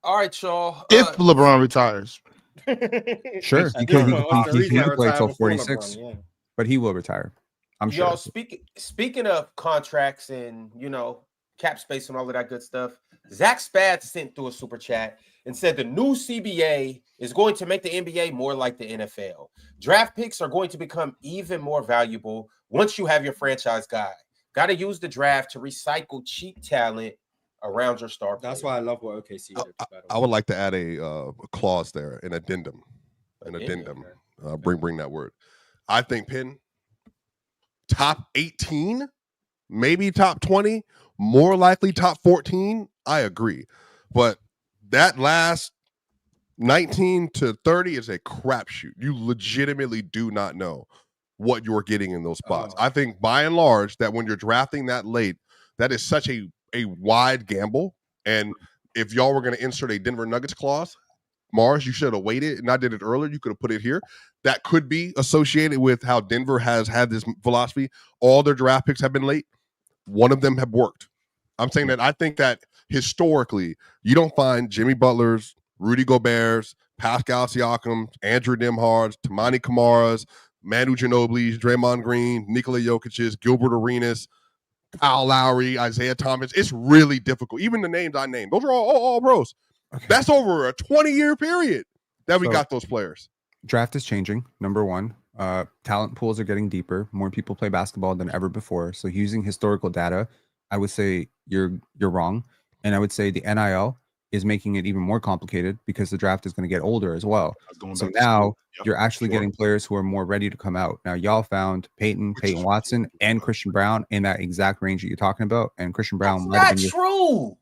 All right, y'all. If LeBron retires. Sure. He can play till 46, but he will retire. I'm sure. Y'all, speaking of contracts and, cap space and all of that good stuff, Zach Spad sent through a super chat and said the new CBA is going to make the NBA more like the NFL. Draft picks are going to become even more valuable once you have your franchise guy. Got to use the draft to recycle cheap talent around your star player. That's why I love what OKC did. I would like to add a clause there, an addendum. Bring that word. I think Penn, top 18, maybe top 20, more likely top 14. I agree. But that last 19 to 30 is a crapshoot. You legitimately do not know what you're getting in those spots. I think by and large that when you're drafting that late, that is such a wide gamble. And if y'all were going to insert a Denver Nuggets clause, Mars, you should have waited, and I did it earlier. You could have put it here. That could be associated with how Denver has had this philosophy. All their draft picks have been late. One of them have worked. I'm saying that I think that historically, you don't find Jimmy Butler's, Rudy Gobert's, Pascal Siakam, Andrew Nembhard's, Tamani Kamara's, Manu Ginobili's, Draymond Green, Nikola Jokic's, Gilbert Arenas, Kyle Lowry, Isaiah Thomas. It's really difficult. Even the names I named, those are all pros. Okay. That's over a 20-year period that we got those players. Draft is changing, number one. Talent pools are getting deeper. More people play basketball than ever before. So using historical data, I would say you're wrong. And I would say the NIL is making it even more complicated because the draft is going to get older as well. So now you're actually getting players who are more ready to come out. Now, y'all found Peyton Watson, and Christian Brown in that exact range that you're talking about. And Christian Brown might have been true.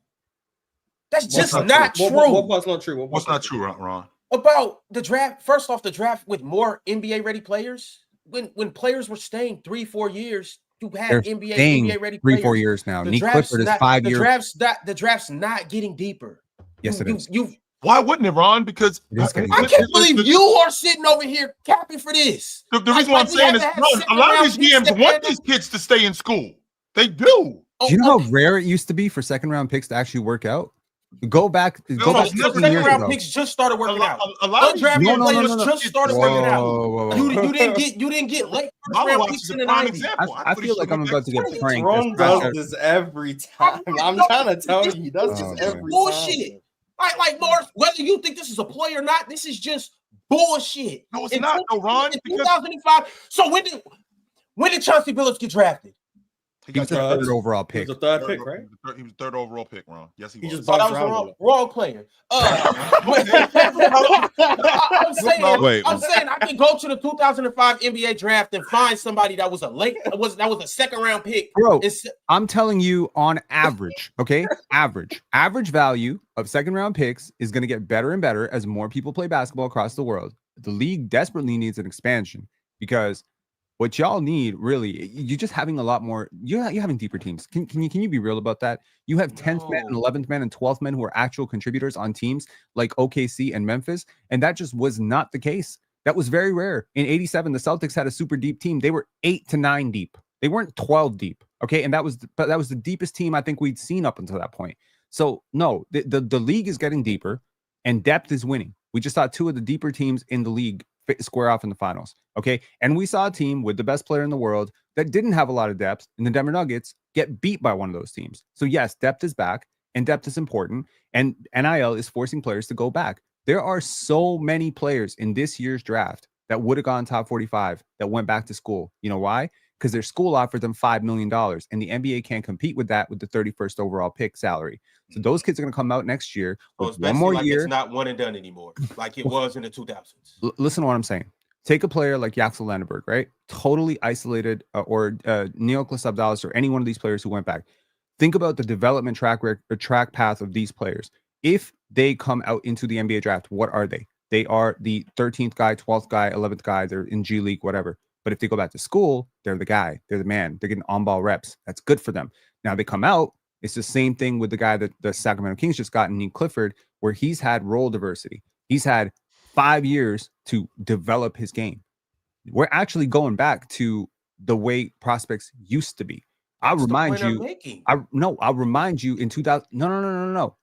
That's just not true. What's not true? What's not true, Ron? About the draft, first off, the draft with more NBA ready players. When players were staying 3-4 years, you had NBA ready players. 3-4 years now. Nick Clifford is 5 years. The draft's not getting deeper. Yes, it is. Why wouldn't it, Ron? Because I can't believe you are sitting over here capping for this. The reason why I'm saying is, Ron, a lot of these GMs want these kids to stay in school. They do. Do you know how rare it used to be for second-round picks to actually work out? Go back. Second round picks just started working out. A lot of draft players just started working out. You didn't get late first round picks in the 90s. I feel like I'm about to get pranked. Ron does this every time. I'm trying to tell you, he does this every bullshit. Like Mars, whether you think this is a play or not, this is just bullshit. No, it's not, Ron. In 2005. So when did Chauncey Billups get drafted? He got the third overall pick. He was the third pick, right? He was the third overall pick, Ron. Yes, he was. Just that was wrong player. I'm saying I can go to the 2005 NBA draft and find somebody that was a second round pick. Bro, I'm telling you, on average, okay, average value of second round picks is going to get better and better as more people play basketball across the world. the league desperately needs an expansion, because what y'all need really, you're just having a lot more. You're having deeper teams. Can you be real about that? You have 10th man and 11th man and 12th men who are actual contributors on teams like OKC and Memphis, and that just was not the case. That was very rare. In '87, the Celtics had a super deep team. They were 8 to 9 deep. They weren't 12 deep. Okay, and that was the deepest team I think we'd seen up until that point. So no, the league is getting deeper, and depth is winning. We just saw 2 of the deeper teams in the league square off in the finals. Okay. And we saw a team with the best player in the world that didn't have a lot of depth in the Denver Nuggets get beat by one of those teams. So yes, depth is back, and depth is important. And NIL is forcing players to go back. There are so many players in this year's draft that would have gone top 45 that went back to school. You know why? Because their school offered them $5 million, and the NBA can't compete with that with the 31st overall pick salary. So those kids are going to come out next year with one more year. It's not one and done anymore, like it was in the 2000s. Listen to what I'm saying. Take a player like Yaxel Landenberg, right? Totally isolated, or Neoklas Abdalis, or any one of these players who went back. Think about the development track path of these players. If they come out into the NBA draft, what are they? They are the 13th guy, 12th guy, 11th guy. They're in G League, whatever. But if they go back to school, they're the guy. They're the man. They're getting on-ball reps. That's good for them. Now they come out. It's the same thing with the guy that the Sacramento Kings just got, Nick Clifford, where he's had role diversity. He's had 5 years to develop his game. We're actually going back to the way prospects used to be. I'll remind you in 2000. No.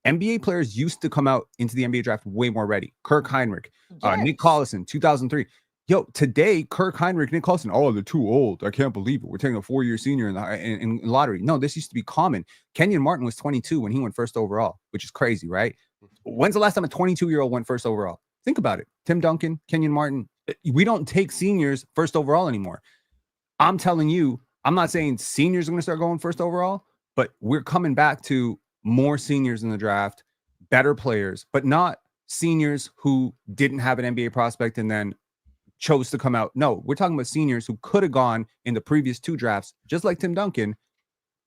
NBA players used to come out into the NBA draft way more ready. Kirk Heinrich, Nick Collison, 2003. Yo, today, Kirk Heinrich, Nick Collison, oh, they're too old. I can't believe it. We're taking a 4-year senior in lottery. No, this used to be common. Kenyon Martin was 22 when he went first overall, which is crazy, right? When's the last time a 22-year-old went first overall? Think about it. Tim Duncan, Kenyon Martin. We don't take seniors first overall anymore. I'm telling you, I'm not saying seniors are going to start going first overall, but we're coming back to more seniors in the draft, better players, but not seniors who didn't have an NBA prospect and then chose to come out. No, we're talking about seniors who could have gone in the previous 2 drafts, just like Tim Duncan,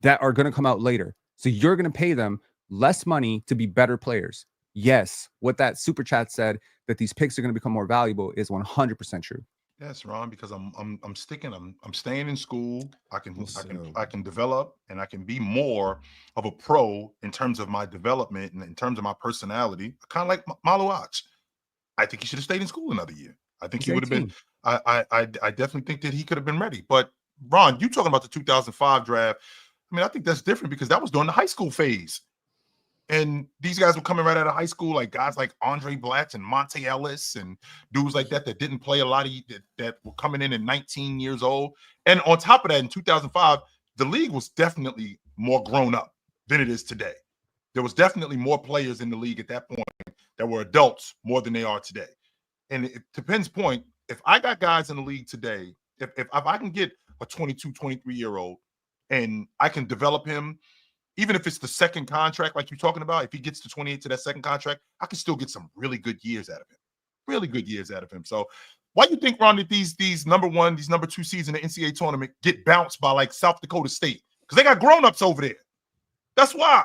that are going to come out later. So you're going to pay them less money to be better players. Yes, what that super chat said, that these picks are going to become more valuable, is 100% true. Yes, Ron, because I'm staying in school. I can develop, and I can be more of a pro in terms of my development and in terms of my personality. Kind of like Malo Ach. I think he should have stayed in school another year. I think he would have been. I definitely think that he could have been ready. But Ron, you talking about the 2005 draft? I mean, I think that's different because that was during the high school phase, and these guys were coming right out of high school, like guys like Andre Blatch and Monte Ellis and dudes like that didn't play a lot of that were coming in at 19 years old. And on top of that, in 2005, the league was definitely more grown up than it is today. There was definitely more players in the league at that point that were adults more than they are today. And to Penn's point, if I got guys in the league today, if I can get a 22, 23-year-old and I can develop him, even if it's the second contract like you're talking about, if he gets to 28 to that second contract, I can still get some really good years out of him. Really good years out of him. So why do you think, Ron, that these number 1, these number 2 seeds in the NCAA tournament get bounced by like South Dakota State? Because they got grown-ups over there. That's why.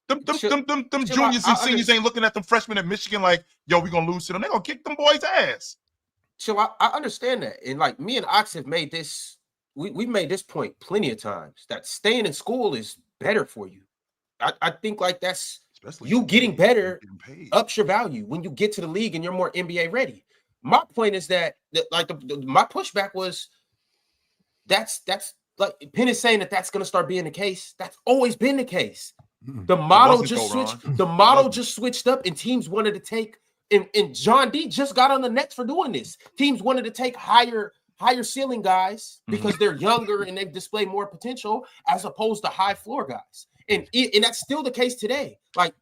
Them juniors and seniors ain't looking at them freshmen at Michigan like, yo, we're going to lose to them. They're going to kick them boys' ass. So I understand that. And like me and Ox have made this, we've made this point plenty of times, that staying in school is better for you. I think like that's, especially you getting better ups your value when you get to the league and you're more NBA ready. My point is that like my pushback was that's like Penn is saying that's going to start being the case. That's always been the case. The model just switched. The model just switched up, and teams wanted to take. And John D just got on the Nets for doing this. Teams wanted to take higher ceiling guys because they're younger and they display more potential, as opposed to high floor guys. And that's still the case today. Like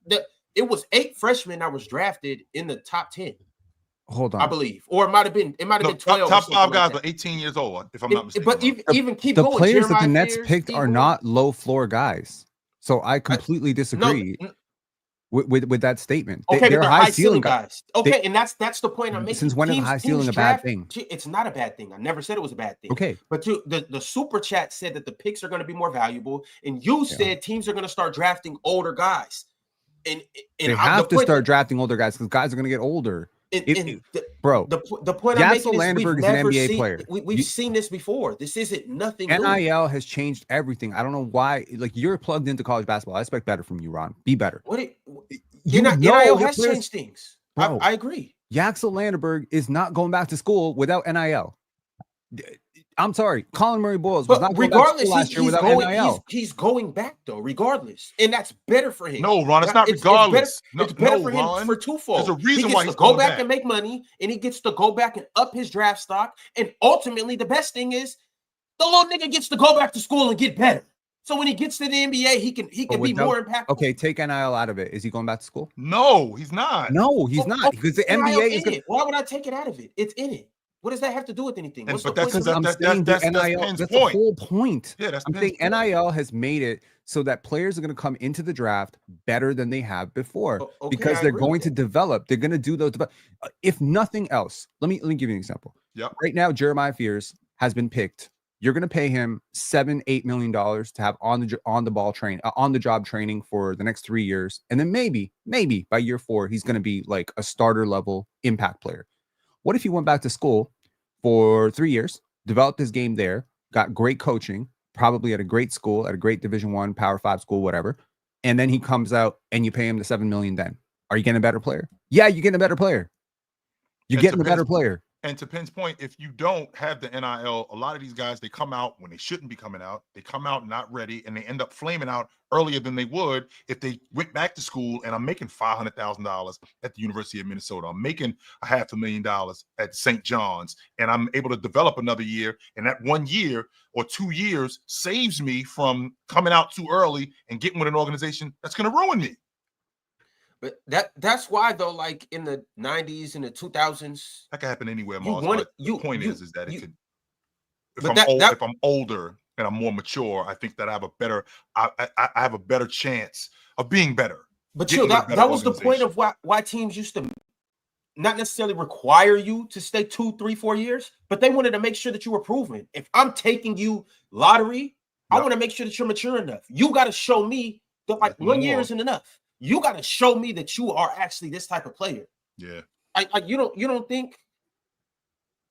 it was 8 freshmen that was drafted in the top 10. Hold on, I believe, or it might have been 12. Top 5 guys are 18 years old, if I'm not mistaken. But even keep the going. Players Jeremiah that the Nets Fears, picked Steve are Wood. not low floor guys. So I completely disagree with that statement. Okay, they're but they're high ceiling guys. Okay, and that's the point I'm making. Since when is high ceiling a bad thing? It's not a bad thing. I never said it was a bad thing. Okay, but the super chat said that the picks are going to be more valuable, and you said teams are going to start drafting older guys. And they have to start drafting older guys because guys are going to get older. Bro, the point I'm making is we've never is an NBA seen, player. We've seen this before. This isn't nothing new. NIL has changed everything. I don't know why. Like, you're plugged into college basketball. I expect better from you, Ron. Be better. NIL has changed things. Bro, I agree. Yaxel Landerberg is not going back to school without NIL. I'm sorry, Colin Murray Boyles was not going back to school last year without NIL. He's going back though, regardless, and that's better for him. No, Ron, it's not regardless. It's better for him for twofold. There's a reason he why gets he's to go going back and make money, and he gets to go back and up his draft stock. And ultimately, the best thing is the little nigga gets to go back to school and get better. So when he gets to the NBA, he can be more impactful. Okay, take NIL out of it. Is he going back to school? No, he's not. No, he's not, because the NBA is in it. Why would I take it out of it? It's in it. What does that have to do with anything? That's the whole point. Yeah, that's I'm saying NIL has made it so that players are going to come into the draft better than they have before, because they're going to develop. They're going to do those. If nothing else, let me give you an example. Yep. Right now, Jeremiah Fears has been picked. You're going to pay him $7-8 million to have on the job training for the next 3 years, and then maybe by year 4 he's going to be like a starter level impact player. What if he went back to school for 3 years, developed his game there, got great coaching, probably at a great school, at a great Division I, Power 5 school, whatever, and then he comes out and you pay him the $7 million then? Are you getting a better player? Yeah, you're getting a better player. You're getting a better player. And to Penn's point, if you don't have the NIL, a lot of these guys, they come out when they shouldn't be coming out. They come out not ready, and they end up flaming out earlier than they would if they went back to school. And I'm making $500,000 at the University of Minnesota. I'm making $500,000 at St. John's, and I'm able to develop another year. And that 1 year or 2 years saves me from coming out too early and getting with an organization that's going to ruin me. But that's why though, like in the 90s and the 2000s, that could happen anywhere. The point is that it could. If I'm older and I'm more mature, I think that I have a better. I have a better chance of being better. But chill, that was the point of why teams used to not necessarily require you to stay 2, 3, 4 years, but they wanted to make sure that you were proven. If I'm taking you lottery, I want to make sure that you're mature enough. You got to show me that like 1 year isn't enough. You got to show me that you are actually this type of player. Yeah. Like you don't think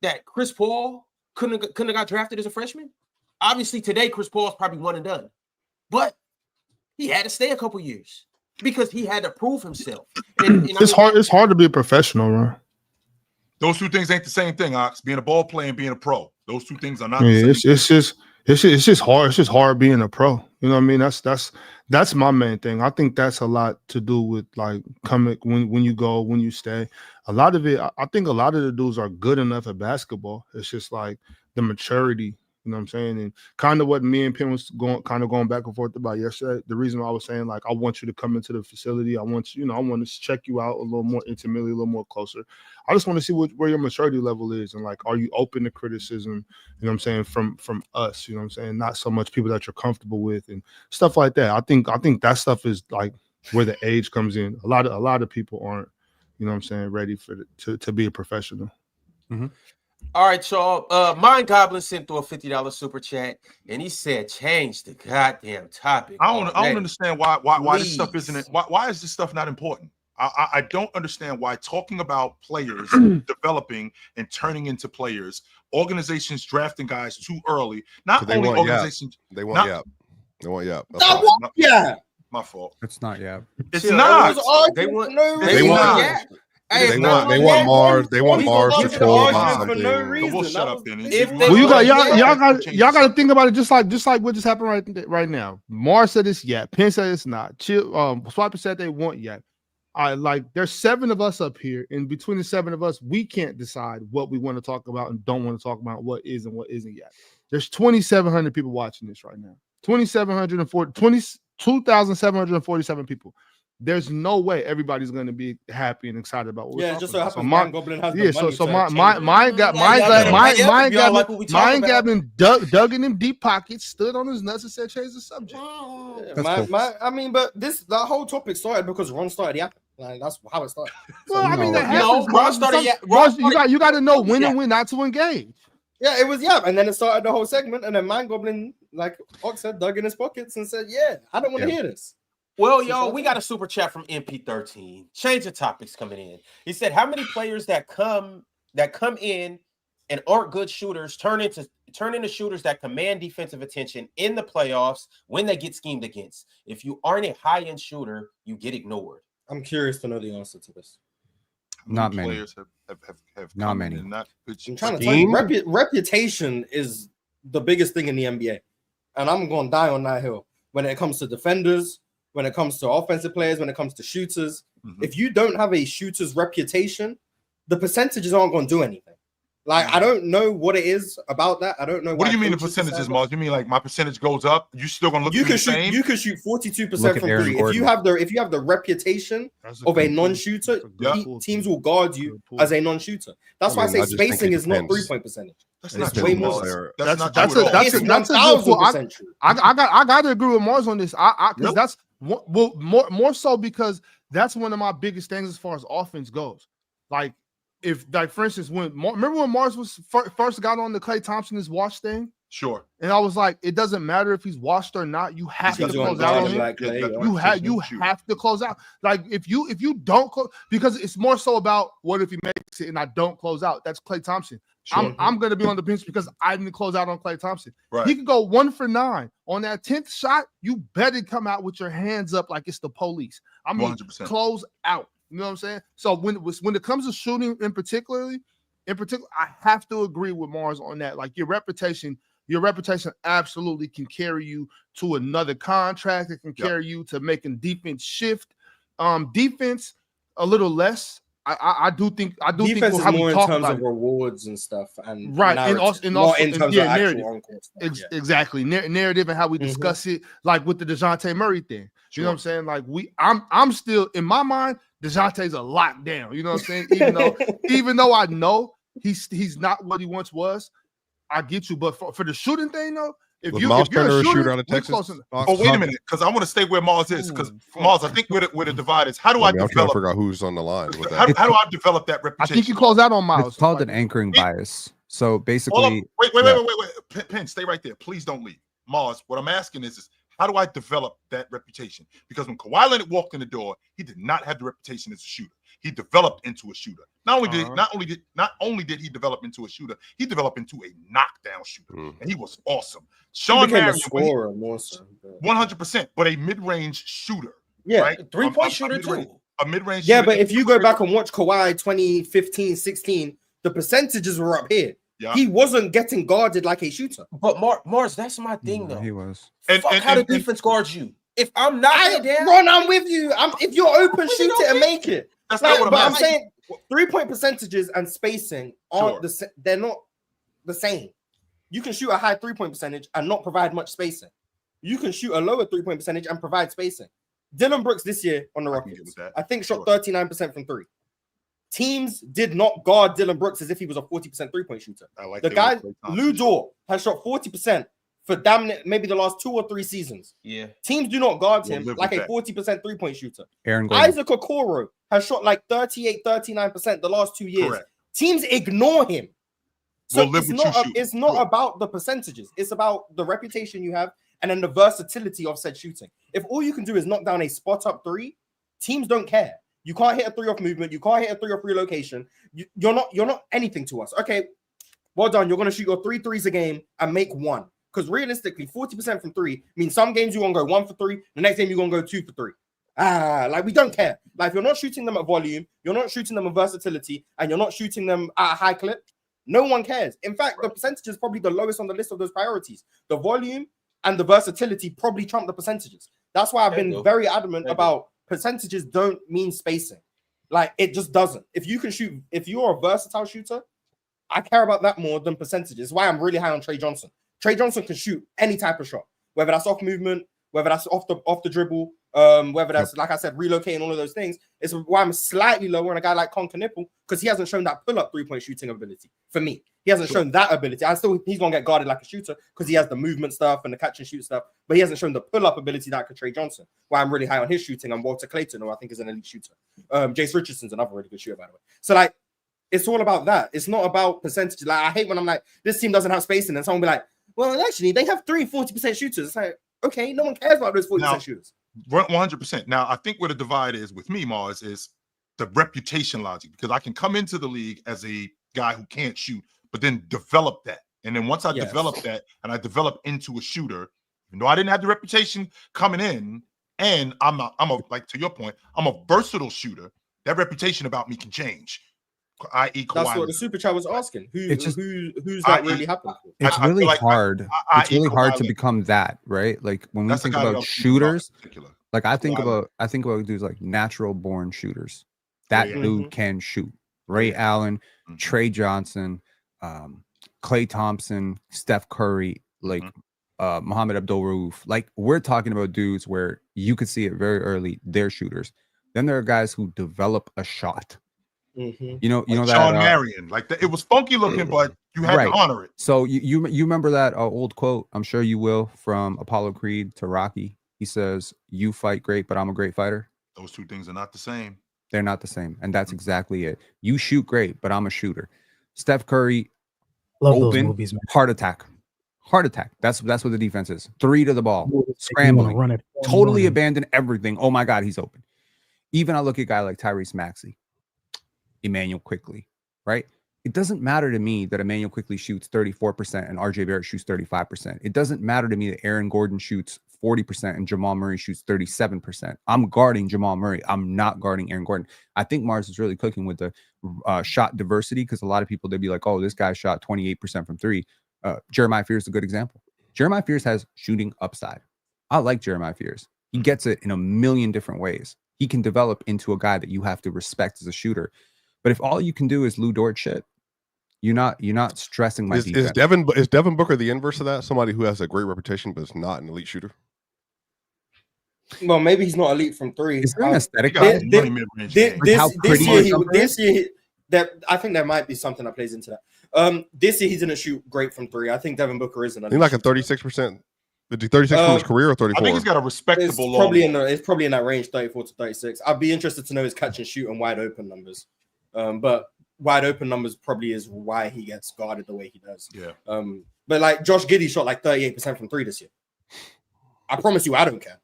that Chris Paul couldn't have got drafted as a freshman? Obviously today Chris Paul is probably one and done. But he had to stay a couple years because he had to prove himself. And it's hard to be a professional, right? Those two things ain't the same thing, Ox. Being a ball player and being a pro. Those two things are not the same. It's just hard. It's just hard being a pro. You know what I mean? That's my main thing. I think that's a lot to do with like coming when you go, when you stay. A lot of it, I think a lot of the dudes are good enough at basketball. It's just like the maturity. You know what I'm saying? And kind of what me and Penn was going back and forth about yesterday. The reason why I was saying, like, I want you to come into the facility. I want to check you out a little more intimately, a little more closer. I just want to see where your maturity level is. And, like, are you open to criticism, you know what I'm saying, from us, you know what I'm saying? Not so much people that you're comfortable with and stuff like that. I think that stuff is, like, where the age comes in. A lot of people aren't, you know what I'm saying, ready to be a professional. Mm-hmm. All right, y'all. Mind Goblin sent through a $50 super chat, and he said, "Change the goddamn topic." I don't understand why this stuff isn't. Why is this stuff not important? I don't understand why talking about players developing and turning into players, organizations drafting guys too early. Not only organizations, they want Yap. They want Yap. Yeah. My fault. It's not Yap. It's not. They want. They want Mars. They want Mars to pull for no reason. We'll shut up then. Y'all got to think about it just like what just happened right now. Mars said it's Yap. Penn said it's not. Swiper said they want Yap. There's 7 of us up here, and between the 7 of us, we can't decide what we want to talk about and don't want to talk about, what is and what isn't yet. There's 2,700 people watching this right now. 2,747 people. There's no way everybody's going to be happy and excited about what we're talking about. Mind Goblin has the money. Mind Goblin dug in them deep pockets, stood on his nuts and said, "Change the subject." I mean, but that whole topic started because Ron started yapping. Like, that's how it started. Well, I mean, Ron started. You got to know when and when not to engage. Yeah, it was and then it started the whole segment, and then Mind Goblin, like Ox said, dug in his pockets and said, "Yeah, I don't want to hear this." Well, yo, we got a super chat from MP13. Change of topics coming in. He said, "How many players that come in and aren't good shooters turn into shooters that command defensive attention in the playoffs when they get schemed against? If you aren't a high-end shooter, you get ignored." I'm curious to know the answer to this. Not many players have not many. Not I'm trying to tell you, reputation is the biggest thing in the NBA, and I'm going to die on that hill when it comes to defenders, when it comes to offensive players, when it comes to shooters. If you don't have a shooter's reputation, the percentages aren't going to do anything. Like, I don't know what it is about that. I don't know. What do you mean the percentages, Mars? You mean like my percentage goes up? You still gonna look? You can the shoot. same? You can shoot 42% from three. If you have the reputation of a non-shooter, teams will guard you as a non-shooter. That's why I say spacing is not 3-point percentage. That's not way true, more. That's not that's true. a good point. I got to agree with Mars on this. Because that's more so because that's one of my biggest things as far as offense goes. Like, if, like, for instance, remember when Mars was first got on the Klay Thompson is washed thing? Sure. And I was like, it doesn't matter if he's washed or not. You have to close out on him. Like you have to close out. Like, if you don't close, because it's more so about what if he makes it and I don't close out. That's Klay Thompson. Sure. I'm going to be on the bench because I didn't close out on Klay Thompson. Right. He could go 1 for 9 on that 10th shot. You better come out with your hands up like it's the police. I mean, 100%. Close out. You know what I'm saying? So when it comes to shooting in particular, I have to agree with Mars on that. Like, your reputation absolutely can carry you to another contract. It can carry you to making defense shift. Defense a little less. I do think defense is more in terms of rewards and stuff, and right, and also in terms of narrative. Exactly, narrative and how we discuss it, like with the DeJounte Murray thing. You know what I'm saying? Like, I'm still in my mind, DeJounte's a lockdown. You know what I'm saying? Even though I know he's not what he once was, I get you. But for the shooting thing though, if you're a shooter out of Texas, wait a minute, because I want to stay where Mars is. Because Mars, I think where the divide is. How do I develop? I'm trying to figure out who's on the line with that. How do I develop that reputation? I think you close out on Miles. It's called an anchoring bias. So basically, wait. Penn, stay right there. Please don't leave. Mars, what I'm asking is how do I develop that reputation? Because when Kawhi Leonard walked in the door, he did not have the reputation as a shooter. He developed into a shooter. Not only did he develop into a shooter, he developed into a knockdown shooter, and he was awesome. Sean Marion, scorer more so, 100%, but a mid-range shooter. Yeah, right? 3-point shooter too. A mid-range. Yeah, shooter. but if you go back and watch Kawhi 2015, 16, the percentages were up here. Yeah. He wasn't getting guarded like a shooter. But Mars, that's my thing though. He was. How the defense guards you? If I'm not Ron, I'm with you. If you're open, shoot it and make it. That's not what I'm saying. 3-point percentages and spacing aren't they're not the same. You can shoot a high 3-point percentage and not provide much spacing. You can shoot a lower 3-point percentage and provide spacing. Dylan Brooks this year on the Rockets, I think shot 39% from 3. Teams did not guard Dylan Brooks as if he was a 40% 3-point shooter. The guy, Lou Dort, has shot 40% for damn near maybe the last 2 or 3 seasons. Yeah. Teams do not guard him like a 40% 3-point shooter. Aaron Gordon. Isaac Okoro has shot like 38, 39% the last 2 years. Correct. Teams ignore him. So it's not about the percentages. It's about the reputation you have and then the versatility of said shooting. If all you can do is knock down a spot-up 3, teams don't care. You can't hit a 3 off movement. You can't hit a 3 off relocation. You're not anything to us. Okay, well done. You're going to shoot your 3 threes a game and make 1. Because realistically, 40% from 3 means some games you're going to go 1 for 3. The next game you're going to go 2 for 3. Like, we don't care. Like, if you're not shooting them at volume, you're not shooting them at versatility, and you're not shooting them at a high clip, no one cares. In fact, the percentage is probably the lowest on the list of those priorities. The volume and the versatility probably trump the percentages. That's why I've been very adamant about percentages don't mean spacing. Like, it just doesn't. If you can shoot, if you're a versatile shooter, I care about that more than percentages. Why I'm really high on Trey Johnson. Trey Johnson can shoot any type of shot, whether that's off movement, whether that's off the dribble, whether that's, like I said, relocating, all of those things. It's why I'm slightly lower on a guy like Con Knipple, because he hasn't shown that pull-up 3-point shooting ability for me. He hasn't shown that ability. He's gonna get guarded like a shooter because he has the movement stuff and the catch and shoot stuff, but he hasn't shown the pull-up ability that could Trey Johnson. Why I'm really high on his shooting, and Walter Clayton, who I think is an elite shooter. Jace Richardson's another really good shooter, by the way. So, like, it's all about that. It's not about percentages. Like, I hate when I'm like, this team doesn't have spacing, and someone be like, well, actually, they have 40% shooters. It's like, okay, no one cares about those 40% shooters. 100%. Now, I think where the divide is with me, Mars, is the reputation logic, because I can come into the league as a guy who can't shoot, but then develop that. And then once I develop that and I develop into a shooter, even though I didn't have the reputation coming in, and I'm like, to your point, I'm a versatile shooter, that reputation about me can change. I.e. Kawhi. That's what the super chat was asking. Who's that really happened for? It's really hard. It's really hard to become that, right? Like when we think about shooters, like I think about dudes like natural born shooters. That dude can shoot. Ray Allen, Trey Johnson, Klay Thompson, Steph Curry, like Mohamed Abdul-Rauf. Like we're talking about dudes where you could see it very early. They're shooters. Then there are guys who develop a shot. You know like that Sean Marion, like it was funky looking, but you had to honor it. So you remember that old quote? I'm sure you will, from Apollo Creed to Rocky. He says, "You fight great, but I'm a great fighter." Those two things are not the same. They're not the same, and that's exactly it. You shoot great, but I'm a shooter. Steph Curry, love open, those movies, man. heart attack. That's what the defense is. 3 to the ball, scrambling, run it, totally abandon everything. Oh my God, he's open. Even I look at a guy like Tyrese Maxey, Emmanuel Quickley, right? It doesn't matter to me that Emmanuel Quickley shoots 34% and RJ Barrett shoots 35%. It doesn't matter to me that Aaron Gordon shoots 40% and Jamal Murray shoots 37%. I'm guarding Jamal Murray. I'm not guarding Aaron Gordon. I think Mars is really cooking with the shot diversity, because a lot of people, they'd be like, oh, this guy shot 28% from 3. Jeremiah Fears is a good example. Jeremiah Fears has shooting upside. I like Jeremiah Fears. He gets it in a million different ways. He can develop into a guy that you have to respect as a shooter. But if all you can do is Lou Dort shit, you're not stressing my defense. Is Devin Booker the inverse of that? Somebody who has a great reputation but is not an elite shooter? Well, maybe he's not elite from 3. Is there an aesthetic? This year, that I think there might be something that plays into that. This year he's gonna shoot great from 3. I think Devin Booker is an elite. He's like a 36%. Did he 36 from his career or 34? I think he's got a respectable. It's probably in that range, 34 to 36. I'd be interested to know his catch and shoot and wide open numbers. But wide open numbers probably is why he gets guarded the way he does. Yeah. But like Josh Giddey shot like 38% from 3 this year. I promise you, I don't care.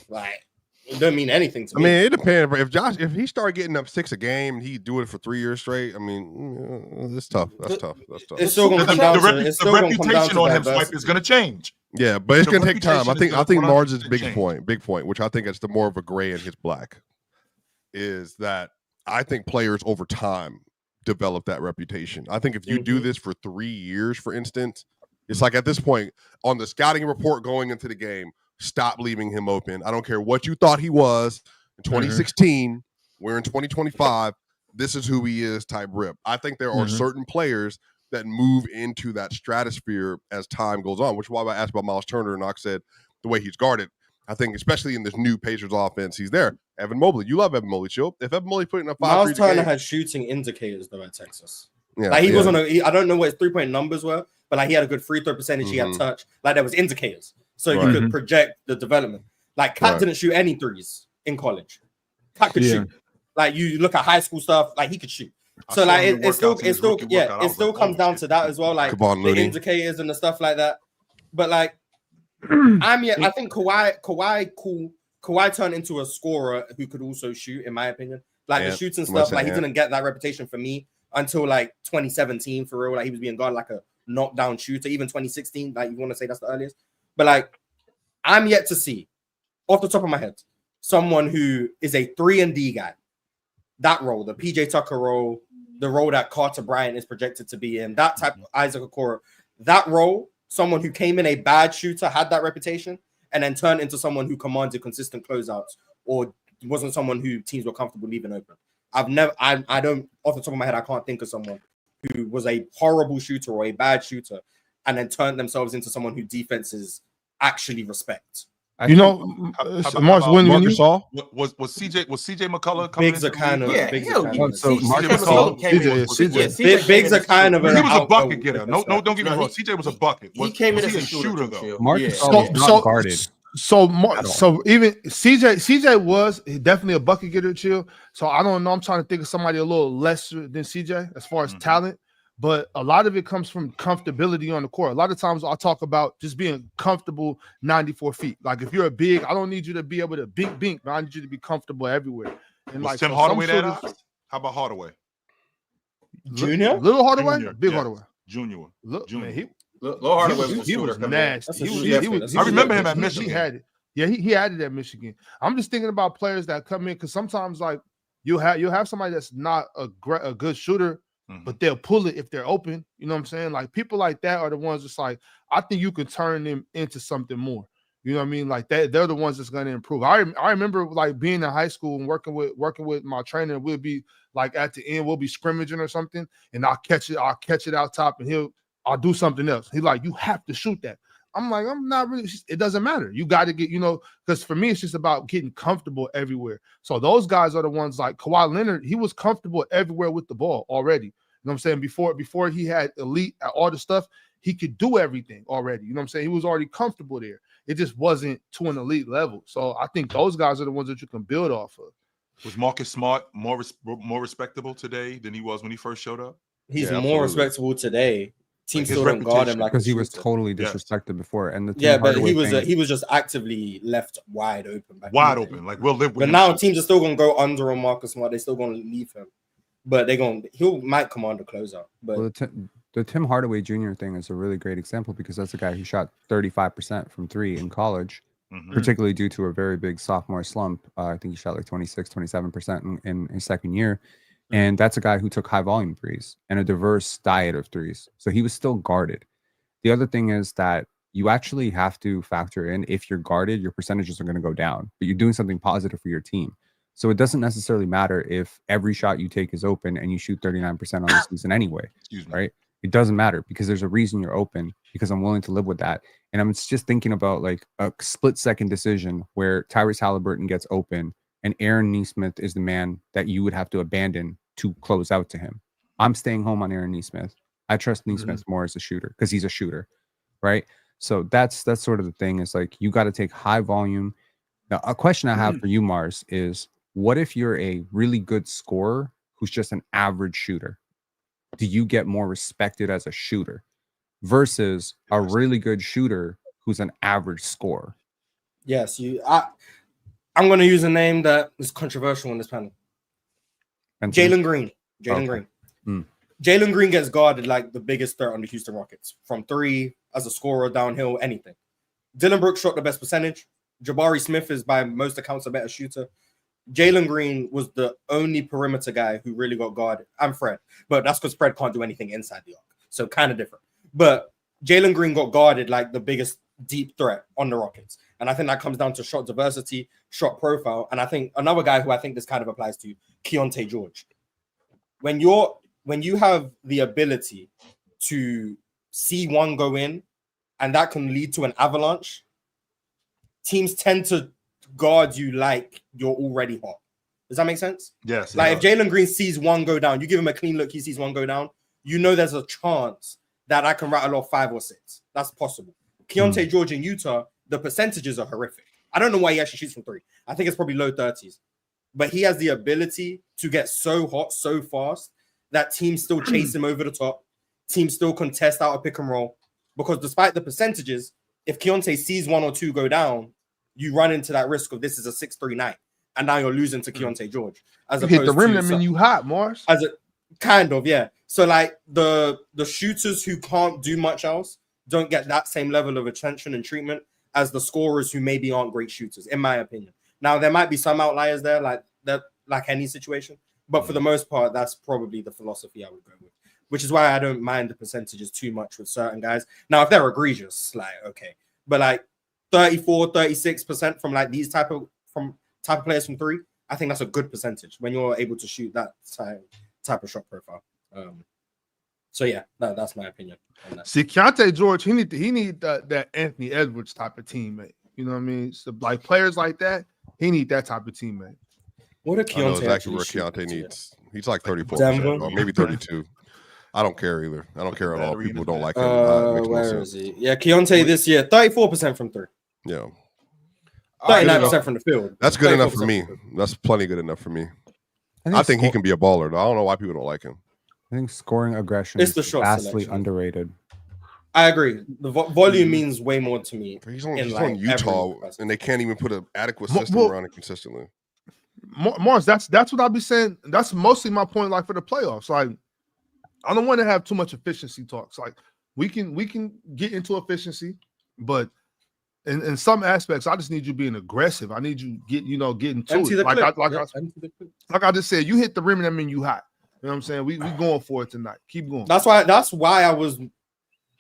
Like, it doesn't mean anything to me. I mean, it depends. If he started getting up 6 a game and he do it for 3 years straight, I mean, it's tough. That's tough. It's still going to come down to the reputation on him Swipe is going to change. Yeah, but it's going to take time. I think Mars' big point, which I think is the more of a gray and his black, is that I think players over time develop that reputation. I think if you do this for 3 years, for instance, it's like at this point on the scouting report going into the game, stop leaving him open. I don't care what you thought he was in 2016. We're in 2025. This is who he is type rip. I think there are certain players that move into that stratosphere as time goes on, which is why I asked about Miles Turner and I said the way he's guarded. I think especially in this new Pacers offense, he's there. Evan Mobley, you love Evan Mobley, Chill. If Evan Mobley putting up 5 Miles Turner had shooting indicators though at Texas. Yeah, like he wasn't. I don't know what his 3-point numbers were, but like he had a good free throw percentage. He had touch. Like there was indicators, so you could project the development. Like Cat didn't shoot any threes in college. Cat could shoot. Like you look at high school stuff, like he could shoot. So like it still comes down to that as well, like the indicators and the stuff like that. But like I think Kawhi turned into a scorer who could also shoot, in my opinion. Like the shooting stuff, like he didn't get that reputation for me until like 2017 for real. Like he was being guarded like a knockdown shooter. Even 2016, like you want to say that's the earliest. But like I'm yet to see, off the top of my head, someone who is a 3-and-D guy. That role, the PJ Tucker role, the role that Carter Bryant is projected to be in, that type of Isaac Okoro, that role, someone who came in a bad shooter, had that reputation, and then turned into someone who commanded consistent closeouts or wasn't someone who teams were comfortable leaving open. I don't, off the top of my head, I can't think of someone who was a horrible shooter or a bad shooter and then turned themselves into someone who defenses actually respect. You know, Mars, when you saw was CJ McCullough coming? Bigs are kind of Bigs are kind of. He was a bucket getter. No, don't get me wrong. CJ was a bucket. He came in as a shooter though. Not guarded. So even CJ was definitely a bucket getter, Chill. So I don't know. I'm trying to think of somebody a little lesser than CJ as far as talent. but a lot of it comes from comfortability on the court. A lot of times I talk about just being comfortable 94 feet. Like if you're a big, I don't need you to be able to bink, but I need you to be comfortable everywhere. And was like Tim Hardaway that ops? How about Hardaway? Junior? Little Hardaway? Junior, Big yeah. Hardaway. Junior. Look, Junior. Man, Lil Hardaway was a he shooter. was Come on. nasty. I remember him at He Michigan. had it. Yeah, he had it at Michigan. I'm just thinking about players that come in because sometimes like you'll have somebody that's not a good shooter, but they'll pull it if they're open. You know what I'm saying? Like people like that are the ones that's like, I think you can turn them into something more. You know what I mean? Like they're the ones that's going to improve. I remember like being in high school and working with my trainer. We'll be like at the end, we'll be scrimmaging or something, and I'll catch it out top, and I'll do something else. He's like, you have to shoot that. I'm like, I'm not really. It doesn't matter. You got to get, because for me, it's just about getting comfortable everywhere. So those guys are the ones like Kawhi Leonard. He was comfortable everywhere with the ball already. You know what I'm saying? Before he had elite all the stuff, he could do everything already. You know what I'm saying? He was already comfortable there. It just wasn't to an elite level. So I think those guys are the ones that you can build off of. Was Marcus Smart more respectable today than he was when he first showed up? He's more respectable today. Teams still don't guard him like because he was totally disrespected before. And but he was just actively left wide open. Open. Like we'll live with but him. now teams are still gonna go under on Marcus Smart. They're still gonna leave him. But he might command a closeout. But the Tim Hardaway Jr. thing is a really great example because that's a guy who shot 35% from three in college, particularly due to a very big sophomore slump. I think he shot like 27% in his second year. And that's a guy who took high volume threes and a diverse diet of threes. So he was still guarded. The other thing is that you actually have to factor in, if you're guarded, your percentages are going to go down, but you're doing something positive for your team. So it doesn't necessarily matter if every shot you take is open and you shoot 39% on the season anyway, right? It doesn't matter because there's a reason you're open, because I'm willing to live with that. And I'm just thinking about like a split-second decision where Tyrese Halliburton gets open and Aaron Nesmith is the man that you would have to abandon to close out to him. I'm staying home on Aaron Nesmith. I trust Nesmith more as a shooter because he's a shooter, right? So that's sort of the thing, is like you got to take high volume. Now, a question I have for you, Mars, is what if you're a really good scorer who's just an average shooter? Do you get more respected as a shooter versus a really good shooter who's an average scorer? Yes, I'm going to use a name that is controversial in this panel. Jalen Green. Jalen Green gets guarded like the biggest threat on the Houston Rockets. From three, as a scorer, downhill, anything. Dylan Brooks shot the best percentage. Jabari Smith is by most accounts a better shooter. Jalen Green was the only perimeter guy who really got guarded. I'm Fred, but that's because Fred can't do anything inside the arc. So kind of different. But Jalen Green got guarded like the biggest deep threat on the Rockets. And I think that comes down to shot diversity, shot profile. And I think another guy who I think this kind of applies to, Keontae George. When you have the ability to see one go in, and that can lead to an avalanche, teams tend to guard you like you're already hot. Does that make sense? Yes. Like if Jalen Green sees one go down, you give him a clean look, he sees one go down, you know there's a chance that I can rattle off 5 or 6. That's possible. Keontae George in Utah, the percentages are horrific. I don't know why he actually shoots from 3. I think it's probably low 30s. But he has the ability to get so hot so fast that teams still chase him over the top. Teams still contest out a pick and roll. Because despite the percentages, if Keontae sees 1 or 2 go down, you run into that risk of this is a 6-3 night. And now you're losing to Keontae George. As you hit the rim, I mean, you hot, Mars. As a kind of, yeah. So like the shooters who can't do much else don't get that same level of attention and treatment as the scorers who maybe aren't great shooters, in my opinion. Now there might be some outliers there, like any situation, but for the most part, that's probably the philosophy I would go with. Which is why I don't mind the percentages too much with certain guys. Now, if they're egregious, like okay, but like 34, 36% from like these type of players from 3, I think that's a good percentage when you're able to shoot that type of shot profile. So yeah, that's my opinion on that. See, Keontae George, he need that Anthony Edwards type of teammate. You know what I mean? So like players like that, he need that type of teammate. What a Keontae exactly where Keontae needs. He's like 34%, or maybe 32. I don't care either. I don't care at all. People don't like him. Where is he? Yeah, Keontae this year, 34% from 3. Yeah. 39% from the field. That's good enough for me. That's plenty good enough for me. I think he can be a baller, though. I don't know why people don't like him. I think scoring aggression It's is the shot vastly selection. underrated. I agree. The volume means way more to me. He's on like Utah, and they can't even put an adequate system around it consistently. Mars, that's what I'll be saying. That's mostly my point. Like for the playoffs, like I don't want to have too much efficiency talks. Like we can get into efficiency, but in some aspects, I just need you being aggressive. I need you getting to it. Like I just said, you hit the rim and that mean you hot. You know what I'm saying? We going for it tonight. Keep going. That's why I was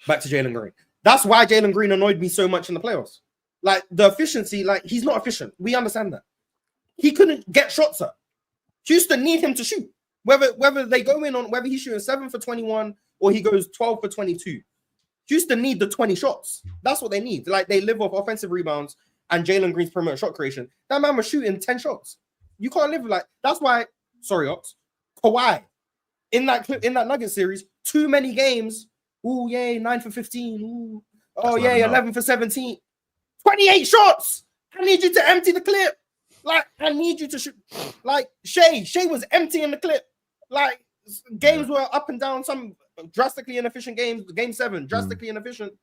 back to Jalen Green. That's why Jalen Green annoyed me so much in the playoffs. Like the efficiency, like he's not efficient. We understand that. He couldn't get shots up. Houston need him to shoot. Whether they go in on whether he's shooting 7 for 21 or he goes 12 for 22. Houston need the 20 shots. That's what they need. Like they live off offensive rebounds and Jalen Green's perimeter shot creation. That man was shooting 10 shots. You can't live like that's why. Sorry, Ox. Kawhi in that Nugget series, too many games. Ooh, yay, 9 for 15. Ooh. Oh, yay, 11 for 17. 28 shots. I need you to empty the clip. Like, I need you to shoot. Like, Shea was emptying the clip. Like, games were up and down. Some drastically inefficient games. Game 7, drastically inefficient.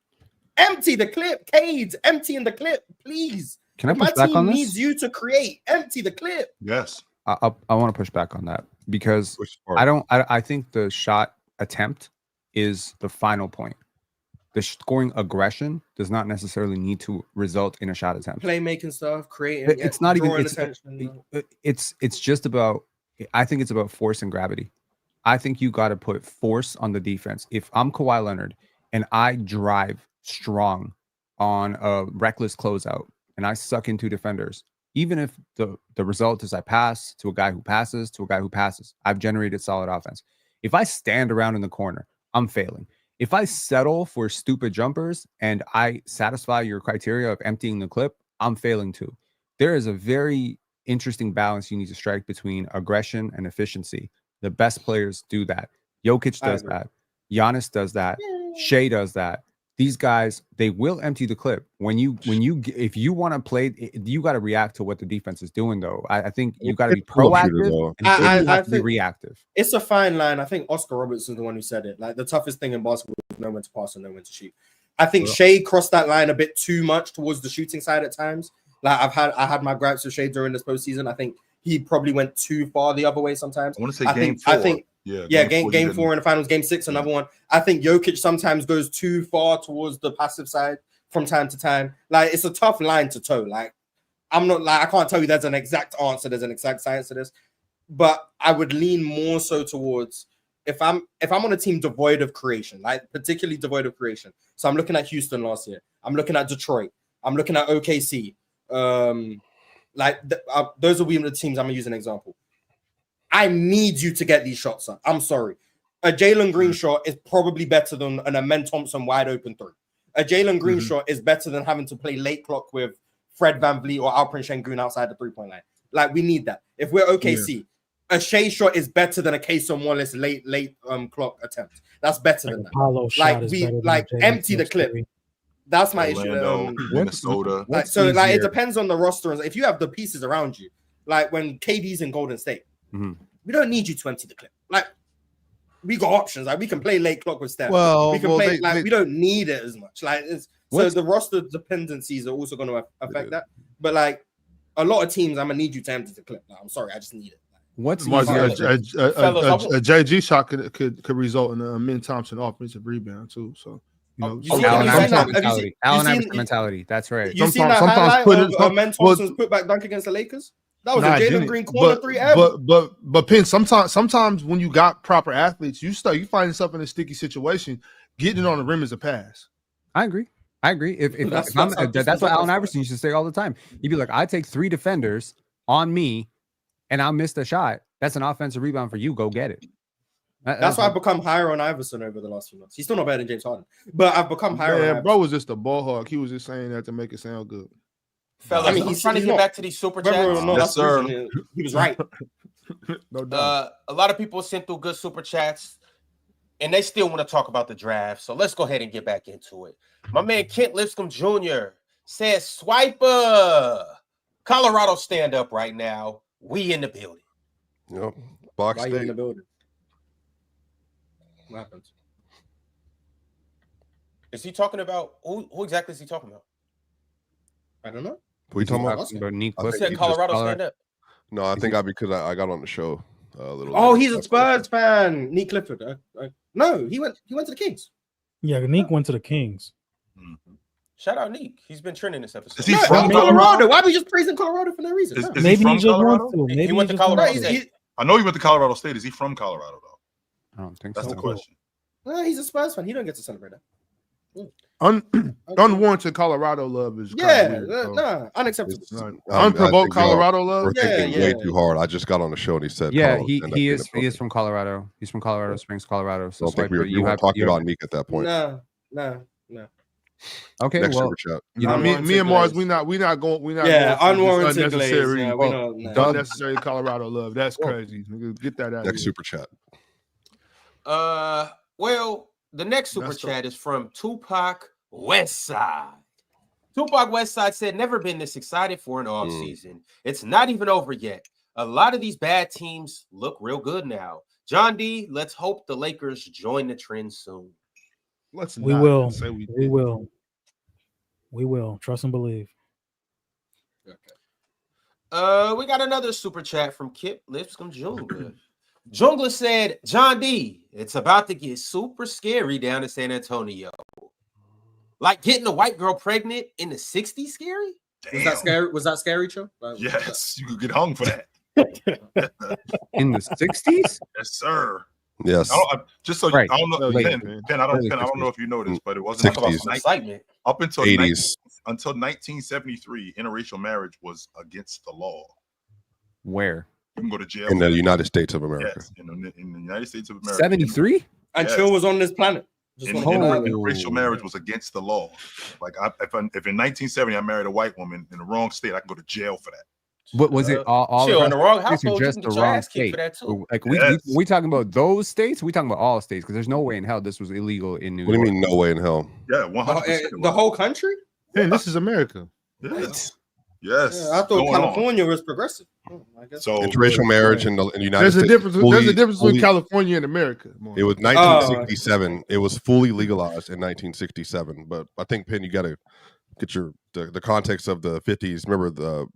Empty the clip. Cade's emptying the clip, please. Can I push back on this? My team needs you to create. Empty the clip. Yes. I want to push back on that because I think the shot attempt is the final point. The scoring aggression does not necessarily need to result in a shot attempt. Playmaking stuff, creating. It's not even. It's just about. I think it's about force and gravity. I think you got to put force on the defense. If I'm Kawhi Leonard and I drive strong on a reckless closeout and I suck into defenders, even if the result is I pass to a guy who passes to a guy who passes, I've generated solid offense. If I stand around in the corner, I'm failing. If I settle for stupid jumpers and I satisfy your criteria of emptying the clip, I'm failing too. There is a very interesting balance you need to strike between aggression and efficiency. The best players do that. Jokic does that. Giannis does that. Shea does that. These guys, they will empty the clip. If you want to play, you got to react to what the defense is doing, though. I think you got to be proactive and I think be reactive. It's a fine line. I think Oscar Robertson is the one who said it. Like the toughest thing in basketball is know when to pass and know when to shoot. I think Shea crossed that line a bit too much towards the shooting side at times. Like I had my gripes with Shea during this postseason. I think he probably went too far the other way sometimes. I want to say game 4. Game 4 in the finals, game 6, another one. I think Jokic sometimes goes too far towards the passive side from time to time. Like it's a tough line to toe. Like I'm not like I can't tell you there's an exact answer, there's an exact science to this, but I would lean more so towards if I'm on a team devoid of creation, like particularly devoid of creation. So I'm looking at Houston last year. I'm looking at Detroit. I'm looking at OKC. Those will be the teams I'm gonna use an example. I need you to get these shots up. I'm sorry. A Jalen Green shot is probably better than an Amen Thompson wide open three. A Jalen Green shot is better than having to play late clock with Fred VanVleet or Alperen Şengün outside the 3-point line. Like we need that. If we're OKC, a Shea shot is better than a Cason Wallace late clock attempt. That's better than that. Empty the clip. That's my issue. Minnesota. It depends on the roster. If you have the pieces around you, like when KD's in Golden State. We don't need you to empty the clip. Like we got options. Like we can play late clock with Steph. We can play. We don't need it as much. Like so the roster dependencies are also going to affect that. But like a lot of teams, I'm gonna need you to empty the clip. Like, I'm sorry, I just need it. What's easier? A JG shot could result in a Min Thompson offensive rebound too. So. Allen Iverson mentality. That's right. You seen that highlight of Amen Thompson's putback dunk against the Lakers? That was a Jalen Green corner 3M. But Penn, sometimes when you got proper athletes, you find yourself in a sticky situation. Getting it on the rim is a pass. I agree. That's what Allen Iverson used to say all the time. He'd be like, I take 3 defenders on me and I'll miss the shot. That's an offensive rebound for you. Go get it. That's why I've become higher on Iverson over the last few months. He's still not better than James Harden, but I've become higher. Yeah, bro was just a ball hog. He was just saying that to make it sound good. Fellas, I mean, he's trying to get back to these super chats. Yes, sir. He was right. No doubt. A lot of people sent through good super chats, and they still want to talk about the draft. So let's go ahead and get back into it. My man Kent Lipscomb Jr. says, "Swiper, Colorado, stand up right now. We in the building." Yep. Box Why State. you in the building? What happens? Is he talking about who exactly is he talking about? I don't know. What are you talking about? Nick He said Colorado stand up. No, I think because I got on the show a little. Oh, later. he's a Spurs fan. Nick Clifford. No, he went to the Kings. Yeah, Nick went to the Kings. Shout out Nick. He's been trending this episode. Is he from Colorado? Why are we just praising Colorado for no reason? Is Maybe he from he just Colorado? wants to. Maybe he went to Colorado State. I know he went to Colorado State. Is he from Colorado though? I don't think That's so. the question. No, he's a Spurs fan. He don't get to celebrate that. Unwarranted Colorado love is Yeah, unacceptable. Unprovoked Colorado love. We're thinking way too hard. I just got on the show and he said, Yeah, Colorado he is from Colorado. He's from Colorado Springs, Colorado. So I don't think we were talking about Nick at that point. No. Okay, Next well, super chat. You know, me and Mars, we not going. Yeah, unwarranted unnecessary, unnecessary Colorado love. That's crazy. Get that out. Next super chat. Well, the next super chat is from Tupac Westside. Tupac Westside said, "Never been this excited for an off season. It's not even over yet. A lot of these bad teams look real good now. John D, let's hope the Lakers join the trend soon." We will. Trust and believe. Okay. We got another super chat from Kip Lipscomb Jungler. Jungler said, "John D, it's about to get super scary down in San Antonio. Like getting a white girl pregnant in the 60s scary?" Damn. Was that scary, Joe? Yes, you could get hung for that. In the 60s? Yes, sir. Yes. Just so I don't know, Ben, I don't know if you noticed, but it wasn't 60s. Excitement. Up until 80s. Until 1973, interracial marriage was against the law. Where? You can go to jail In the United States of America. Yes, in the United States of America. 73? Until was on this planet. Interracial marriage was against the law. Like if in 1970 I married a white woman in the wrong state, I can go to jail for that. What was it? All in the wrong states or household, just you the can get your wrong ass kicked state? for that too. Like we talking about those states? We talking about all states? Because there's no way in hell this was illegal in New York. What do you mean, no way in hell? Yeah, 100%. The whole country? Hey, this is America. Yes. Yeah, I thought California was progressive. So interracial marriage in the United States. There's a difference between California and America. It was 1967. It was fully legalized in 1967. But I think, Penn, you got to get the context of the 50s. Remember, the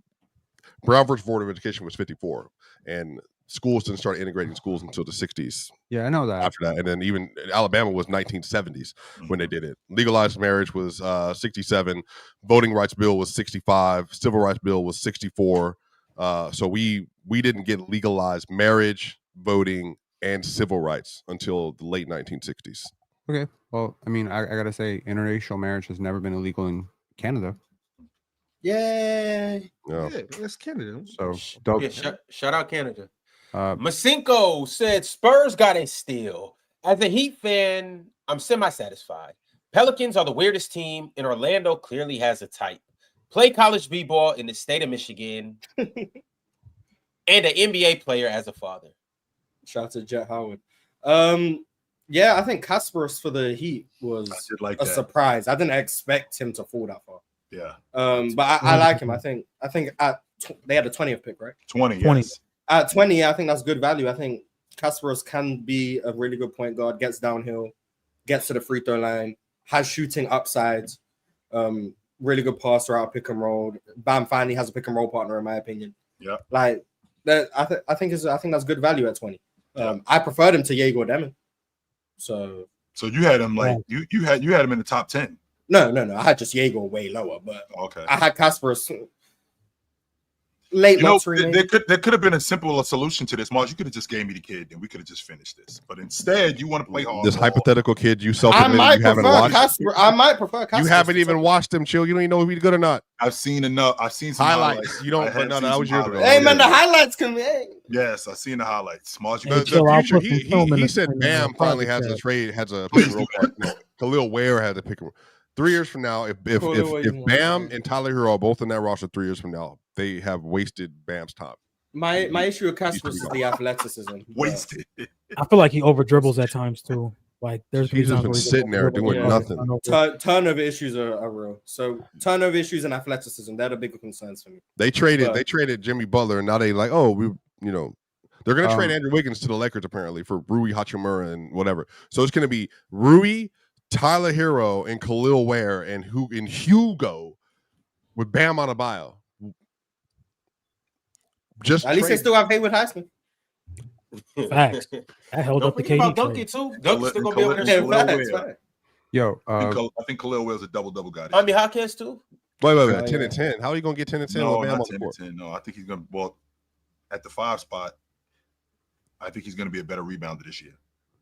Brown versus Board of Education was 54, and schools didn't start integrating schools until the 60s. Yeah, I know that. After that, and then even Alabama was 1970s when they did it. Legalized marriage was 67. Voting rights bill was 65. Civil rights bill was 64. So we didn't get legalized marriage, voting, and civil rights until the late 1960s. Okay. Well, I mean, I gotta say, interracial marriage has never been illegal in Canada. Yay! Yeah, that's Canada. So shout out Canada. Masinko said Spurs got a steal. As a Heat fan, I'm semi-satisfied. Pelicans are the weirdest team, and Orlando clearly has a type. Play college b-ball in the state of Michigan, and an NBA player as a father. Shout out to Jet Howard. Yeah, I think Kasparas for the Heat was a surprise. I didn't expect him to fall that far. Yeah. But I like him. I think they had a 20th pick, right? 20. Yes. At 20, I think that's good value. I think Kasparas can be a really good point guard, gets downhill, gets to the free throw line, has shooting upsides, really good passer out pick and roll. Bam finally has a pick and roll partner, in my opinion. Yeah. Like that, I think that's good value at 20. I preferred him to Yegor Demon. So you had him like you had him in the top 10. No. I had just Yegor way lower, but okay. I had Kasparas late lottery. There could have been a simpler solution to this, Mars. You could have just gave me the kid, and we could have just finished this. But instead, you want to play hard. This hypothetical kid you self-admitted you haven't watched. I might prefer Kasparas. You haven't even watched him, Chill. You don't even know if he's good or not. I've seen enough. I've seen some highlights. You don't. No, that was your. Hey man, the highlights come in. Yes, I've seen the highlights. Mars, the future. He said Bam finally has a trade. Has a pick and roll partner. Khalil Ware has a pick and roll. 3 years from now, if Bam and Tyler Hero are both in that roster 3 years from now, they have wasted Bam's time. My issue with Kasparas is the athleticism. Wasted. I feel like he over dribbles at times too. Like there's he's just been sitting there doing nothing. Turnover issues are real. So turnover issues and athleticism, they're the bigger concerns for me. They traded Jimmy Butler, and now they like, oh, we They're going to trade Andrew Wiggins to the Lakers apparently for Rui Hachimura and whatever. So it's going to be Rui, Tyler Hero, and Khalil Ware and Hugo with Bam Adebayo. Just at least they still have Haywood Haskell. Facts. That held up the KD about Duncan too. Duncan's still gonna be able to hit facts. Yo, I think Khalil Ware's a double guy. I mean, Hawkins too. Wait, 10 and 10. How are you gonna get 10 and 10? No, with Bam not on 10 and 10. No, I think he's gonna at the 5 spot. I think he's gonna be a better rebounder this year.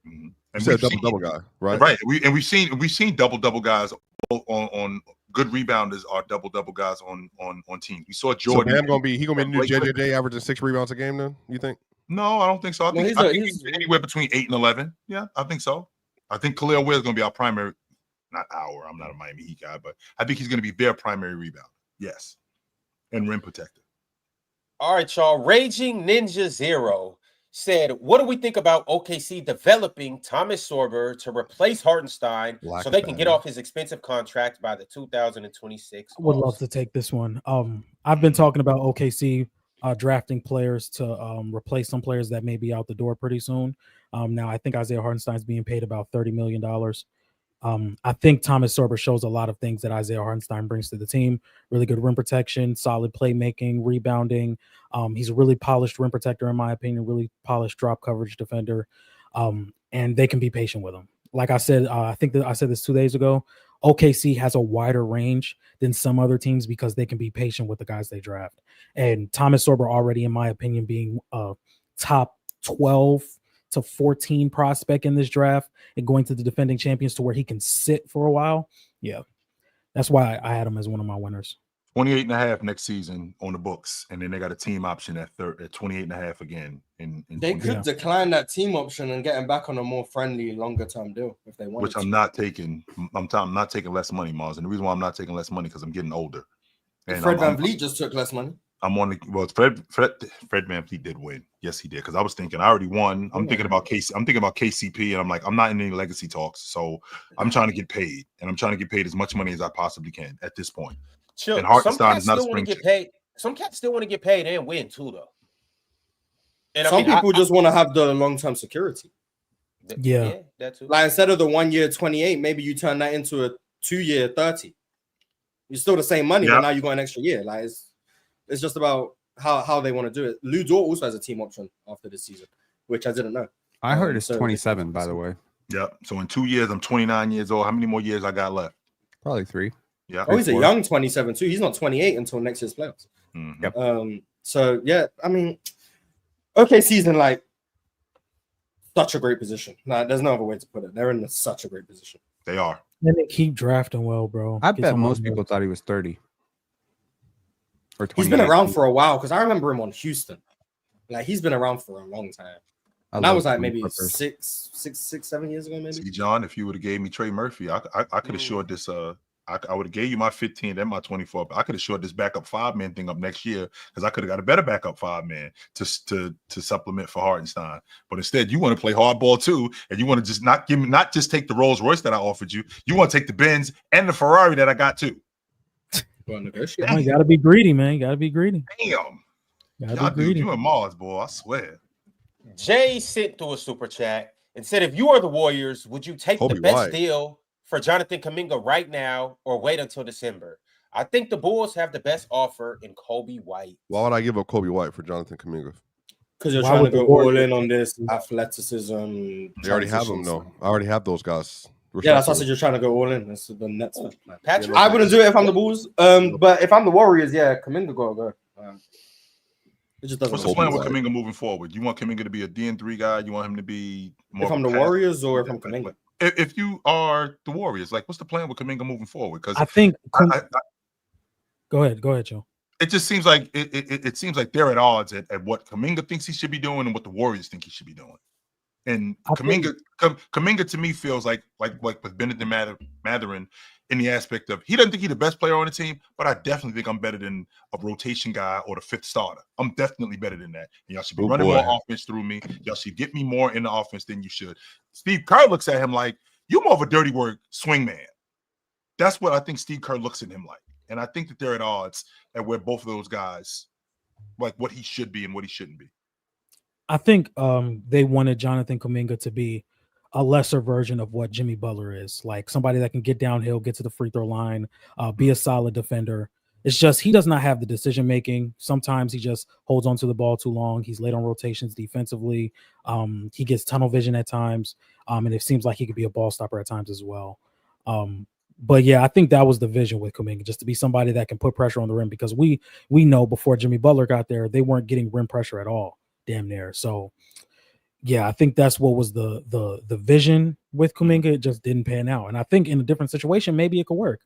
Mm-hmm. And you said double guy, right? Right. We've seen double guys on good rebounders are double guys on teams. We saw Jordan. So Bam gonna be the new JJJ averaging 6 rebounds a game then? You think? No, I don't think so. I think he's anywhere between 8 and 11. Yeah, I think so. I think Khalil Ware is going to be our primary, I'm not a Miami Heat guy, but I think he's going to be their primary rebounder. Yes. And rim protector. All right, y'all. Raging Ninja Zero said, what do we think about OKC developing Thomas Sorber to replace Hartenstein so they can get off his expensive contract by the 2026? I would love to take this one. I've been talking about OKC drafting players to replace some players that may be out the door pretty soon. Now, I think Isaiah Hartenstein's being paid about $30 million. I think Thomas Sorber shows a lot of things that Isaiah Hartenstein brings to the team. Really good rim protection, solid playmaking, rebounding. He's a really polished rim protector, in my opinion, really polished drop coverage defender. And they can be patient with him. Like I said, I think that I said this 2 days ago, OKC has a wider range than some other teams because they can be patient with the guys they draft. And Thomas Sorber already, in my opinion, being a top 12 to 14 prospect in this draft and going to the defending champions to where he can sit for a while. Yeah, that's why I had him as one of my winners. 28.5 next season on the books, and then they got a team option at 28.5 again. They could decline that team option and get him back on a more friendly, longer term deal if they want. Which I'm not taking. I'm not taking less money, Mars. And the reason why I'm not taking less money because I'm getting older. And Fred VanVleet just took less money. Fred VanVleet did win. Yes, he did. Because I was thinking I already won. I'm thinking about KCP, and I'm like, I'm not in any legacy talks, so I'm trying to get paid, and I'm trying to get paid as much money as I possibly can at this point. Chill. And Hartenstein is not a spring get paid. Some cats still want to get paid and win too, though. And some people just want to have the long-term security. Yeah, that too. Like instead of the 1 year 28, maybe you turn that into a 2 year 30. You're still the same money, but now you got an extra year. Like it's just about how they want to do it. Lou Dort also has a team option after this season, which I didn't know. I heard it's 27, by the way. Yep. So in 2 years, I'm 29 years old. How many more years I got left? Probably 3. Yeah. Oh, he's a young 27 too. He's not 28 until next year's playoffs. Mm-hmm. Yep. So yeah, I mean, OKC's in like such a great position. Like, there's no other way to put it. They're in such a great position. They are. And they keep drafting well, bro. I bet most people thought he was 30. Or 28. He's been around for a while because I remember him on Houston. Like he's been around for a long time. That was like maybe 7 years ago, maybe. See, John, if you would have gave me Trey Murphy, I could have short this. I would have gave you my 15 and my 24. But I could have short this backup 5-man thing up next year because I could have got a better backup 5-man to supplement for Hartenstein. But instead, you want to play hardball too, and you want to just not just take the Rolls Royce that I offered you. You want to take the Benz and the Ferrari that I got too. You gotta be greedy, man. You gotta be greedy. Damn. Y'all be greedy. You and Mars, boy. I swear. Jay sent through a super chat and said, if you are the Warriors, would you take the best deal for Jonathan Kuminga right now or wait until December? I think the Bulls have the best offer in Kobe White. Why would I give up Kobe White for Jonathan Kuminga? Because you're trying to go all in on this athleticism. They already have them, though. I already have those guys. Yeah, that's why I said you're trying to go all in. That's the Nets. I wouldn't do it if I'm the Bulls. But if I'm the Warriors, yeah, Kuminga go. It just doesn't. What's the plan with Kuminga moving forward? You want Kuminga to be a DN3 guy? You want him to be more? If I'm the Warriors or if I'm Kuminga? If you are the Warriors, like, what's the plan with Kuminga moving forward? Because I think. Go ahead, Joe. It just seems like it seems like they're at odds at what Kuminga thinks he should be doing and what the Warriors think he should be doing. And Kuminga to me feels like with Bennett and Mathurin in the aspect of he doesn't think he's the best player on the team, but I definitely think I'm better than a rotation guy or the 5th starter. I'm definitely better than that. And y'all should be running more offense through me. Y'all should get me more in the offense than you should. Steve Kerr looks at him like, you're more of a dirty word swing man. That's what I think Steve Kerr looks at him like. And I think that they're at odds at where both of those guys, like what he should be and what he shouldn't be. I think they wanted Jonathan Kuminga to be a lesser version of what Jimmy Butler is, like somebody that can get downhill, get to the free throw line, be a solid defender. It's just he does not have the decision making. Sometimes he just holds onto the ball too long. He's late on rotations defensively. He gets tunnel vision at times, and it seems like he could be a ball stopper at times as well. But yeah, I think that was the vision with Kuminga, just to be somebody that can put pressure on the rim, because we know before Jimmy Butler got there, they weren't getting rim pressure at all, damn near. So yeah, I think that's what was the vision with Kuminga. It just didn't pan out, and I think in a different situation, maybe it could work.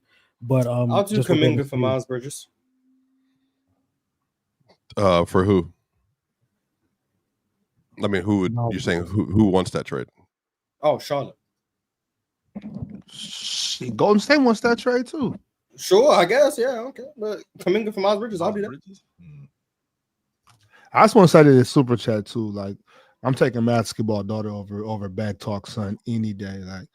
But I'll do Kuminga for Miles Bridges. For who? I mean, who would you saying who wants that trade? Oh, Charlotte. Golden State wants that trade too. Sure, I guess. Yeah, okay. But Kuminga for Miles Bridges, I'll be there. I just want to say to this super chat too. Like, I'm taking basketball daughter over bag talk son any day. Like,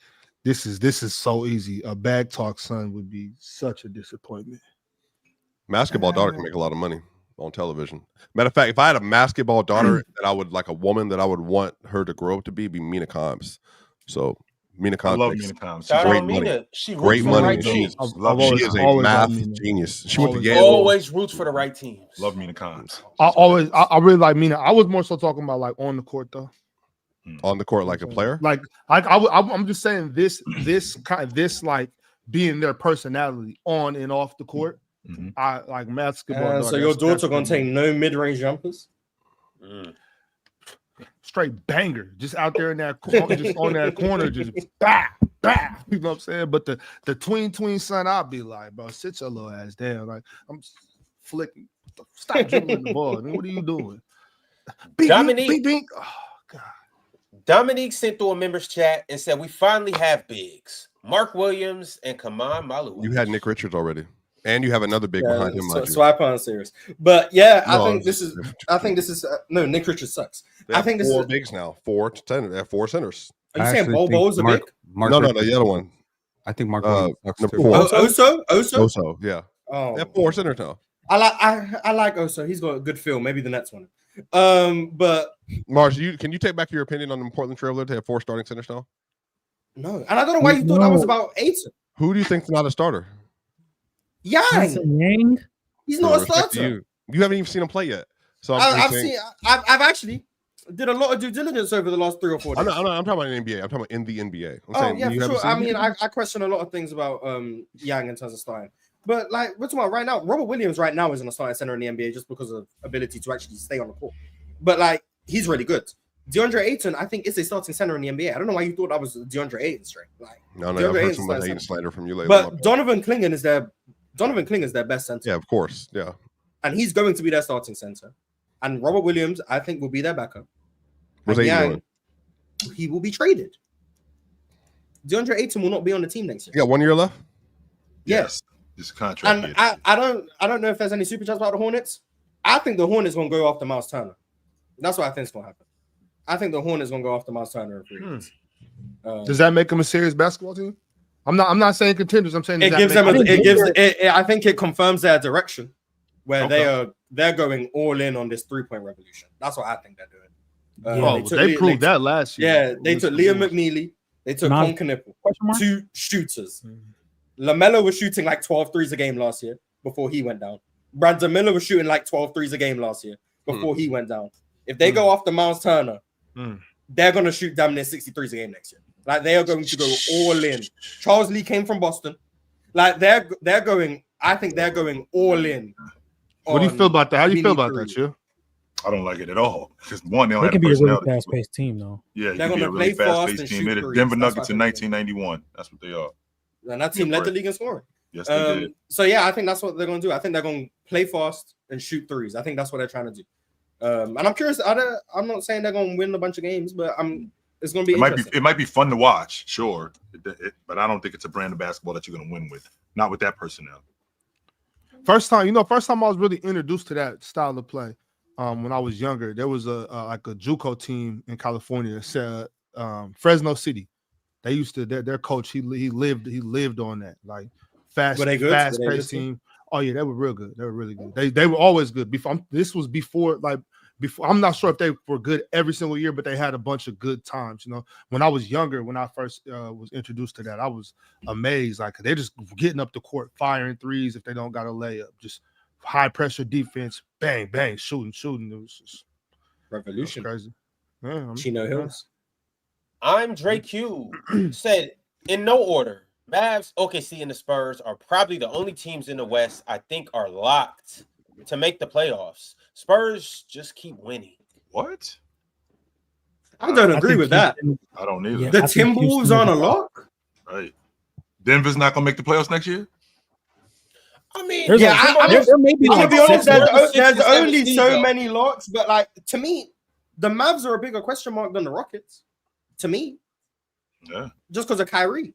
this is so easy. A bag talk son would be such a disappointment. Basketball daughter can make a lot of money on television. Matter of fact, if I had a basketball daughter that I would like, a woman that I would want her to grow up to be Mina Kimes. So Mina Kimes, I love Mina Kimes. Great money. Great money. She is a math genius. She went to Yale. Always roots for the right teams. Love Mina Kimes. I really like Mina. I was more so talking about like on the court though. On the court, like a player. Like I'm just saying this like being their personality on and off the court. Mm-hmm. I like basketball. So your daughter gonna take no mid-range jumpers? Straight banger, just out there in that corner, just on that corner, just bah, bah. You know what I'm saying? But the tween son, I'll be like, bro, sit your little ass down. Like, I'm flicking. Stop dribbling the ball. I mean, what are you doing? Dominique, bing. Oh God. Dominique sent through a members chat and said, "We finally have bigs: Mark Williams and Kaman Malu." You had Nick Richards already. And you have another big behind him. Swipe on serious, but yeah, I think this is no. Nick Richards sucks. I think this is 4 bigs now, 4 to 10. They have 4 centers. Are you saying Bobo's a big? No, the other one. I think Mark number 4. Oso, yeah. Oh, they have 4 centers now. I like Oso. He's got a good feel. Maybe the next one. But Mars, can you take back your opinion on the Portland Trailblazers? They have 4 starting centers now. No, and I don't know why you thought that was about Ayton. Who do you think's not a starter? Yang. He's not a starter. You haven't even seen him play yet. So I've actually did a lot of due diligence over the last 3 or 4 days. I'm talking about in the NBA. I'm talking about in the NBA. For sure. I mean, I question a lot of things about Yang in terms of starting. But like we're talking about right now, Robert Williams right now isn't a starting center in the NBA just because of ability to actually stay on the court. But like he's really good. DeAndre Ayton, I think, is a starting center in the NBA. I don't know why you thought that was DeAndre Ayton straight. Like no, I've heard some Ayton slander from you later. But Donovan Clingan is their best center. Yeah, of course. Yeah. And he's going to be their starting center. And Robert Williams, I think, will be their backup. What's Ayton doing? He will be traded. DeAndre Ayton will not be on the team next year. You got 1 year left? Yes. This contract. And I don't know if there's any super chats about the Hornets. I think the Hornets going to go after Miles Turner. That's what I think is going to happen. I think the Hornets going to go after Miles Turner in 3 years. Does that make them a serious basketball team? I'm not saying contenders. I'm saying I think it confirms their direction where they're going all in on this 3-point revolution. That's what I think they're doing. They proved that last year. Yeah, they took Liam McNeely, they took Con Knipple, 2 shooters. LaMelo was shooting like 12 threes a game last year before he went down. Brandon Miller was shooting like 12 threes a game last year before he went down. If they go after Miles Turner, they're going to shoot damn near 60 threes a game next year. Like they are going to go all in. Charles Lee came from Boston. Like they're going. I think they're going all in. What do you feel about that? How do you feel about that, Chill? I don't like it at all. Because one, they can be a really fast-paced team, though. Yeah, they're going to be a really fast-paced team. They're the Denver Nuggets in 1991. That's what they are. And that team led the league in scoring. Yes, they did. So yeah, I think that's what they're going to do. I think they're going to play fast and shoot threes. I think that's what they're trying to do. And I'm curious. I'm not saying they're going to win a bunch of games, but it's going to be. It might be fun to watch, sure, but I don't think it's a brand of basketball that you're going to win with. Not with that personnel. First time I was really introduced to that style of play. When I was younger, there was a JUCO team in California, Fresno City. They used to their coach. He lived on that like fast-paced team. Oh yeah, they were real good. They were really good. They were always good. This was before like before. I'm not sure if they were good every single year, but they had a bunch of good times. You know, when I was younger, when I first was introduced to that, I was amazed. Like they're just getting up the court, firing threes if they don't got a layup, just high pressure defense, bang, bang, shooting. It was just revolution. Crazy. Yeah, Chino Hills. I'm Drake Q said in no order. Mavs, OKC, and the Spurs are probably the only teams in the West I think are locked to make the playoffs. Spurs just keep winning. What? I don't agree with that. I don't either. Yeah, the Timberwolves aren't a lock. Right. Denver's not gonna make the playoffs next year. I mean, there may be. To be honest, there's only so many locks, but like to me, the Mavs are a bigger question mark than the Rockets. To me, yeah, just because of Kyrie.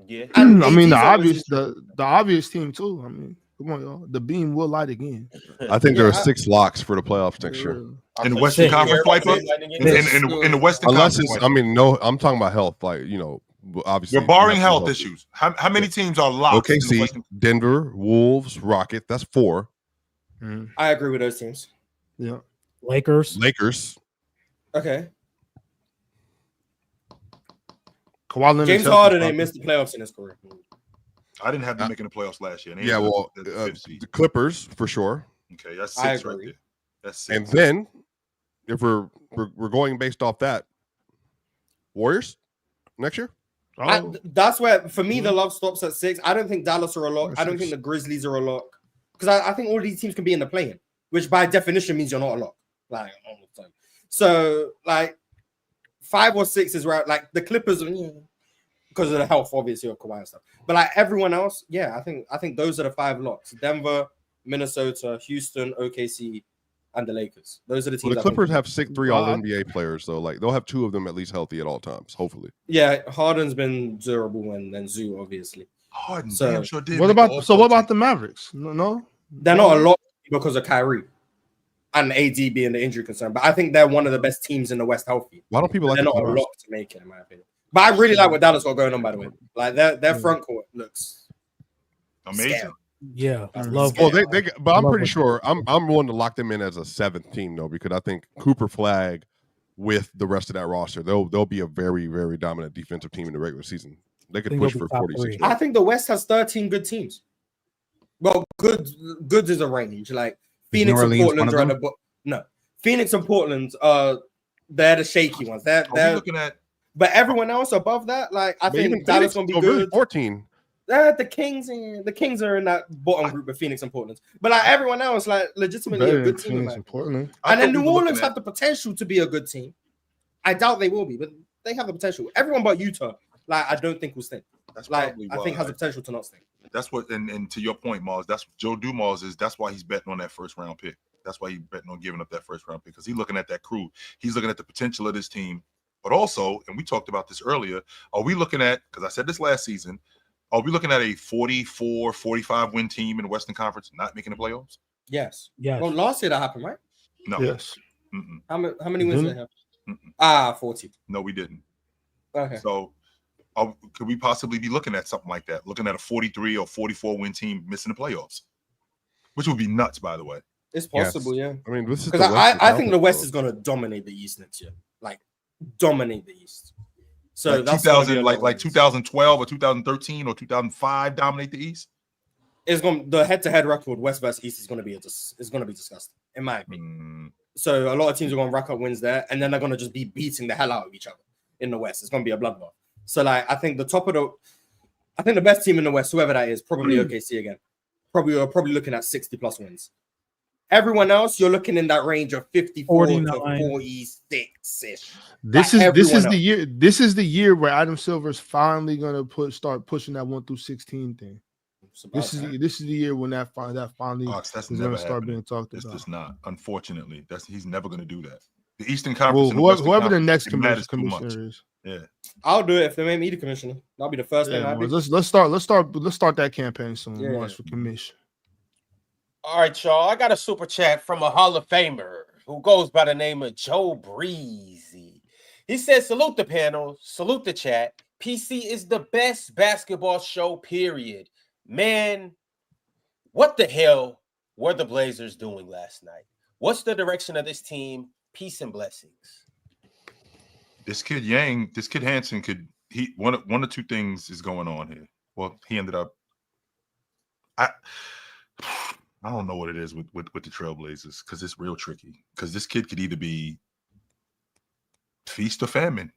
Yeah, and I mean the obvious team too. I mean, come on, y'all. The beam will light again. I think there are 6 locks for the playoffs next year. In the Western Conference, in the Western Unless Conference. it's, I mean, no, I'm talking about health. Like, you know, obviously. We're barring health issues. How many teams are locked? OKC, Denver, Wolves, Rocket. That's 4. I agree with those teams. Yeah. Lakers. Okay. James Harden ain't missed the playoffs in his career. I didn't have them making the playoffs last year. Yeah, well, the Clippers for sure. Okay, that's 6 right there. That's 6. And then, if we're going based off that, Warriors next year. That's where for me the love stops at 6. I don't think Dallas are a lock. I don't think the Grizzlies are a lock because I think all these teams can be in the play-in, which by definition means you're not a lock. Like all the time. So like 5 or 6 is where like the Clippers because of the health obviously of Kawhi and stuff. But like everyone else, yeah, I think those are the 5 locks: Denver, Minnesota, Houston, OKC, and the Lakers. Those are the teams. Well, the Clippers have 3 All NBA players, so like they'll have 2 of them at least healthy at all times, hopefully. Yeah, Harden's been durable and then Zoo obviously. Harden, so damn sure did. What about the Mavericks? No, they're not a lock because of Kyrie and AD being the injury concern. But I think they're one of the best teams in the West healthy. Why don't people like? They're not a lock to make it, in my opinion. But I really like what Dallas got going on. By the way, like their front court looks amazing. Scary. Yeah, I love. Well, but I'm pretty sure I'm willing to lock them in as a 7th team though, because I think Cooper Flag with the rest of that roster, they'll be a very, very dominant defensive team in the regular season. They could push for 46. I think the West has 13 good teams. Well, good is a range. Like Phoenix and Portland are at the no. Phoenix and Portland they're the shaky ones. They're looking at, but everyone else above that, like I think Dallas gonna be good. Really 14. The Kings are in that bottom group with Phoenix and Portland. But like everyone else, like legitimately a good team. And then New Orleans have the potential to be a good team. I doubt they will be, but they have the potential. Everyone but Utah, like I don't think will stink. That's like I think has the potential to not stink. That's what, and to your point, Mars, that's what Joe Dumars is. That's why he's betting on that 1st round pick. That's why he's betting on giving up that 1st round pick, because he's looking at that crew. He's looking at the potential of this team. But also, and we talked about this earlier, are we looking at, because I said this last season, are we looking at a 44, 45 win team in the Western Conference not making the playoffs? Yes. Well, last year that happened, right? No. Yes. How many wins did they have? 40. No, we didn't. Okay. So could we possibly be looking at something like that? Looking at a 43 or 44 win team missing the playoffs, which would be nuts, by the way. It's possible, yeah. I mean, this is because I think the West is going to dominate the East next year, like dominate the East. So like that's 2000, like 2012 or 2013 or 2005, dominate the East. It's going the head-to-head record West versus East is going to be disgusting, in my opinion. So a lot of teams are going to rack up wins there, and then they're going to just be beating the hell out of each other in the West. It's going to be a bloodbath. So like I think the best team in the West, whoever that is, probably OKC again. Probably looking at 60+ wins. Everyone else, you're looking in that range of 54 to 46-ish. This is the year where Adam Silver's finally gonna start pushing that 1 through 16 thing. This is the year when that finally is gonna start being talked about. This does not. Unfortunately, he's never gonna do that. The Eastern Conference. Well, whoever the next commissioner is. Yeah, I'll do it if they make me the commissioner. That'll be the first thing I do. Let's start that campaign soon. Launch for commission. All right, y'all. I got a super chat from a Hall of Famer who goes by the name of Joe Breezy. He says, salute the panel, salute the chat. PC is the best basketball show, period. Man, what the hell were the Blazers doing last night? What's the direction of this team? Peace and blessings. This kid Hansen could one of two things is going on here. Well, he ended up. I don't know what it is with the Trailblazers because it's real tricky. Because this kid could either be feast or famine.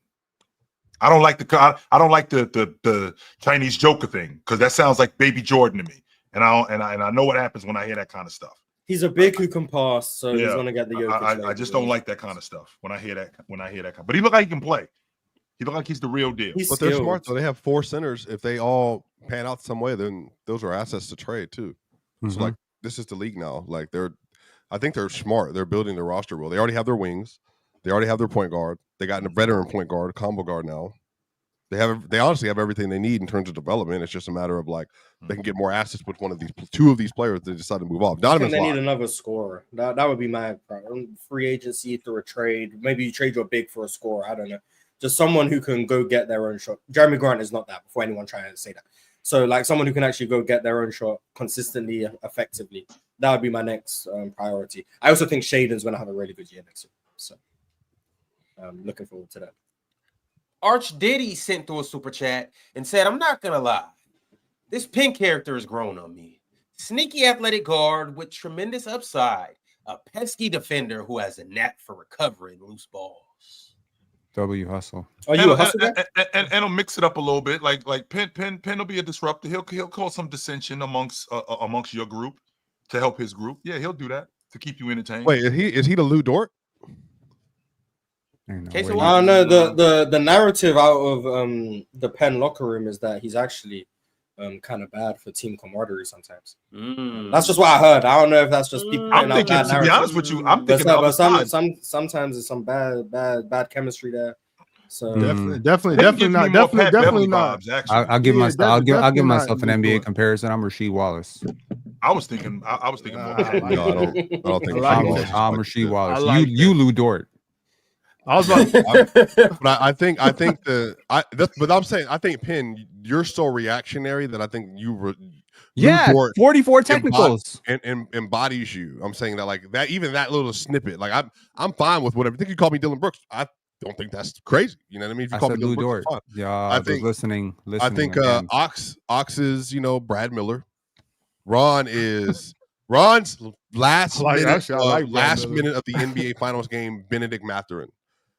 I don't like the Chinese Joker thing because that sounds like Baby Jordan to me. And I know what happens when I hear that kind of stuff. He's a big who can pass, so he's gonna get the Jokic. I just don't like that kind of stuff when I hear that. But he look like he can play. He look like he's the real deal. But they're smart though. They have 4 centers. If they all pan out some way, then those are assets to trade too. Mm-hmm. So like this is the league now. Like I think they're smart. They're building their roster well. They already have their wings. They already have their point guard. They got a veteran point guard, combo guard now. They honestly have everything they need in terms of development. It's just a matter of like they can get more assets with two of these players they decide to move off. Donovan's they need another scorer. That would be my problem. Free agency through a trade. Maybe you trade your big for a scorer. I don't know. Just someone who can go get their own shot. Jeremy Grant is not that. Before anyone trying to say that. So like someone who can actually go get their own shot consistently, effectively. That would be my next priority. I also think Shaden's going to have a really good year next year. So I'm looking forward to that. Arch Diddy sent through a super chat and said, I'm not going to lie. This Penn character has grown on me. Sneaky athletic guard with tremendous upside. A pesky defender who has a knack for recovering loose balls. W hustle. Are you a hustle guy? And he'll mix it up a little bit. Like Penn will be a disruptor. He'll cause some dissension amongst your group to help his group. Yeah, he'll do that to keep you entertained. Wait, is he the Lou Dort? I don't know. The narrative out of the Penn locker room is that he's actually kind of bad for team camaraderie sometimes. That's just what I heard. I don't know if that's just people. I'm thinking, to be honest with you, I'm thinking sometimes there's some bad chemistry there. So definitely not. I'll give myself an NBA comparison. I'm Rasheed Wallace. I was thinking more. No, I don't think I'm Rasheed Wallace. You Lou Dort. I was like, but I think I'm saying I think Penn, you're so reactionary that I think you were 44 technicals and embodies you. I'm saying that like that, even that little snippet, like I'm fine with whatever. I think you call me Dylan Brooks. I don't think that's crazy. You know what I mean? If you call me Dylan Brooks, it's fine. Yeah, I think listening. I think Ox is Brad Miller. Ron's last minute of the NBA Finals game, Benedict Mathurin.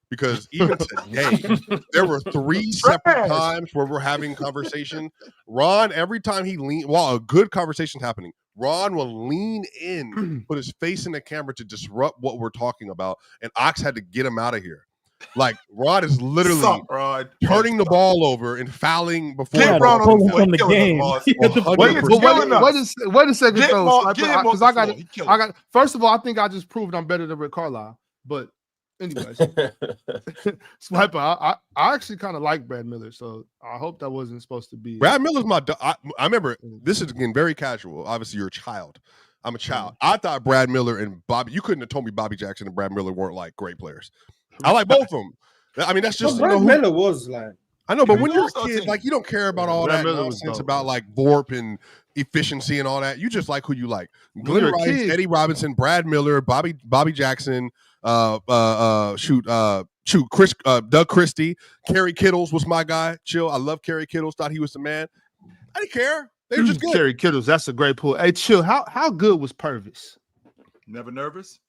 Because even today, there were 3 separate times where we're having conversation. Ron, every time he while a good conversation's happening, Ron will lean in, put his face in the camera to disrupt what we're talking about, and Ox had to get him out of here. Like Ron is literally turning the ball over and fouling before Ron from the game. Wait a second, though, because I got. First of all, I think I just proved I'm better than Rick Carlisle, but. Anyways, Swiper, I actually kind of like Brad Miller, so I hope that wasn't supposed to be. Brad Miller's I remember this is again very casual. Obviously, you're a child. I'm a child. I thought Brad Miller and Bobby. You couldn't have told me Bobby Jackson and Brad Miller weren't like great players. I like both of them. I mean, that's just Brad Miller was like. I know, but when you're a kid, like you don't care about all that nonsense about like VORP and efficiency and all that. You just like who you like. Glenn Rice, Eddie Robinson, Brad Miller, Bobby Jackson. Chris, Doug Christie, Kerry Kittles was my guy. Chill, I love Kerry Kittles. Thought he was the man. I didn't care. They were just good. Kerry Kittles, that's a great pull. Hey, Chill, how good was Purvis? Never nervous.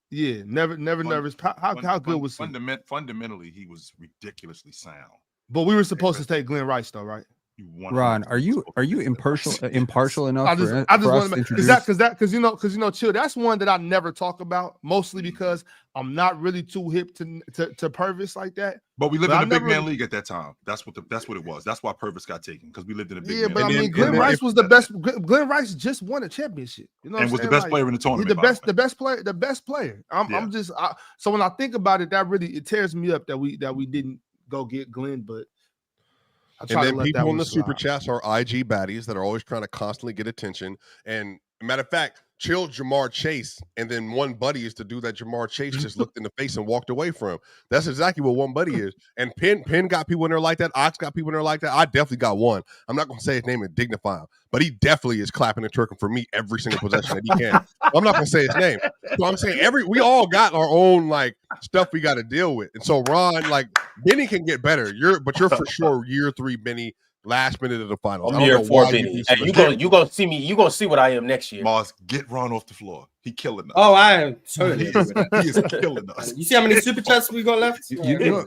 Yeah, never nervous. How good was he? Fundamentally, he was ridiculously sound. But we were supposed to take Glenn Rice, though, right? Ron, are you impartial enough? I just want to because you know, Chill. That's one that I never talk about, mostly because I'm not really too hip to Purvis like that. But we lived in a big man league at that time. That's what it was. That's why Purvis got taken, because we lived in a big man. But I mean, Glenn Rice was the best. Glenn Rice just won a championship. You know, and was the best player in the tournament. The best player. So when I think about it, it tears me up that we didn't go get Glenn, but. And then people in the super chats are IG baddies that are always trying to constantly get attention. And matter of fact, Chill Jamar Chase, and then one buddy is to do that. Jamar Chase just looked in the face and walked away from him. That's exactly what one buddy is. And Penn got people in there like that. Ox got people in there like that. I definitely got one. I'm not going to say his name and dignify him, but he definitely is clapping and twerking for me every single possession that he can. I'm not going to say his name. So I'm saying we all got our own like stuff we got to deal with, and so Ron, like Benny can get better. You're for sure year 3 Benny. Last minute of the finals. I'm year 4 Benny. Hey, you gonna see me. You gonna see what I am next year. Mars, get Ron off the floor. He killing us. Oh, I am totally. He is killing us. You see how many super chats we got left?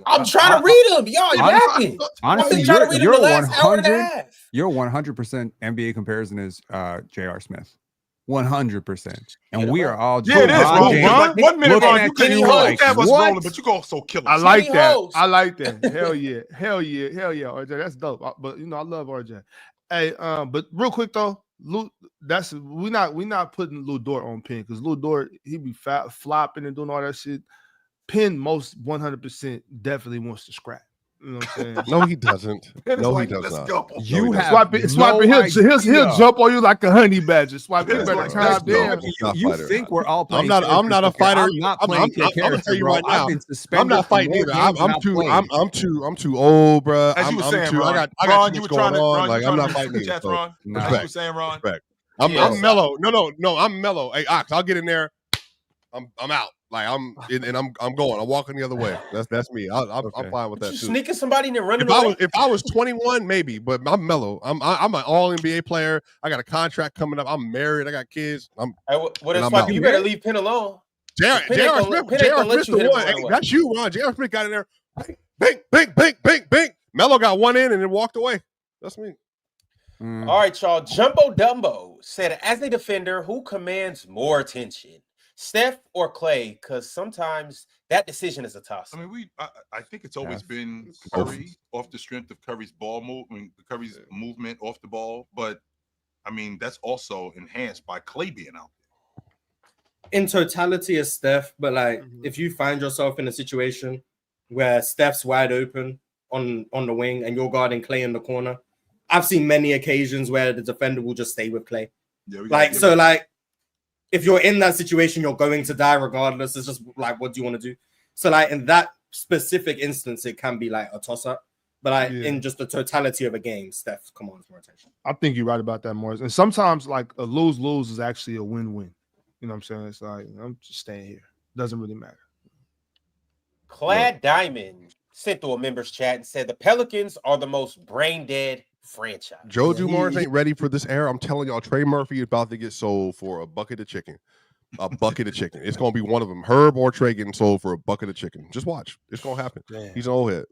I'm trying to read them. Y'all yapping. Honestly, trying to read them the last hour and a half. Your 100% NBA comparison is J.R. Smith. 100%. And we are all it is. Ron, 1 minute, Ron, you can have us rolling, but you go so killing. I like that. I like that. Hell yeah. RJ, that's dope. But I love RJ. Hey, but real quick though, Lou, we not putting Lou Dort on Penn because Lou Dort he be flopping and doing all that shit. Penn most 100% definitely wants to scrap. You know what I'm saying? No, he doesn't. No, he does not. Go. You have swipe it. He'll jump on you like a honey badger. Swipe it. You think we're all playing? I'm not a fighter. I'm not playing. I'm gonna tell you right now. I'm not fighting either. I'm too old, bro. As you were saying, Ron. I got you going on. Like I'm not fighting either. Ron. As you were saying, Ron. I'm mellow. No, I'm mellow. Hey, Ox, I'll get in there. I'm out. Like I'm going. I'm walking the other way. That's me. I'm fine with that too. Sneaking somebody and then running away. If I was 21, maybe, but I'm mellow. I'm an all NBA player. I got a contract coming up. I'm married. I got kids. You better leave Penn alone. J.R. Smith, the one. Hey, that's you, Ron. J.R. Smith got in there. Bing. Melo got one in and then walked away. That's me. All right, y'all. Jumbo Dumbo said, as a defender, who commands more attention? Steph or Clay? Because sometimes that decision is a toss. I mean, I think it's always been Curry off the strength of Curry's ball Curry's movement off the ball. But I mean, that's also enhanced by Clay being out there. In totality, it's Steph. But like, if you find yourself in a situation where Steph's wide open on the wing and you're guarding Clay in the corner, I've seen many occasions where the defender will just stay with Clay. Yeah, if you're in that situation, you're going to die regardless. It's just like, what do you want to do? So, like, in that specific instance, it can be like a toss-up. But in just the totality of a game, Steph commands more attention. I think you're right about that, Morris. And sometimes, like, a lose-lose is actually a win-win. You know what I'm saying? It's like, I'm just staying here. Doesn't really matter. Clad Diamond sent through a members chat and said the Pelicans are the most brain-dead franchise. Joe Dumars ain't ready for this era. I'm telling y'all, Trey Murphy is about to get sold for a bucket of chicken. It's gonna be one of them. Herb or Trey getting sold for a bucket of chicken. Just watch. It's gonna happen. Damn. He's an old head.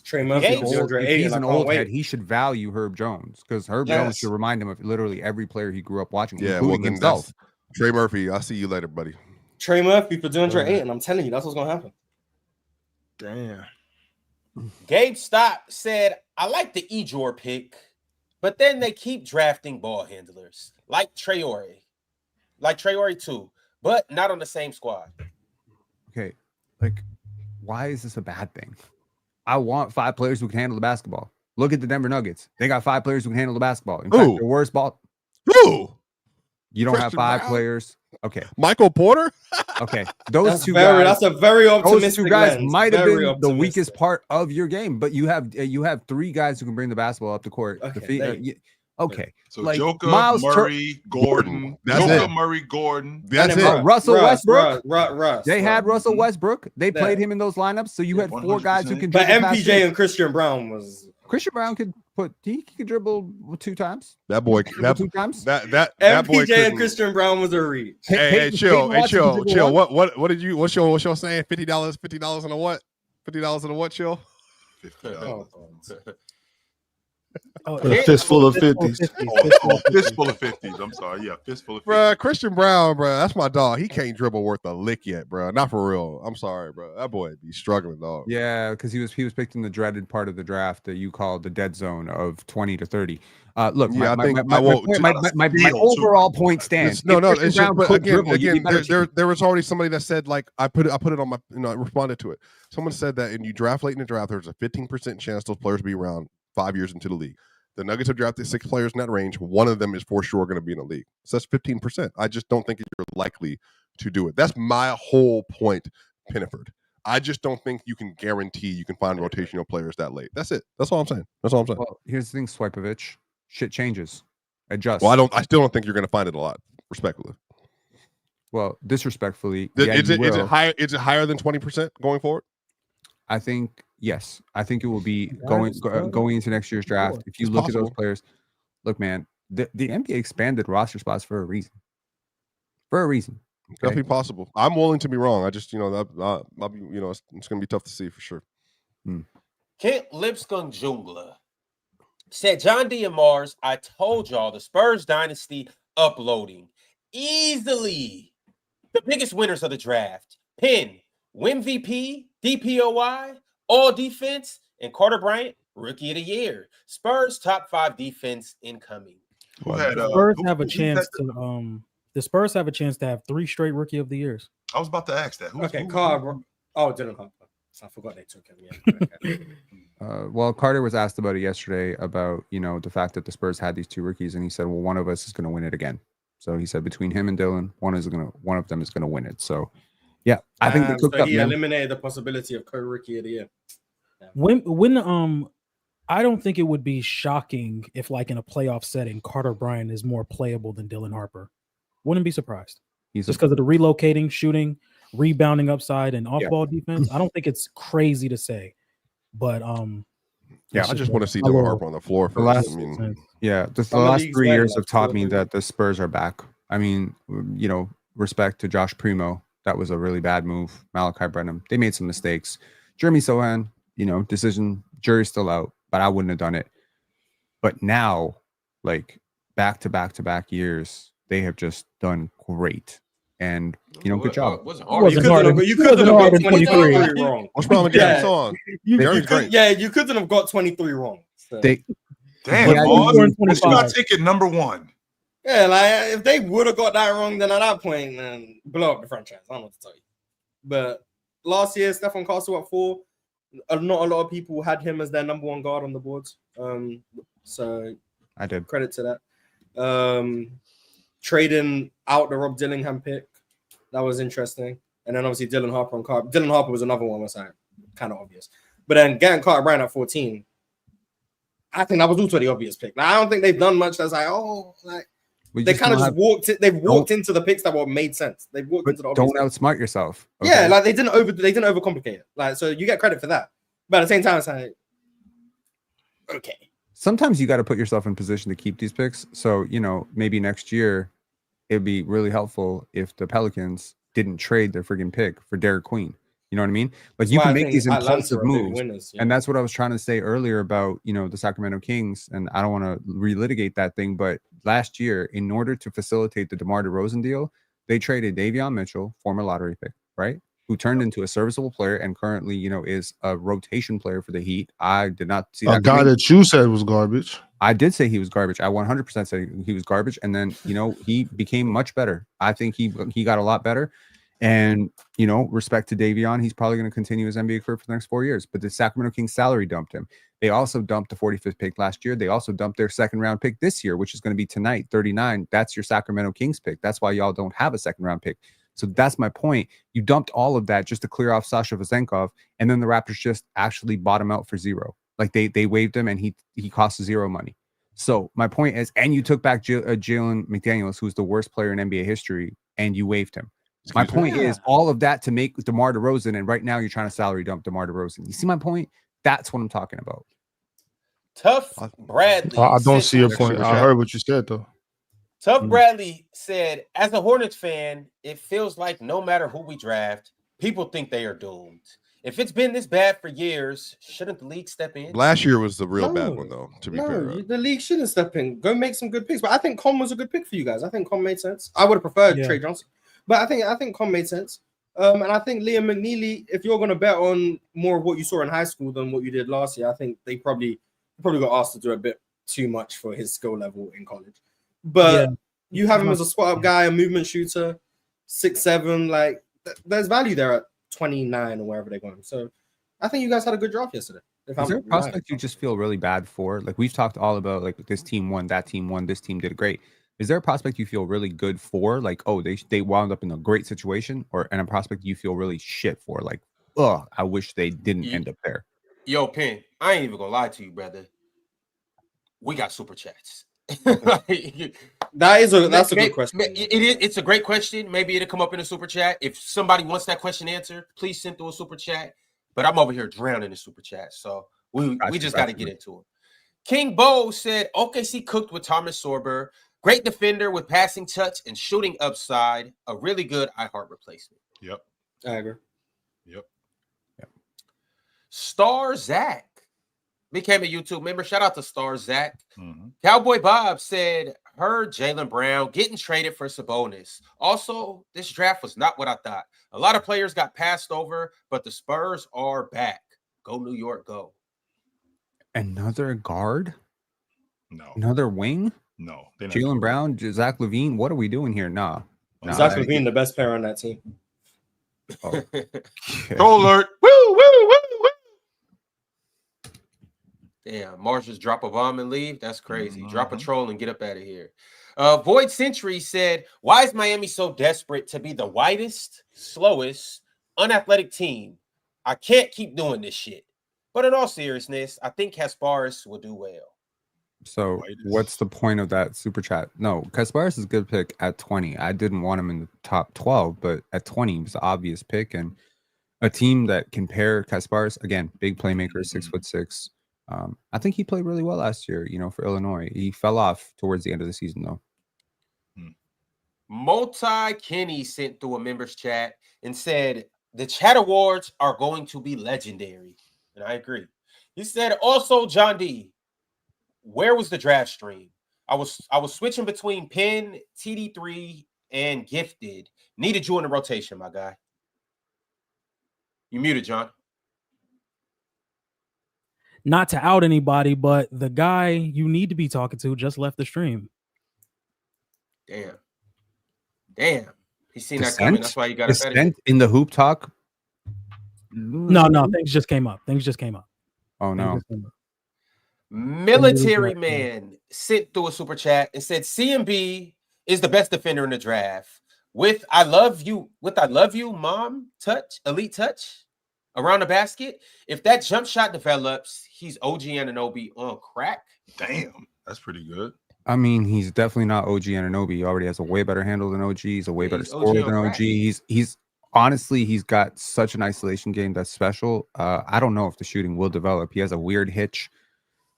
Trey Murphy, if he's an old head, he should value Herb Jones because Herb Jones should remind him of literally every player he grew up watching, including himself. Trey Murphy, I'll see you later, buddy. Trey Murphy for DeAndre Ayton. I'm telling you, that's what's gonna happen. Damn. Gabe Stott said, I like the Ejor pick, but then they keep drafting ball handlers like Traore too, but not on the same squad. Okay, like, why is this a bad thing? I want 5 players who can handle the basketball. Look at the Denver Nuggets. They got 5 players who can handle the basketball. In fact, the worst ball. Who? You don't have 5 players. Okay. Michael Porter? Okay. Those two guys. That's a very optimistic. Those 2 guys lens. might have been the weakest part of your game, but you have 3 guys who can bring the basketball up the court. Okay. So like Joker, Murray, Gordon. Murray, Gordon. That's it. Russell Westbrook. Russ. They had Russell Westbrook. They played him in those lineups. So you had 4 guys who can. But MPJ and Christian Brown was. Christian Brown could dribble 2 times. That boy, 2 times. That MPJ boy and Christian Brown was a reach. Hey, chill. What did you? What's your saying? $50 on a what? $50 on a what? Chill. A fistful of 50s. Fistful of 50s. I'm sorry. Yeah, fistful of 50s. Bro, Christian Brown, bro. That's my dog. He can't dribble worth a lick yet, bro. Not for real. I'm sorry, bro. That boy be struggling, dog. Yeah, because he was picked in the dreaded part of the draft that you called the dead zone of 20 to 30. Look, yeah, my overall point stands. No, it's just, but again, there was already somebody that said, like, I put it on my, I responded to it. Someone said that, and you draft late in the draft, there's a 15% chance those players will be around 5 years into the league. The Nuggets have drafted 6 players in that range. One of them is for sure going to be in the league. So that's 15%. I just don't think you're likely to do it. That's my whole point, Pinniford. I just don't think you can guarantee you can find rotational players that late. That's it. That's all I'm saying. Well, here's the thing, Swipovich. Shit changes. Adjust. Well, I still don't think you're going to find it a lot, respectfully. Well, disrespectfully, is it higher? Is it higher than 20% going forward? I think yes. I think it will be going into next year's draft. If you look at those players, look, man, the NBA expanded roster spots for a reason. For a reason. Okay? Definitely possible. I'm willing to be wrong. I just, I'll be, it's going to be tough to see for sure. Kent Lipscomb Jungler said, John D. and Mars, I told y'all the Spurs dynasty uploading easily the biggest winners of the draft. Penn, Win VP, DPOY, All Defense, and Carter Bryant, Rookie of the Year. Spurs top 5 defense incoming. The Spurs have a chance to the Spurs have a chance to have 3 straight Rookie of the Years. I was about to ask that. Carter. Oh, Dylan Harper. I forgot they took him. Yeah. Well, Carter was asked about it yesterday about the fact that the Spurs had these 2 rookies, and he said, "Well, one of us is going to win it again." So he said between him and Dylan, one of them is going to win it. So, yeah, I think they cooked up. He eliminated the possibility of co-rookie of the year. Yeah. When I don't think it would be shocking if, like in a playoff setting, Carter Bryant is more playable than Dylan Harper. Wouldn't be surprised. Just because of the relocating, shooting, rebounding upside, and off-ball defense. I don't think it's crazy to say, but I just want to see Dylan Harper on the floor first. The last 3 years have taught me that the Spurs are back. I mean, respect to Josh Primo. That was a really bad move. Malachi Brenham. They made some mistakes. Jeremy Sohan, decision, jury's still out, but I wouldn't have done it. But now, like back to back years, they have just done great. And good job. You couldn't have got 23 wrong. What's wrong with Jeremy Sohan? You couldn't have got 23 wrong. So. Damn, you gotta take it number 1. Yeah, like if they would have got that wrong, then at that point, then blow up the franchise. I don't know what to tell you. But last year, Stephen Castle at 4. Not a lot of people had him as their number 1 guard on the boards. So I did. Credit to that. Trading out the Rob Dillingham pick, that was interesting. And then obviously Dylan Harper and Carter. Dylan Harper was another one was like kind of obvious. But then getting Carter Bryant at 14, I think that was also the obvious pick. Now, I don't think they've done much that's like, they kind of just walked it. They've walked into the picks that were made sense. They've walked into the obvious don't outsmart yourself. Okay? Yeah, like they didn't overcomplicate it. Like, so you get credit for that. But at the same time, it's like, okay. Sometimes you got to put yourself in position to keep these picks. So, maybe next year it'd be really helpful if the Pelicans didn't trade their friggin' pick for Derek Queen. You know what I mean? Like, you can make these impulsive moves. And that's what I was trying to say earlier about, the Sacramento Kings. And I don't want to relitigate that thing. But last year, in order to facilitate the DeMar DeRozan deal, they traded Davion Mitchell, former lottery pick, right? Who turned into a serviceable player and currently, is a rotation player for the Heat. I did not see that. A guy that you said was garbage. I did say he was garbage. I 100% said he was garbage. And then, he became much better. I think he got a lot better. And, respect to Davion, he's probably going to continue his NBA career for the next 4 years. But the Sacramento Kings salary dumped him. They also dumped the 45th pick last year. They also dumped their 2nd round pick this year, which is going to be tonight, 39. That's your Sacramento Kings pick. That's why y'all don't have a 2nd round pick. So that's my point. You dumped all of that just to clear off Sasha Vezenkov, and then the Raptors just actually bought him out for 0. Like they waived him, and he cost 0 money. So my point is, and you took back Jalen McDaniels, who's the worst player in NBA history, and you waived him. My point is all of that to make DeMar DeRozan, and right now you're trying to salary dump DeMar DeRozan. You see my point? That's what I'm talking about. Tough Bradley. I don't see your point. I heard what you said though. Tough Bradley said, as a Hornets fan, it feels like no matter who we draft, people think they are doomed. If it's been this bad for years, shouldn't the league step in? Last year was the real bad one, though, to be fair. The league shouldn't step in. Go make some good picks. But I think Con was a good pick for you guys. I think Con made sense. I would have preferred Trey Johnson. But I think Con made sense. And I think Liam McNeely, if you're going to bet on more of what you saw in high school than what you did last year, I think they probably got asked to do a bit too much for his skill level in college. But you have him as a spot-up guy, a movement shooter, 6'7". Like, there's value there at 29 or wherever they're going. So I think you guys had a good draft yesterday. Is there a prospect you just feel really bad for? Like, we've talked all about, like, this team won, that team won, this team did great. Is there a prospect you feel really good for? Like, oh, they wound up in a great situation, and a prospect you feel really shit for? Like, I wish they didn't end up there. Yo, Penn, I ain't even gonna lie to you, brother. We got super chats. That's a good question. It's a great question. Maybe it'll come up in a super chat. If somebody wants that question answered, please send through a super chat. But I'm over here drowning in super chat, so we just got to get into it. King Bo said OKC cooked with Thomas Sorber, great defender with passing touch and shooting upside, a really good iHeart replacement. Yep, I agree. Yep. Star Zach became a YouTube member. Shout out to Star Zach. Cowboy Bob said, heard Jaylen Brown getting traded for Sabonis. Also, this draft was not what I thought. A lot of players got passed over, but the Spurs are back. Go New York, go. Another guard? No. Another wing? No. Jaylen Brown, Zach LaVine. What are we doing here? Nah. Zach LaVine, the best player on that team. Oh. Troll alert. Woo, woo, woo, woo. Damn, Mars just drop a bomb and leave? That's crazy. Drop a troll and get up out of here. Void Century said, why is Miami so desperate to be the whitest, slowest, unathletic team? I can't keep doing this shit. But in all seriousness, I think Kasparis will do well. So what's the point of that super chat? No, Kasparis is a good pick at 20. I didn't want him in the top 12, but at 20, he was the obvious pick. And a team that can pair Kasparis, again, big playmaker, 6'6". I think he played really well last year, for Illinois. He fell off towards the end of the season, though. Multi Kenny sent through a members chat and said, the chat awards are going to be legendary. And I agree. He said, also, John D., where was the draft stream? I was switching between Penn, TD3, and Gifted. Needed you in the rotation, my guy. You muted, John. Not to out anybody, but the guy you need to be talking to just left the stream. Damn. He's seen that coming. That's why you got to in the hoop talk. No, things just came up. Oh no. Military Man sent through a super chat and said CMB is the best defender in the draft. With I love you, mom touch, elite touch around the basket. If that jump shot develops, he's OG Anunoby on crack. Damn, that's pretty good. I mean, he's definitely not OG Anunoby. He already has a way better handle than OG. He's a way better scorer than OG. He's honestly, he's got such an isolation game that's special. I don't know if the shooting will develop. He has a weird hitch.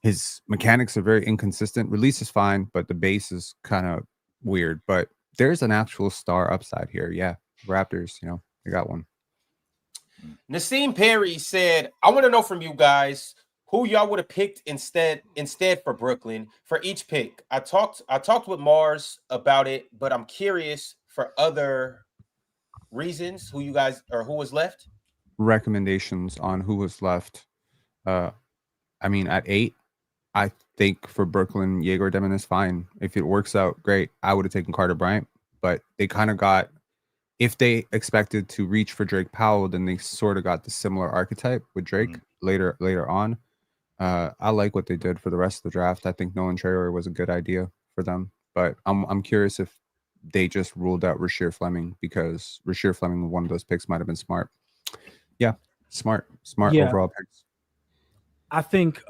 His mechanics are very inconsistent. Release is fine, but the base is kind of weird. But there's an actual star upside here. Yeah, Raptors, they got one. Nassim Perry said, I want to know from you guys who y'all would have picked instead for Brooklyn for each pick. I talked with Mars about it, but I'm curious for other reasons who was left. Recommendations on who was left. I mean, at 8, I think for Brooklyn, Yegor Demon is fine. If it works out, great. I would have taken Carter Bryant, but they kind of got, if they expected to reach for Drake Powell, then they sort of got the similar archetype with Drake later on. I like what they did for the rest of the draft. I think Nolan Traore was a good idea for them, but I'm curious if they just ruled out Rasheer Fleming, because Rasheer Fleming, one of those picks, might have been smart. Yeah, smart overall picks. I think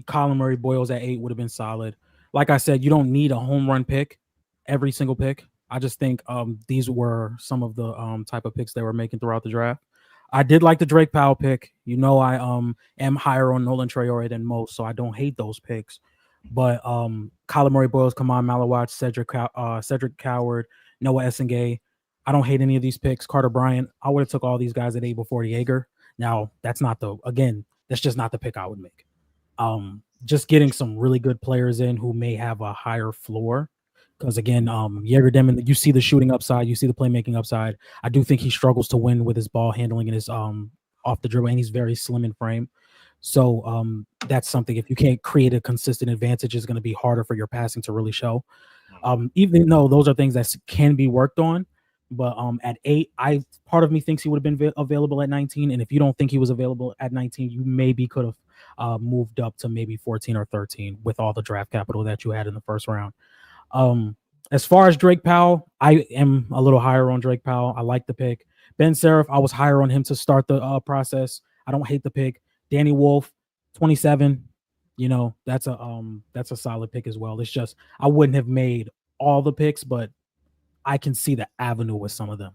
Colin Murray Boyles at 8 would have been solid. Like I said, you don't need a home run pick every single pick. I just think these were some of the type of picks they were making throughout the draft. I did like the Drake Powell pick. I am higher on Nolan Traore than most, so I don't hate those picks. But Colin Murray Boyles, Kaman Malawach, Cedric Coward, Noah Essengay, I don't hate any of these picks. Carter Bryant, I would have took all these guys at 8 before Jaeger. Now, that's just not the pick I would make. Just getting some really good players in who may have a higher floor. Because again, Jaeger Demon, you see the shooting upside, you see the playmaking upside. I do think he struggles to win with his ball handling and his off the dribble, and he's very slim in frame. So that's something, if you can't create a consistent advantage, it's going to be harder for your passing to really show. Even though those are things that can be worked on. But at 8, part of me thinks he would have been available at 19. And if you don't think he was available at 19, you maybe could have moved up to maybe 14 or 13 with all the draft capital that you had in the first round. As far as Drake Powell, I am a little higher on Drake Powell. I like the pick. Ben Seraph, I was higher on him to start the process. I don't hate the pick. Danny Wolf, 27. You know, that's a solid pick as well. It's just I wouldn't have made all the picks, but I can see the avenue with some of them.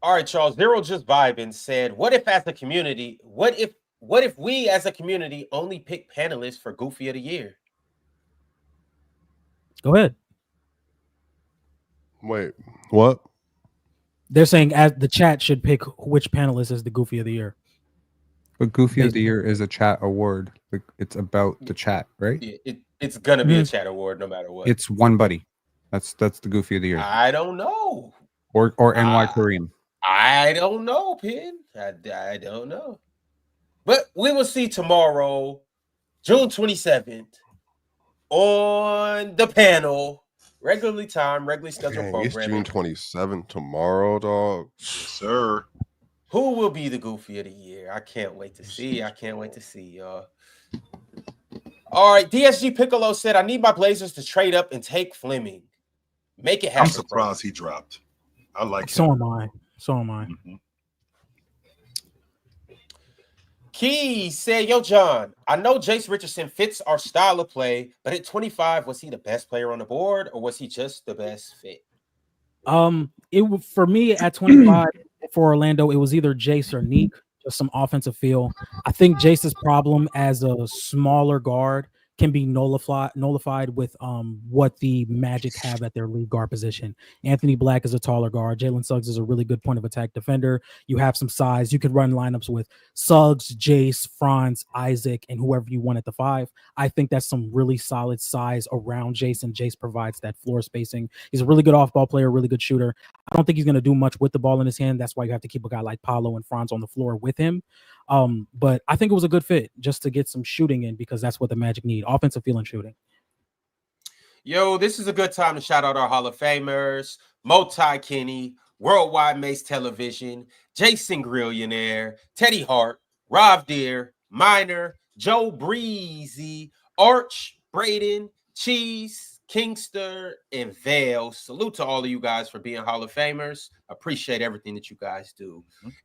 All right, Charles. Zero just vibing said, "What if as a community? What if we as a community only pick panelists for Goofy of the Year?" Go ahead. Wait, what? They're saying as the chat should pick which panelist is the Goofy of the Year. But Goofy of the Year is a chat award. It's about the chat, right? It's gonna be a chat award no matter what. It's one buddy. That's the Goofy of the Year. I don't know. Or NY Kareem. I don't know, Pin. I don't know. But we will see tomorrow, June 27th, on the panel. Regularly scheduled programming. It's June 27th tomorrow, dog. Yes, sir. Who will be the Goofy of the Year? I can't wait to see. Y'all. All right, DSG Piccolo said, "I need my Blazers to trade up and take Fleming. Make it happen." I'm surprised he dropped. I like So him. am I. Mm-hmm. Key said, "Yo, John, I know Jace Richardson fits our style of play, but at 25, was he the best player on the board, or was he just the best fit?" For me at 25 for Orlando, it was either Jace or Neek, just some offensive feel. I think Jace's problem as a smaller guard can be nullified with what the Magic have at their lead guard position. Anthony Black is a taller guard. Jalen Suggs is a really good point of attack defender. You have some size. You could run lineups with Suggs, Jace, Franz, Isaac, and whoever you want at the 5. I think that's some really solid size around Jace, and Jace provides that floor spacing. He's a really good off-ball player, really good shooter. I don't think he's going to do much with the ball in his hand. That's why you have to keep a guy like Paolo and Franz on the floor with him. But I think it was a good fit just to get some shooting in, because that's what the Magic need: offensive feel and shooting. Yo, this is a good time to shout out our Hall of Famers: Multi Kenny, Worldwide Mace Television, Jason Grillionaire, Teddy Hart, Rob Deere, Minor, Joe Breezy, Arch, Braden, Cheese, Kingster, and Vale. Salute to all of you guys for being Hall of Famers. Appreciate everything that you guys do.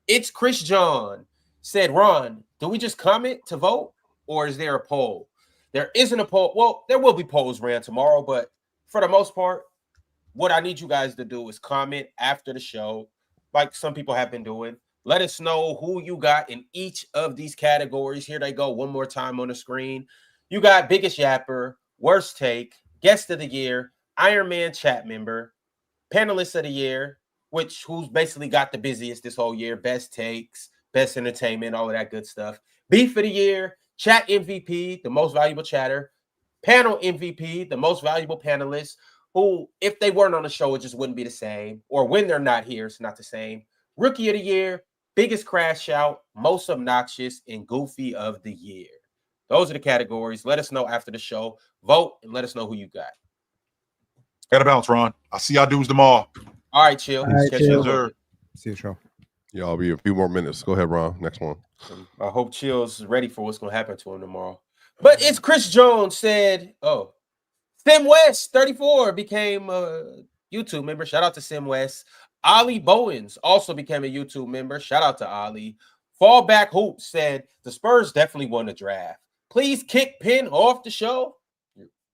It's Chris John said, "Ron, do we just comment to vote, or is there a poll?" There isn't a poll. Well, there will be polls ran tomorrow, but for the most part, what I need you guys to do is comment after the show, like some people have been doing. Let us know who you got in each of these categories. Here they go one more time on the screen. You got Biggest Yapper, Worst Take, Guest of the Year, Iron Man Chat Member, Panelist of the Year, who's basically got the busiest this whole year, Best Takes, Best Entertainment, all of that good stuff. Beef of the Year, Chat MVP, the most valuable chatter, Panel MVP, the most valuable panelist, who, if they weren't on the show, it just wouldn't be the same. Or when they're not here, it's not the same. Rookie of the Year, Biggest Crash Out, Most Obnoxious, and Goofy of the Year. Those are the categories. Let us know after the show. Vote and let us know who you got. Gotta bounce, Ron. I'll see y'all dudes tomorrow. All right, chill. See you, show. Yeah, I'll be a few more minutes. Go ahead, Ron. Next one. I hope Chill's ready for what's going to happen to him tomorrow. But it's Chris Jones said, Sim West 34 became a YouTube member. Shout out to Sim West. Ollie Bowens also became a YouTube member. Shout out to Ollie. Fallback Hoop said, "The Spurs definitely won the draft. Please kick Penn off the show.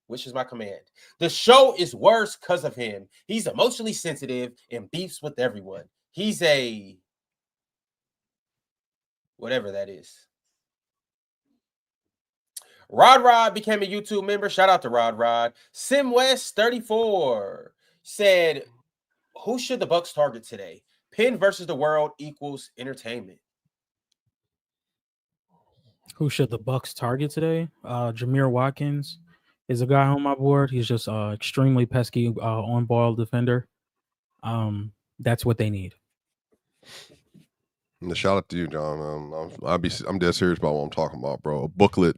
Which is my command. The show is worse because of him. He's emotionally sensitive and beefs with everyone. He's a whatever that is." Rod became a YouTube member. Shout out to Rod. Sim West 34 said, "Who should the Bucks target today? Penn versus the world equals entertainment." Who should the Bucks target today? Jameer Watkins is a guy on my board. He's just extremely pesky on-ball defender. That's what they need. And shout out to you, John. I'm dead serious about what I'm talking about, bro. A booklet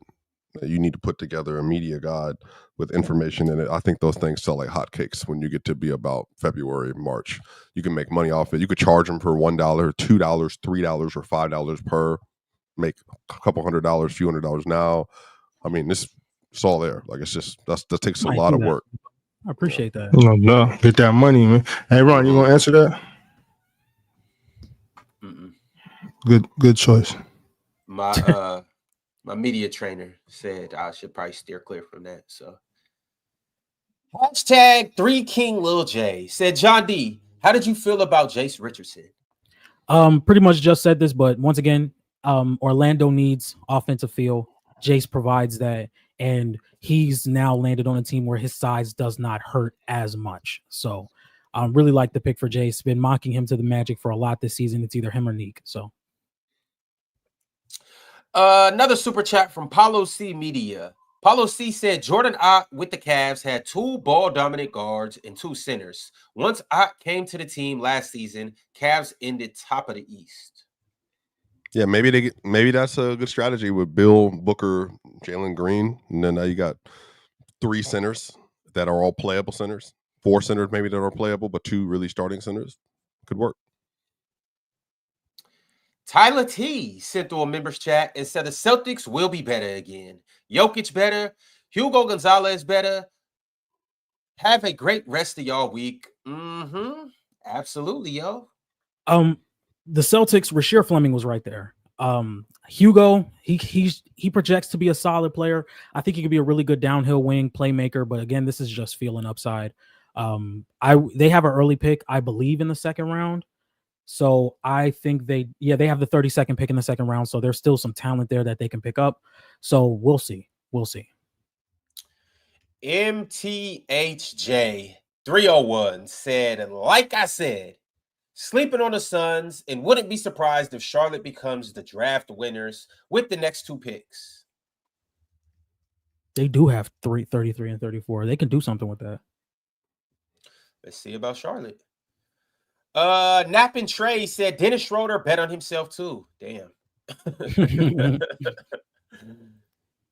that you need to put together, a media guide with information in it. I think those things sell like hotcakes when you get to be about February, March. You can make money off it. You could charge them for $1, $2, $3, or $5 per. Make a couple $100, few $100 now. I mean, it's all there. Like, it's just that takes a lot of work. I appreciate that. No, get that money, man. Hey, Ron, you gonna answer that? Mm-mm. Good choice. My My media trainer said I should probably steer clear from that. So hashtag 3 King Lil J said, John D, how did you feel about Jace Richardson? Pretty much just said this, but once again, Orlando needs offensive feel. Jace provides that, and he's now landed on a team where his size does not hurt as much. So really like the pick for Jace. Been mocking him to the Magic for a lot this season. It's either him or Neek. So another super chat from Paulo C Media. Paulo C said Jordan Ott with the Cavs had 2 ball-dominant guards and 2 centers. Once Ott came to the team last season, Cavs ended top of the East. Yeah, maybe that's a good strategy with Bill, Booker, Jalen Green, and then now you got 3 centers that are all playable centers. 4 centers maybe that are playable, but 2 really starting centers. Could work. Tyler T sent through a members chat and said the Celtics will be better again. Jokic better. Hugo Gonzalez better. Have a great rest of y'all week. Absolutely, yo. The Celtics, Rasheer Fleming was right there. Hugo, he projects to be a solid player. I think he could be a really good downhill wing playmaker, but again, this is just feeling upside. They have an early pick, I believe, in the second round. So I think they have the 32nd pick in the second round. So there's still some talent there that they can pick up. So we'll see. MTHJ 301 said, like I said, sleeping on the Suns and wouldn't be surprised if Charlotte becomes the draft winners with the next 2 picks. They do have 33 and 34. They can do something with that. Let's see about Charlotte. Nappin Trey said Dennis Schroeder bet on himself too. Damn.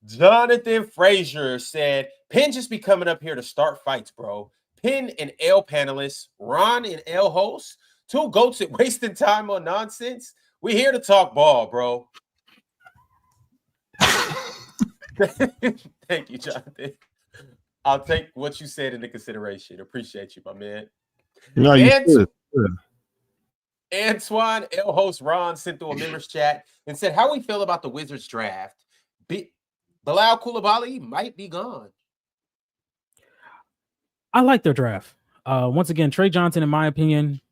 Jonathan Frazier said Penn just be coming up here to start fights, bro. Penn and L panelists, Ron and L hosts, 2 goats at wasting time on nonsense. We here to talk ball, bro. Thank you, Jonathan. I'll take what you said into consideration. Appreciate you, my man. No, you should. Antoine L host Ron sent through a members chat and said how we feel about the Wizards draft. Bilal Coulibaly might be gone. I like their draft. Once again, Trey Johnson, in my opinion,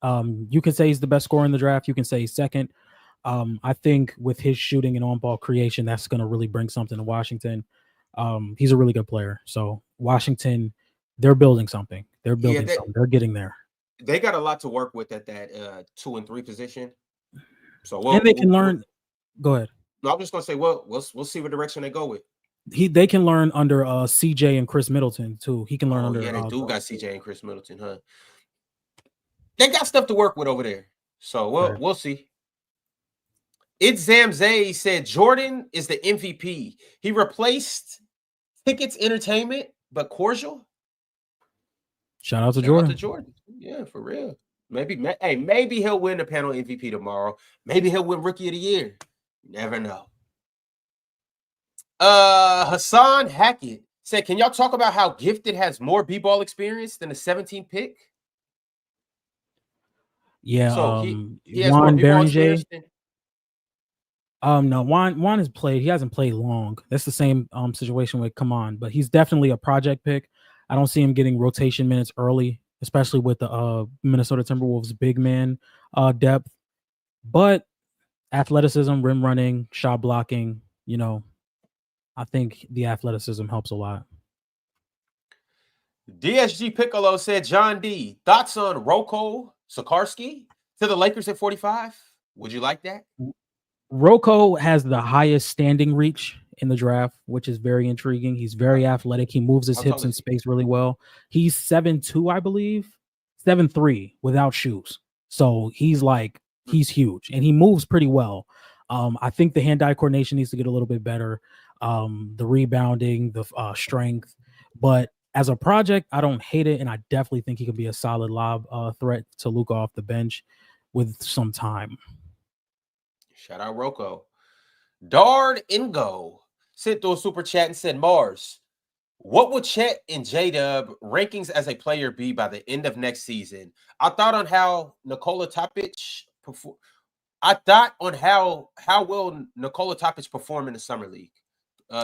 you can say he's the best scorer in the draft. You can say he's second. I think with his shooting and on-ball creation, that's going to really bring something to Washington. He's a really good player. So Washington, they're building something. They're building something. They're getting there. They got a lot to work with at that 2 and 3 position. So they can learn. Go ahead. No, I'm just gonna say, we'll see what direction they go with. They can learn under CJ and Chris Middleton too. He can learn under. Yeah, they do got CJ and Chris Middleton, huh? They got stuff to work with over there. So we'll see. It's Zamzay said Jordan is the MVP. He replaced Tickets Entertainment, but Cordial. Shout out to Jordan. Yeah, for real. Maybe he'll win the panel MVP tomorrow. Maybe he'll win Rookie of the Year. You never know. Hassan Hackett said, can y'all talk about how Gifted has more B-ball experience than the 17th pick? Yeah. So he has Juan more B-ball Berenger. experience than... No, Juan has played. He hasn't played long. That's the same situation with Kaman, but he's definitely a project pick. I don't see him getting rotation minutes early, especially with the Minnesota Timberwolves big man depth. But athleticism, rim running, shot blocking, I think the athleticism helps a lot. DSG Piccolo said, John D, thoughts on Roko Sikorsky to the Lakers at 45? Would you like that? Roko has the highest standing reach in the draft, which is very intriguing. He's very athletic. He moves his hips in space really well. He's 7'2", I believe, 7'3" without shoes. So he's huge and he moves pretty well. I think the hand-eye coordination needs to get a little bit better. The rebounding, the strength, but as a project, I don't hate it, and I definitely think he could be a solid lob threat to Luka off the bench with some time. Shout out Roko. Dard Ingo sent through a super chat and said, Mars, what would Chet and J-Dub rankings as a player be by the end of next season? I thought on how Nikola Topic I thought on how will Nikola Topic perform in the summer league.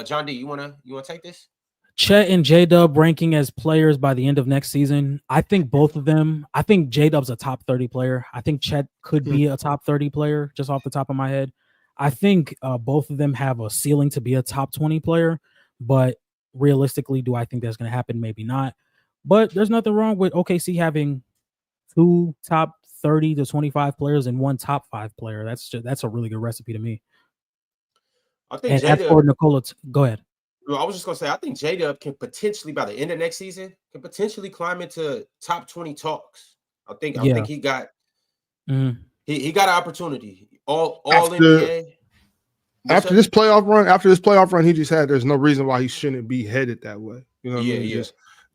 John D, you wanna take this? Chet and J-Dub ranking as players by the end of next season. I think both of them. I think J-Dub's a top 30 player. I think Chet could be a top 30 player, just off the top of my head. I think both of them have a ceiling to be a top 20 player, but realistically, do I think that's going to happen? Maybe not. But there's nothing wrong with OKC having 2 top 30 to 25 players and 1 top 5 player. That's a really good recipe to me. I think. And as for Nikola, go ahead. I was just gonna say, I think J-Dub can potentially, by the end of next season, can potentially climb into top 20 talks. I think he got he got an opportunity. All NBA. After this playoff run he just had, there's no reason why he shouldn't be headed that way. You know what I mean?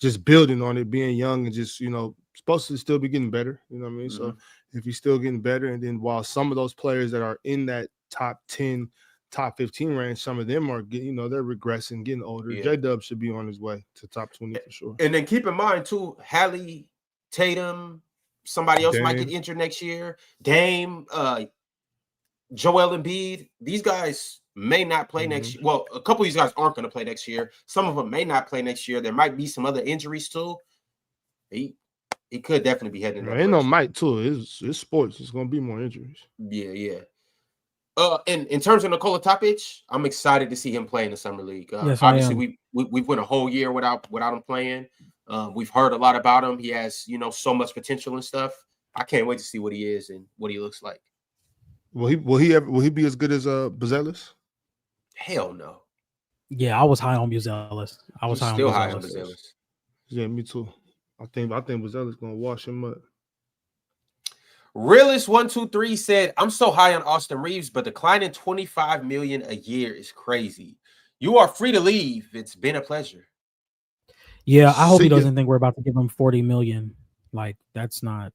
Just building on it, being young, and just, supposed to still be getting better. You know what I mean? So if he's still getting better, and then while some of those players that are in that top 10, top 15 range, some of them are getting, they're regressing, getting older. J-Dub should be on his way to top 20 for sure. And then keep in mind too, Hallie, Tatum, somebody else might get injured next year. Dame, Joel Embiid. These guys may not play next year. Well, a couple of these guys aren't going to play next year. Some of them may not play next year. There might be some other injuries too. He could definitely be heading. Ain't no might too. It's sports. It's going to be more injuries. Yeah. And in terms of Nikola Topic, I'm excited to see him play in the summer league. Yes, obviously, we've went a whole year without him playing. We've heard a lot about him. He has so much potential and stuff. I can't wait to see what he is and what he looks like. Will he be as good as Buzelis? Hell no. Yeah, I was high on Buzelis. Still high on Buzelis. Yeah, me too. I think Buzelis gonna wash him up. Realist123 said, I'm so high on Austin Reeves, but declining $25 million a year is crazy. You are free to leave. It's been a pleasure. Yeah, I hope he doesn't think we're about to give him $40 million. Like, that's not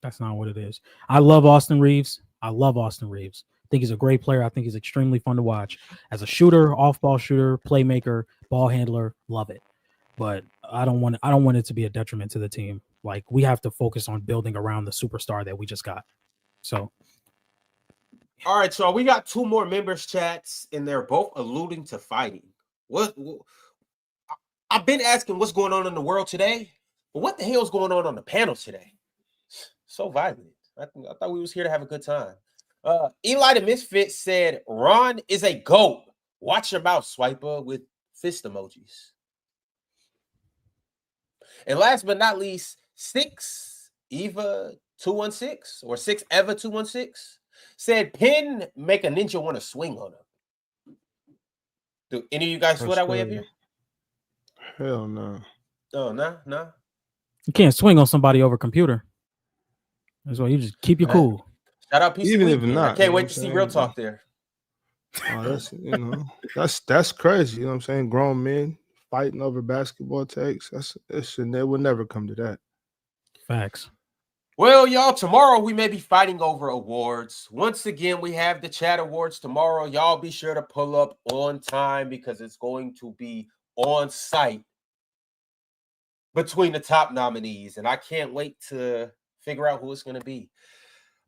what it is. I love Austin Reeves. I think he's a great player. I think he's extremely fun to watch. As a shooter, off-ball shooter, playmaker, ball handler, love it. But I don't want it to be a detriment to the team. Like, we have to focus on building around the superstar that we just got. So, all right, so we got 2 more members chats, and they're both alluding to fighting. What I've been asking what's going on in the world today, but what the hell is going on the panel today? So violent. I thought we was here to have a good time. Eli the Misfit said, Ron is a GOAT. Watch your mouth, Swiper, with fist emojis. And last but not least, 6 Eva 216 or 6 Eva 216 said, Pin make a ninja want to swing on him. Do any of you guys feel that way up here? Hell no. Oh, no. You can't swing on somebody over computer. That's why you just keep your cool. Shout out PC. Even if not, I can't wait to see real talk there. Oh, that's crazy. You know what I'm saying? Grown men fighting over basketball takes. They would never come to that. Facts. Well, y'all, tomorrow we may be fighting over awards. Once again, we have the chat awards tomorrow. Y'all be sure to pull up on time because it's going to be on site between the top nominees. And I can't wait to figure out who it's going to be.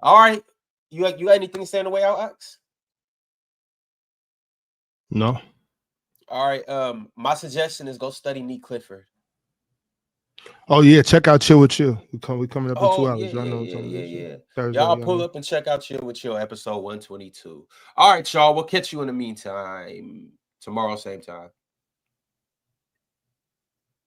All right. You got anything to say on the way out, Ox? No. All right. My suggestion is go study Neat Clifford. Oh yeah, check out Chill with Chill. We coming up in 2 hours. Yeah. Y'all pull up and check out Chill with Chill episode 122. All right, y'all. We'll catch you in the meantime tomorrow, same time.